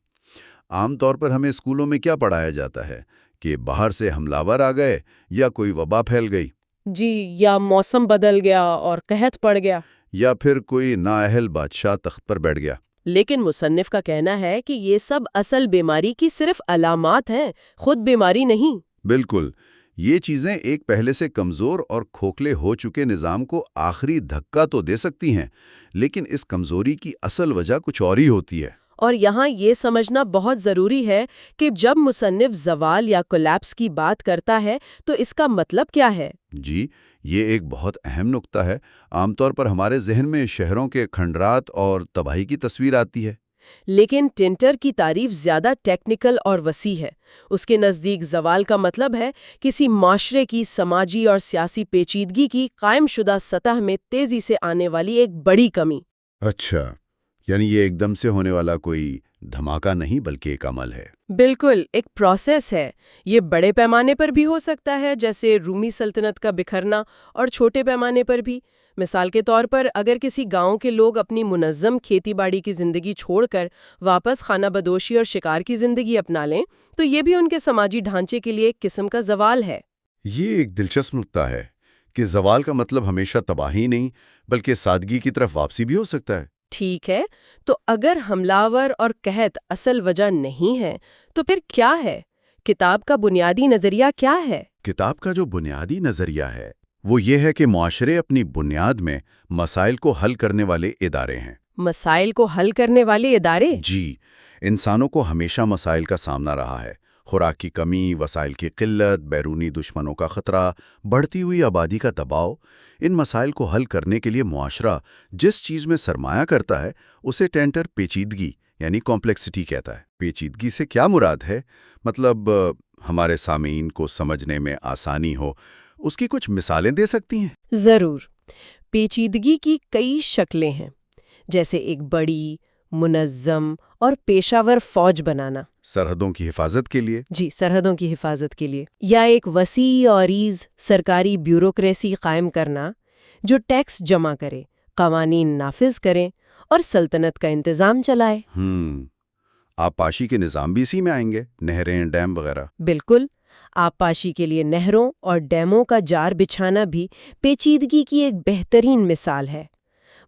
عام طور پر ہمیں اسکولوں میں کیا پڑھایا جاتا ہے کہ باہر سے حملہ آور آ گئے یا کوئی وبا پھیل گئی، جی، یا موسم بدل گیا اور قحط پڑ گیا، یا پھر کوئی نااہل بادشاہ تخت پر بیٹھ گیا۔ لیکن مصنف کا کہنا ہے کہ یہ سب اصل بیماری کی صرف علامات ہیں، خود بیماری نہیں۔ بالکل، یہ چیزیں ایک پہلے سے کمزور اور کھوکھلے ہو چکے نظام کو آخری دھکا تو دے سکتی ہیں، لیکن اس کمزوری کی اصل وجہ کچھ اور ہی ہوتی ہے۔ اور یہاں یہ سمجھنا بہت ضروری ہے کہ جب مصنف زوال یا کولیپس کی بات کرتا ہے تو اس کا مطلب کیا ہے؟ جی، یہ ایک بہت اہم نقطہ ہے۔ عام طور پر ہمارے ذہن میں شہروں کے کھنڈرات اور تباہی کی تصویر آتی ہے، لیکن ٹینٹر کی تعریف زیادہ ٹیکنیکل اور وسیع ہے۔ اس کے نزدیک زوال کا مطلب ہے کسی معاشرے کی سماجی اور سیاسی پیچیدگی کی قائم شدہ سطح میں تیزی سے آنے والی ایک بڑی کمی۔ اچھا، یعنی یہ ایک دم سے ہونے والا کوئی دھماکہ نہیں بلکہ ایک عمل ہے۔ بالکل، ایک پروسیس ہے۔ یہ بڑے پیمانے پر بھی ہو سکتا ہے، جیسے رومی سلطنت کا بکھرنا، اور چھوٹے پیمانے پر بھی۔ مثال کے طور پر اگر کسی گاؤں کے لوگ اپنی منظم کھیتی باڑی کی زندگی چھوڑ کر واپس خانہ بدوشی اور شکار کی زندگی اپنا لیں تو یہ بھی ان کے سماجی ڈھانچے کے لیے ایک قسم کا زوال ہے۔ یہ ایک دلچسپ نقطہ ہے کہ زوال کا مطلب ہمیشہ تباہی نہیں بلکہ سادگی کی طرف واپسی بھی ہو سکتا ہے۔ ٹھیک ہے، تو اگر حملہ آور اور قحط اصل وجہ نہیں ہے تو پھر کیا ہے؟ کتاب کا بنیادی نظریہ کیا ہے؟ کتاب کا جو بنیادی نظریہ ہے وہ یہ ہے کہ معاشرے اپنی بنیاد میں مسائل کو حل کرنے والے ادارے ہیں۔ مسائل کو حل کرنے والے ادارے؟ جی، انسانوں کو ہمیشہ مسائل کا سامنا رہا ہے۔ خوراک کی کمی، وسائل کی قلت، بیرونی دشمنوں کا خطرہ، بڑھتی ہوئی آبادی کا دباؤ۔ ان مسائل کو حل کرنے کے لیے معاشرہ جس چیز میں سرمایہ کرتا ہے اسے ٹینٹر پیچیدگی یعنی کمپلیکسٹی کہتا ہے۔ پیچیدگی سے کیا مراد ہے؟ مطلب ہمارے سامعین کو سمجھنے میں آسانی ہو، اس کی کچھ مثالیں دے سکتی ہیں؟ ضرور۔ پیچیدگی کی کئی شکلیں ہیں، جیسے ایک بڑی، منظم اور پیشہ ور فوج بنانا۔ سرحدوں کی حفاظت کے لیے؟ جی، سرحدوں کی حفاظت کے لیے۔ یا ایک وسیع اور عریض سرکاری بیوروکریسی قائم کرنا جو ٹیکس جمع کرے، قوانین نافذ کریں اور سلطنت کا انتظام چلائے۔ آبپاشی کے نظام بھی اسی میں آئیں گے، نہریں، ڈیم وغیرہ۔ بالکل، آبپاشی کے لیے نہروں اور ڈیموں کا جال بچھانا بھی پیچیدگی کی ایک بہترین مثال ہے۔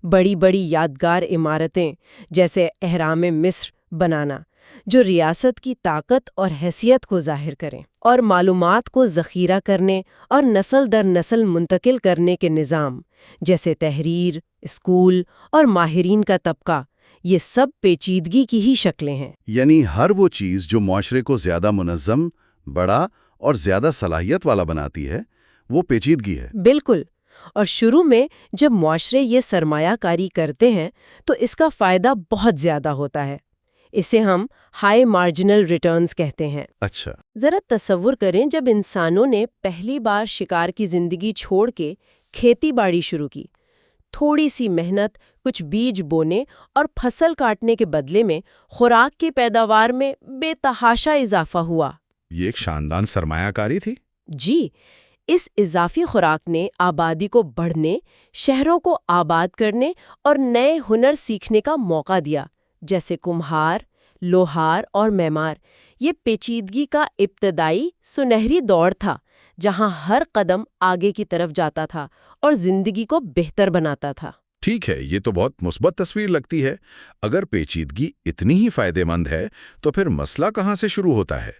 بڑی بڑی یادگار عمارتیں جیسے اہرام مصر بنانا جو ریاست کی طاقت اور حیثیت کو ظاہر کریں، اور معلومات کو ذخیرہ کرنے اور نسل در نسل منتقل کرنے کے نظام جیسے تحریر، اسکول اور ماہرین کا طبقہ، یہ سب پیچیدگی کی ہی شکلیں ہیں۔ یعنی ہر وہ چیز جو معاشرے کو زیادہ منظم، بڑا اور زیادہ صلاحیت والا بناتی ہے وہ پیچیدگی ہے۔ بالکل، اور شروع میں جب معاشرے یہ سرمایہ کاری کرتے ہیں تو اس کا فائدہ بہت زیادہ ہوتا ہے۔ اسے ہم ہائی مارجنل ریٹرنز کہتے ہیں۔ اچھا، ذرا تصور کریں جب انسانوں نے پہلی بار شکار کی زندگی چھوڑ کے کھیتی باڑی شروع کی، تھوڑی سی محنت، کچھ بیج بونے اور فصل کاٹنے کے بدلے میں خوراک کی پیداوار میں بے تحاشا اضافہ ہوا۔ یہ ایک شاندار سرمایہ کاری تھی۔ جی، اس اضافی خوراک نے آبادی کو بڑھنے، شہروں کو آباد کرنے اور نئے ہنر سیکھنے کا موقع دیا، جیسے کمہار، لوہار اور معمار، یہ پیچیدگی کا ابتدائی سنہری دور تھا جہاں ہر قدم آگے کی طرف جاتا تھا اور زندگی کو بہتر بناتا تھا۔ ٹھیک ہے، یہ تو بہت مثبت تصویر لگتی ہے۔ اگر پیچیدگی اتنی ہی فائدہ مند ہے تو پھر مسئلہ کہاں سے شروع ہوتا ہے؟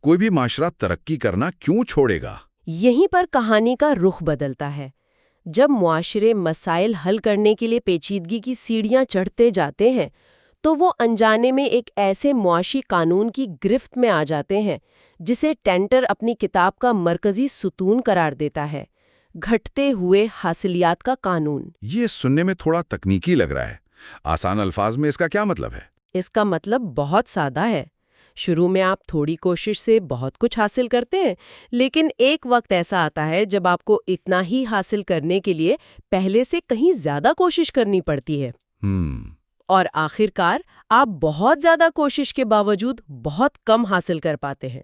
کوئی بھی معاشرہ ترقی کرنا کیوں چھوڑے گا؟ یہیں پر کہانی کا رخ بدلتا ہے۔ جب معاشرے مسائل حل کرنے کے لیے پیچیدگی کی سیڑھیاں چڑھتے جاتے ہیں تو وہ انجانے میں ایک ایسے معاشی قانون کی گرفت میں آ جاتے ہیں جسے ٹینٹر اپنی کتاب کا مرکزی ستون قرار دیتا ہے، گھٹتے ہوئے حاصلیات کا قانون۔ یہ سننے میں تھوڑا تکنیکی لگ رہا ہے۔ آسان الفاظ میں اس کا کیا مطلب ہے؟ اس کا مطلب بہت سادہ ہے۔ شروع میں آپ تھوڑی کوشش سے بہت کچھ حاصل کرتے ہیں، لیکن ایک وقت ایسا آتا ہے جب آپ کو اتنا ہی حاصل کرنے کے لیے پہلے سے کہیں زیادہ کوشش کرنی پڑتی ہے۔ اور آخر کار آپ بہت زیادہ کوشش کے باوجود بہت کم حاصل کر پاتے ہیں۔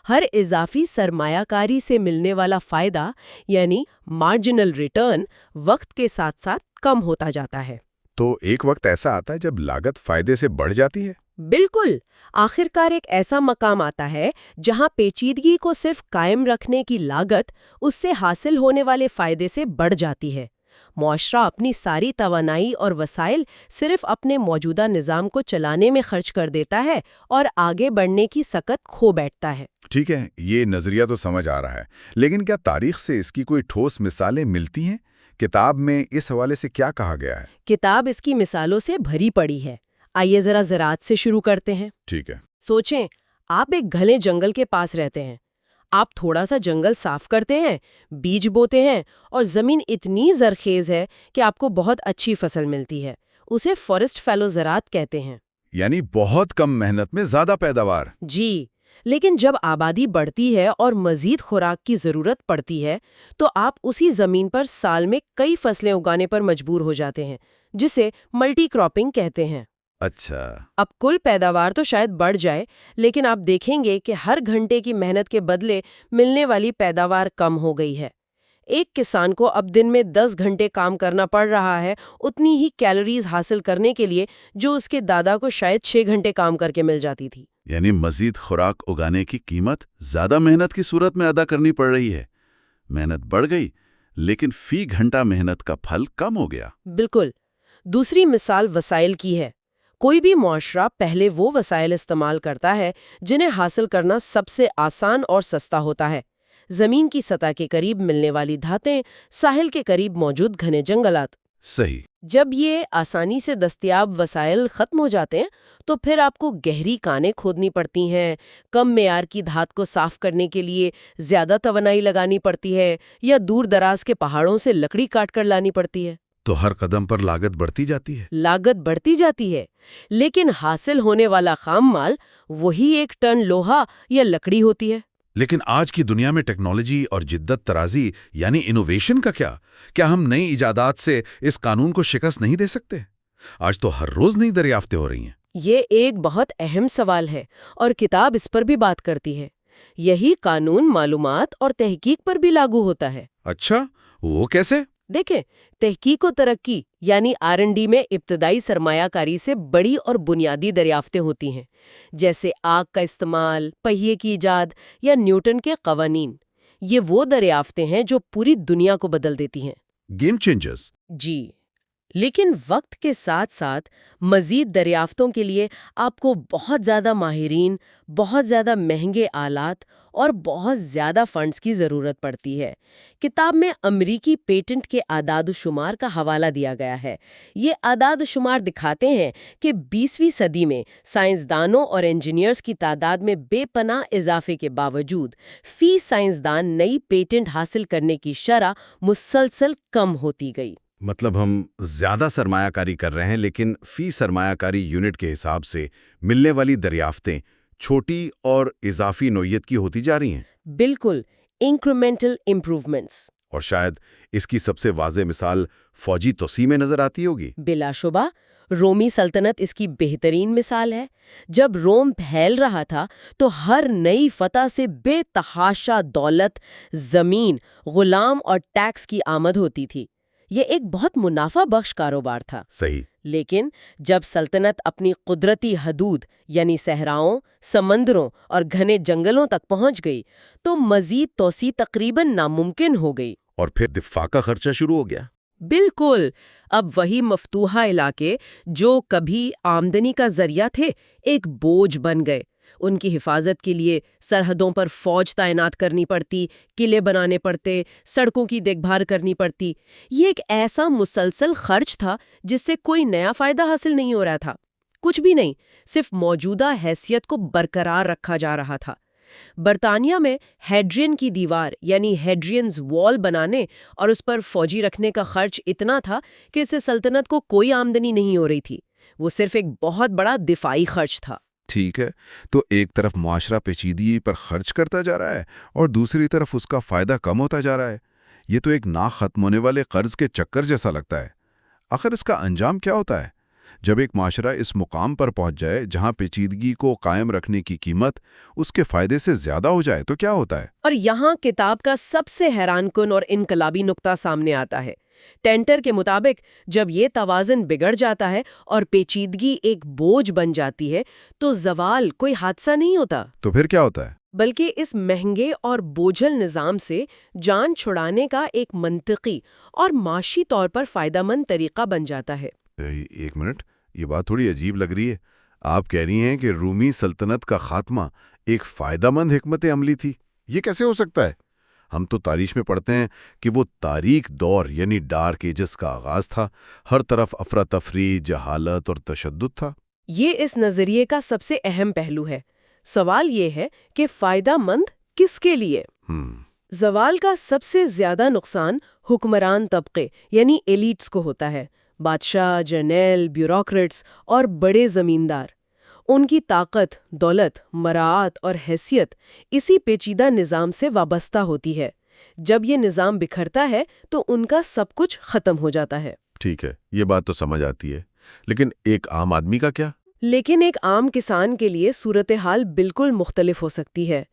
ہر اضافی سرمایہ کاری سے ملنے والا فائدہ یعنی مارجنل ریٹرن وقت کے ساتھ ساتھ کم ہوتا جاتا ہے۔ تو ایک وقت ایسا آتا ہے جب لاگت فائدے سے بڑھ جاتی ہے؟ بالکل، آخر کار ایک ایسا مقام آتا ہے جہاں پیچیدگی کو صرف قائم رکھنے کی لاگت اس سے حاصل ہونے والے فائدے سے بڑھ جاتی ہے۔ معاشرہ اپنی ساری توانائی اور وسائل صرف اپنے موجودہ نظام کو چلانے میں خرچ کر دیتا ہے اور آگے بڑھنے کی سکت کھو بیٹھتا ہے۔ ٹھیک ہے، یہ نظریہ تو سمجھ آ رہا ہے، لیکن کیا تاریخ سے اس کی کوئی ٹھوس مثالیں ملتی ہیں؟ کتاب میں اس حوالے سے کیا کہا گیا ہے؟ کتاب اس کی مثالوں سے بھری پڑی ہے۔ آئیے ذرا زراعت سے شروع کرتے ہیں۔ ٹھیک ہے۔ سوچیں، آپ ایک گھنے جنگل کے پاس رہتے ہیں۔ آپ تھوڑا سا جنگل صاف کرتے ہیں، بیج بوتے ہیں اور زمین اتنی زرخیز ہے کہ آپ کو بہت اچھی فصل ملتی ہے۔ اسے فارسٹ فیلو زراعت کہتے ہیں۔ یعنی بہت کم محنت میں زیادہ پیداوار۔ جی، لیکن جب آبادی بڑھتی ہے اور مزید خوراک کی ضرورت پڑتی ہے تو آپ اسی زمین پر سال میں کئی فصلیں اگانے پر مجبور ہو جاتے ہیں، جسے ملٹی کراپنگ کہتے ہیں۔ اچھا۔ اب کل پیداوار تو شاید بڑھ جائے، لیکن آپ دیکھیں گے کہ ہر گھنٹے کی محنت کے بدلے ملنے والی پیداوار کم ہو گئی ہے۔ ایک کسان کو اب دن میں 10 گھنٹے کام کرنا پڑ رہا ہے اتنی ہی کیلوریز حاصل کرنے کے لیے جو اس کے دادا کو شاید 6 گھنٹے کام کر کے مل جاتی تھی۔ یعنی مزید خوراک اگانے کی قیمت زیادہ محنت کی صورت میں ادا کرنی پڑ رہی ہے۔ محنت بڑھ گئی لیکن فی گھنٹہ محنت کا پھل کم ہو گیا۔ بالکل۔ دوسری مثال وسائل کی ہے۔ کوئی بھی معاشرہ پہلے وہ وسائل استعمال کرتا ہے جنہیں حاصل کرنا سب سے آسان اور سستا ہوتا ہے۔ زمین کی سطح کے قریب ملنے والی دھاتیں، ساحل کے قریب موجود گھنے جنگلات۔ صحیح۔ جب یہ آسانی سے دستیاب وسائل ختم ہو جاتے ہیں تو پھر آپ کو گہری کانیں کھودنی پڑتی ہیں، کم معیار کی دھات کو صاف کرنے کے لیے زیادہ توانائی لگانی پڑتی ہے یا دور دراز کے پہاڑوں سے لکڑی کاٹ کر لانی پڑتی ہے۔ تو ہر قدم پر لاگت بڑھتی جاتی ہے۔ لاگت بڑھتی جاتی ہے، لیکن حاصل ہونے والا خام مال وہی 1 ٹن لوہا یا لکڑی ہوتی ہے۔ لیکن آج کی دنیا میں ٹیکنالوجی اور جدت طرازی یعنی انوویشن کا کیا ہم نئی ایجادات سے اس قانون کو شکست نہیں دے سکتے؟ آج تو ہر روز نئی دریافتیں ہو رہی ہیں۔ یہ ایک بہت اہم سوال ہے اور کتاب اس پر بھی بات کرتی ہے۔ یہی قانون معلومات اور تحقیق پر بھی لاگو ہوتا ہے۔ اچھا، وہ کیسے؟ دیکھیں، تحقیق و ترقی یعنی R&D میں ابتدائی سرمایہ کاری سے بڑی اور بنیادی دریافتیں ہوتی ہیں، جیسے آگ کا استعمال، پہیے کی ایجاد یا نیوٹن کے قوانین۔ یہ وہ دریافتیں ہیں جو پوری دنیا کو بدل دیتی ہیں۔ Game changers. جی، لیکن وقت کے ساتھ ساتھ مزید دریافتوں کے لیے آپ کو بہت زیادہ ماہرین، بہت زیادہ مہنگے آلات اور بہت زیادہ فنڈز کی ضرورت پڑتی ہے۔ کتاب میں امریکی پیٹنٹ کے اعداد و شمار کا حوالہ دیا گیا ہے۔ یہ اعداد و شمار دکھاتے ہیں کہ 20ویں صدی میں سائنسدانوں اور انجینئرز کی تعداد میں بے پناہ اضافے کے باوجود فی سائنسدان نئی پیٹنٹ حاصل کرنے کی شرح مسلسل کم ہوتی گئی۔ مطلب ہم زیادہ سرمایہ کاری کر رہے ہیں لیکن فی سرمایہ کاری یونٹ کے حساب سے ملنے والی دریافتیں چھوٹی اور اضافی نوعیت کی ہوتی جا رہی ہیں۔ بالکل، انکریمنٹل امپروومنٹس۔ اور شاید اس کی سب سے واضح مثال فوجی توسیع میں نظر آتی ہوگی۔ بلا شبہ، رومی سلطنت اس کی بہترین مثال ہے۔ جب روم پھیل رہا تھا تو ہر نئی فتح سے بے تحاشا دولت، زمین، غلام اور ٹیکس کی آمد ہوتی تھی۔ یہ ایک بہت منافع بخش کاروبار تھا۔ صحیح۔ لیکن جب سلطنت اپنی قدرتی حدود یعنی صحراؤں، سمندروں اور گھنے جنگلوں تک پہنچ گئی تو مزید توسیع تقریباً ناممکن ہو گئی۔ اور پھر دفاع کا خرچہ شروع ہو گیا۔ بالکل، اب وہی مفتوحہ علاقے جو کبھی آمدنی کا ذریعہ تھے ایک بوجھ بن گئے۔ ان کی حفاظت کے لیے سرحدوں پر فوج تعینات کرنی پڑتی، قلعے بنانے پڑتے، سڑکوں کی دیکھ بھال کرنی پڑتی۔ یہ ایک ایسا مسلسل خرچ تھا جس سے کوئی نیا فائدہ حاصل نہیں ہو رہا تھا، کچھ بھی نہیں، صرف موجودہ حیثیت کو برقرار رکھا جا رہا تھا۔ برطانیہ میں ہیڈرین کی دیوار یعنی ہیڈرینز وال بنانے اور اس پر فوجی رکھنے کا خرچ اتنا تھا کہ اسے سلطنت کو کوئی آمدنی نہیں ہو رہی تھی، وہ صرف ایک بہت بڑا دفاعی خرچ تھا۔ ٹھیک ہے، تو ایک طرف معاشرہ پیچیدگی پر خرچ کرتا جا رہا ہے اور دوسری طرف اس کا فائدہ کم ہوتا جا رہا ہے۔ یہ تو ایک نہ ختم ہونے والے قرض کے چکر جیسا لگتا ہے۔ آخر اس کا انجام کیا ہوتا ہے؟ جب ایک معاشرہ اس مقام پر پہنچ جائے جہاں پیچیدگی کو قائم رکھنے کی قیمت اس کے فائدے سے زیادہ ہو جائے تو کیا ہوتا ہے؟ اور یہاں کتاب کا سب سے حیران کن اور انقلابی نقطہ سامنے آتا ہے۔ ٹینٹر کے مطابق جب یہ توازن بگڑ جاتا ہے اور پیچیدگی ایک بوجھ بن جاتی ہے تو زوال کوئی حادثہ نہیں ہوتا، تو پھر کیا ہوتا ہے؟ بلکہ اس مہنگے اور بوجھل نظام سے جان چھڑانے کا ایک منطقی اور معاشی طور پر فائدہ مند طریقہ بن جاتا ہے۔ ایک منٹ، یہ بات تھوڑی عجیب لگ رہی ہے۔ آپ کہہ رہی ہیں کہ رومی سلطنت کا خاتمہ ایک فائدہ مند حکمت عملی تھی۔ یہ کیسے ہو سکتا ہے؟ ہم تو تاریخ میں پڑھتے ہیں کہ وہ تاریک دور یعنی ڈارک ایجز کا آغاز تھا، ہر طرف افراتفری، جہالت اور تشدد تھا۔ یہ اس نظریے کا سب سے اہم پہلو ہے۔ سوال یہ ہے کہ فائدہ مند کس کے لیے؟ زوال کا سب سے زیادہ نقصان حکمران طبقے یعنی ایلیٹس کو ہوتا ہے، بادشاہ، جرنیل، بیوروکریٹس اور بڑے زمیندار۔ ان کی طاقت، دولت، مراعات اور حیثیت اسی پیچیدہ نظام سے وابستہ ہوتی ہے۔ جب یہ نظام بکھرتا ہے تو ان کا سب کچھ ختم ہو جاتا ہے۔ ٹھیک ہے، یہ بات تو سمجھ آتی ہے، لیکن ایک عام آدمی کا کیا؟ لیکن ایک عام کسان کے لیے صورتحال بالکل مختلف ہو سکتی ہے۔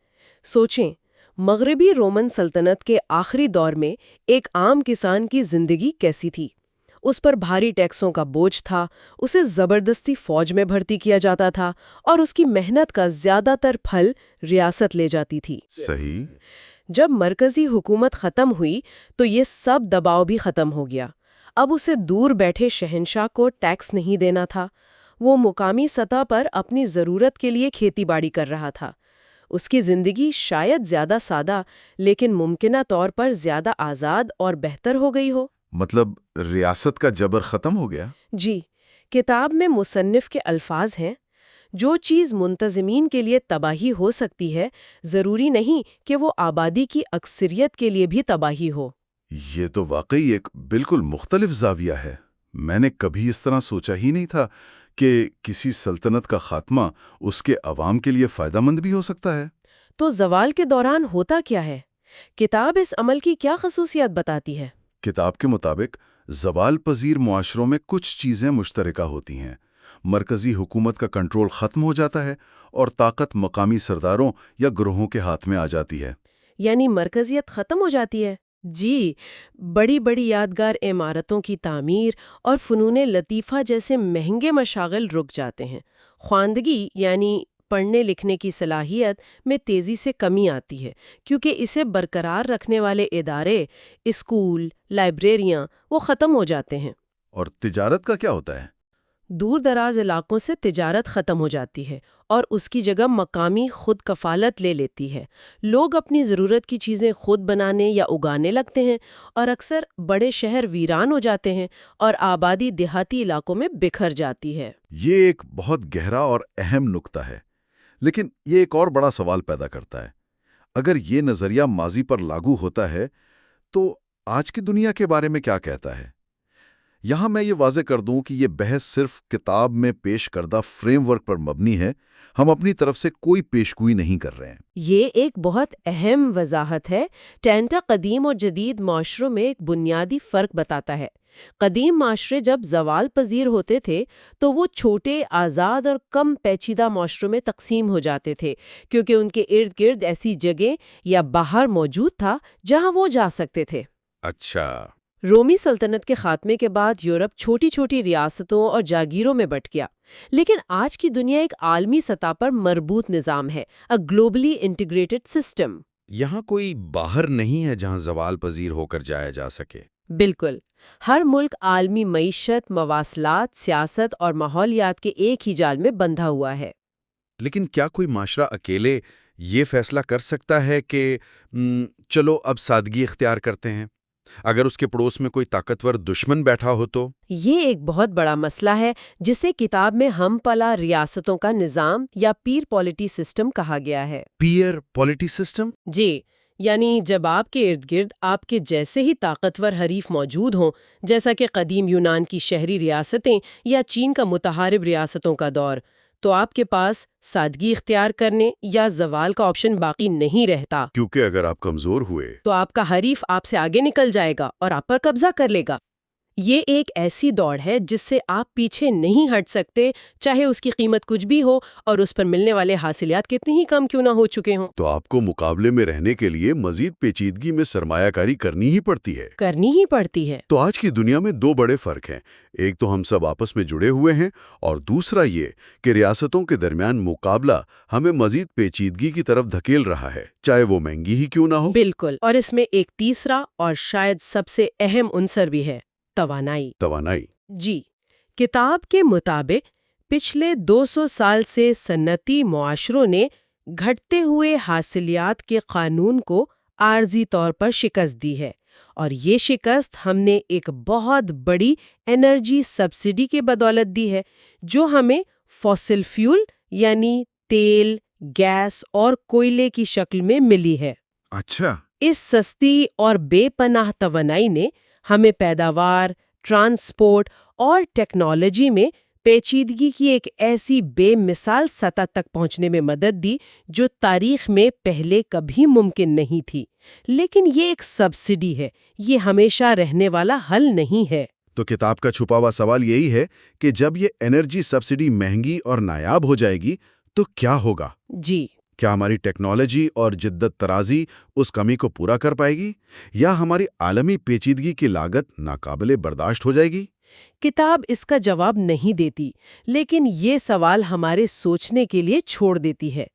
سوچیں، مغربی رومن سلطنت کے آخری دور میں ایک عام کسان کی زندگی کیسی تھی؟ اس پر بھاری ٹیکسوں کا بوجھ تھا، اسے زبردستی فوج میں بھرتی کیا جاتا تھا اور اس کی محنت کا زیادہ تر پھل ریاست لے جاتی تھی۔ صحیح۔ جب مرکزی حکومت ختم ہوئی تو یہ سب دباؤ بھی ختم ہو گیا۔ اب اسے دور بیٹھے شہنشاہ کو ٹیکس نہیں دینا تھا، وہ مقامی سطح پر اپنی ضرورت کے لیے کھیتی باڑی کر رہا تھا۔ اس کی زندگی شاید زیادہ سادہ لیکن ممکنہ طور پر زیادہ آزاد اور بہتر ہو گئی ہو۔ مطلب ریاست کا جبر ختم ہو گیا؟ جی، کتاب میں مصنف کے الفاظ ہیں، جو چیز منتظمین کے لیے تباہی ہو سکتی ہے ضروری نہیں کہ وہ آبادی کی اکثریت کے لیے بھی تباہی ہو۔ یہ تو واقعی ایک بالکل مختلف زاویہ ہے۔ میں نے کبھی اس طرح سوچا ہی نہیں تھا کہ کسی سلطنت کا خاتمہ اس کے عوام کے لیے فائدہ مند بھی ہو سکتا ہے۔ تو زوال کے دوران ہوتا کیا ہے؟ کتاب اس عمل کی کیا خصوصیت بتاتی ہے؟ کتاب کے مطابق زوال پذیر معاشروں میں کچھ چیزیں مشترکہ ہوتی ہیں۔ مرکزی حکومت کا کنٹرول ختم ہو جاتا ہے اور طاقت مقامی سرداروں یا گروہوں کے ہاتھ میں آ جاتی ہے۔ یعنی مرکزیت ختم ہو جاتی ہے؟ جی، بڑی بڑی یادگار عمارتوں کی تعمیر اور فنون لطیفہ جیسے مہنگے مشاغل رک جاتے ہیں۔ خواندگی یعنی پڑھنے لکھنے کی صلاحیت میں تیزی سے کمی آتی ہے، کیونکہ اسے برقرار رکھنے والے ادارے، اسکول، لائبریریاں وہ ختم ہو جاتے ہیں۔ اور تجارت کا کیا ہوتا ہے؟ دور دراز علاقوں سے تجارت ختم ہو جاتی ہے اور اس کی جگہ مقامی خود کفالت لے لیتی ہے۔ لوگ اپنی ضرورت کی چیزیں خود بنانے یا اگانے لگتے ہیں اور اکثر بڑے شہر ویران ہو جاتے ہیں اور آبادی دیہاتی علاقوں میں بکھر جاتی ہے۔ یہ ایک بہت گہرا اور اہم نکتہ ہے، لیکن یہ ایک اور بڑا سوال پیدا کرتا ہے۔ اگر یہ نظریہ ماضی پر لاگو ہوتا ہے تو آج کی دنیا کے بارے میں کیا کہتا ہے؟ یہاں میں یہ واضح کر دوں کہ یہ بحث صرف کتاب میں پیش کردہ فریم ورک پر مبنی ہے، ہم اپنی طرف سے کوئی پیشگوئی نہیں کر رہے ہیں۔ یہ ایک بہت اہم وضاحت ہے۔ ٹینٹا قدیم اور جدید معاشروں میں ایک بنیادی فرق بتاتا ہے۔ قدیم معاشرے جب زوال پذیر ہوتے تھے تو وہ چھوٹے، آزاد اور کم پیچیدہ معاشروں میں تقسیم ہو جاتے تھے، کیونکہ ان کے ارد گرد ایسی جگہ یا باہر موجود تھا جہاں وہ جا سکتے تھے۔ اچھا، رومی سلطنت کے خاتمے کے بعد یورپ چھوٹی چھوٹی ریاستوں اور جاگیروں میں بٹ گیا، لیکن آج کی دنیا ایک عالمی سطح پر مربوط نظام ہے، a globally integrated system۔ یہاں کوئی باہر نہیں ہے جہاں زوال پذیر ہو کر جایا جا سکے۔ بالکل، ہر ملک عالمی معیشت، مواصلات، سیاست اور ماحولیات کے ایک ہی جال میں بندھا ہوا ہے۔ لیکن کیا کوئی معاشرہ اکیلے یہ فیصلہ کر سکتا ہے کہ چلو اب سادگی اختیار کرتے ہیں، اگر اس کے پڑوس میں کوئی طاقتور دشمن بیٹھا ہو تو؟ یہ ایک بہت بڑا مسئلہ ہے جسے کتاب میں ہم پلا ریاستوں کا نظام یا پیر پولیٹی سسٹم کہا گیا ہے۔ Pair polity system? جی، یعنی جب آپ کے ارد گرد آپ کے جیسے ہی طاقتور حریف موجود ہوں، جیسا کہ قدیم یونان کی شہری ریاستیں یا چین کا متحارب ریاستوں کا دور، تو آپ کے پاس سادگی اختیار کرنے یا زوال کا آپشن باقی نہیں رہتا، کیونکہ اگر آپ کمزور ہوئے تو آپ کا حریف آپ سے آگے نکل جائے گا اور آپ پر قبضہ کر لے گا۔ یہ ایک ایسی دوڑ ہے جس سے آپ پیچھے نہیں ہٹ سکتے، چاہے اس کی قیمت کچھ بھی ہو اور اس پر ملنے والے حاصلات کتنی ہی کم کیوں نہ ہو چکے ہوں۔ تو آپ کو مقابلے میں رہنے کے لیے مزید پیچیدگی میں سرمایہ کاری کرنی ہی پڑتی ہے۔ تو آج کی دنیا میں دو بڑے فرق ہیں، ایک تو ہم سب آپس میں جڑے ہوئے ہیں، اور دوسرا یہ کہ ریاستوں کے درمیان مقابلہ ہمیں مزید پیچیدگی کی طرف دھکیل رہا ہے، چاہے وہ مہنگی ہی کیوں نہ ہو۔ بالکل، اور اس میں ایک تیسرا اور شاید سب سے اہم عنصر بھی ہے، توانائی۔ جی، کتاب کے مطابق پچھلے 200 سال سے صنعتی معاشروں نے گھٹتے ہوئے حاصلات کے قانون کو عارضی طور پر شکست دی ہے، اور یہ شکست ہم نے ایک بہت بڑی انرجی سبسڈی کے بدولت دی ہے، جو ہمیں فوسل فیول یعنی تیل، گیس اور کوئلے کی شکل میں ملی ہے۔ اچھا۔ اس سستی اور بے پناہ توانائی نے ہمیں پیداوار، ٹرانسپورٹ اور ٹیکنالوجی میں پیچیدگی کی ایک ایسی بے مثال سطح تک پہنچنے میں مدد دی جو تاریخ میں پہلے کبھی ممکن نہیں تھی۔ لیکن یہ ایک سبسڈی ہے، یہ ہمیشہ رہنے والا حل نہیں ہے۔ تو کتاب کا چھپا ہوا سوال یہی ہے کہ جب یہ انرجی سبسڈی مہنگی اور نایاب ہو جائے گی تو کیا ہوگا؟ جی، کیا ہماری ٹیکنالوجی اور جدت طرازی اس کمی کو پورا کر پائے گی، یا ہماری عالمی پیچیدگی کی لاگت ناقابل برداشت ہو جائے گی؟ کتاب اس کا جواب نہیں دیتی، لیکن یہ سوال ہمارے سوچنے کے لیے چھوڑ دیتی ہے۔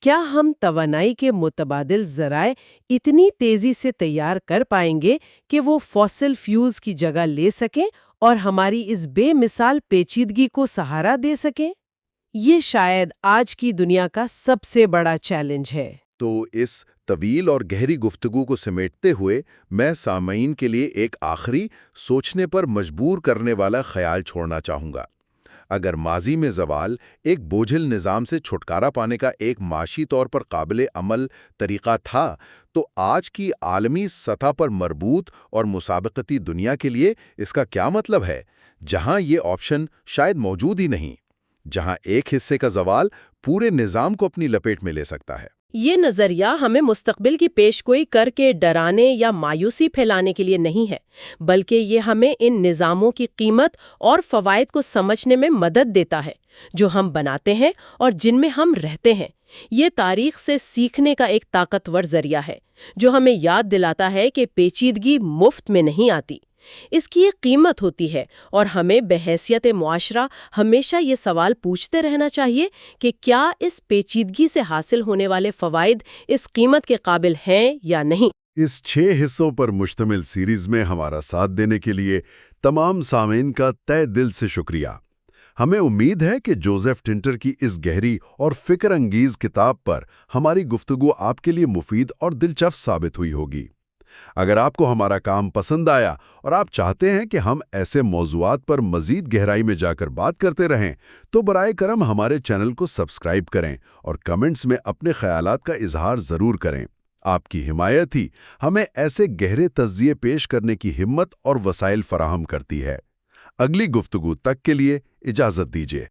کیا ہم توانائی کے متبادل ذرائع اتنی تیزی سے تیار کر پائیں گے کہ وہ فوسل فیولز کی جگہ لے سکیں اور ہماری اس بے مثال پیچیدگی کو سہارا دے سکیں؟ یہ شاید آج کی دنیا کا سب سے بڑا چیلنج ہے۔ تو اس طویل اور گہری گفتگو کو سمیٹتے ہوئے میں سامعین کے لیے ایک آخری سوچنے پر مجبور کرنے والا خیال چھوڑنا چاہوں گا۔ اگر ماضی میں زوال ایک بوجھل نظام سے چھٹکارا پانے کا ایک معاشی طور پر قابل عمل طریقہ تھا، تو آج کی عالمی سطح پر مربوط اور مسابقتی دنیا کے لیے اس کا کیا مطلب ہے، جہاں یہ آپشن شاید موجود ہی نہیں، جہاں ایک حصے کا زوال پورے نظام کو اپنی لپیٹ میں لے سکتا ہے۔ یہ نظریہ ہمیں مستقبل کی پیشگوئی کر کے ڈرانے یا مایوسی پھیلانے کے لیے نہیں ہے، بلکہ یہ ہمیں ان نظاموں کی قیمت اور فوائد کو سمجھنے میں مدد دیتا ہے جو ہم بناتے ہیں اور جن میں ہم رہتے ہیں۔ یہ تاریخ سے سیکھنے کا ایک طاقتور ذریعہ ہے جو ہمیں یاد دلاتا ہے کہ پیچیدگی مفت میں نہیں آتی، اس کی ایک قیمت ہوتی ہے، اور ہمیں بحیثیت معاشرہ ہمیشہ یہ سوال پوچھتے رہنا چاہیے کہ کیا اس پیچیدگی سے حاصل ہونے والے فوائد اس قیمت کے قابل ہیں یا نہیں۔ اس 6 حصوں پر مشتمل سیریز میں ہمارا ساتھ دینے کے لیے تمام سامعین کا تہہ دل سے شکریہ۔ ہمیں امید ہے کہ جوزف ٹنٹر کی اس گہری اور فکر انگیز کتاب پر ہماری گفتگو آپ کے لیے مفید اور دلچسپ ثابت ہوئی ہوگی۔ اگر آپ کو ہمارا کام پسند آیا اور آپ چاہتے ہیں کہ ہم ایسے موضوعات پر مزید گہرائی میں جا کر بات کرتے رہیں، تو برائے کرم ہمارے چینل کو سبسکرائب کریں اور کمنٹس میں اپنے خیالات کا اظہار ضرور کریں۔ آپ کی حمایت ہی ہمیں ایسے گہرے تجزیے پیش کرنے کی ہمت اور وسائل فراہم کرتی ہے۔ اگلی گفتگو تک کے لیے اجازت دیجیے۔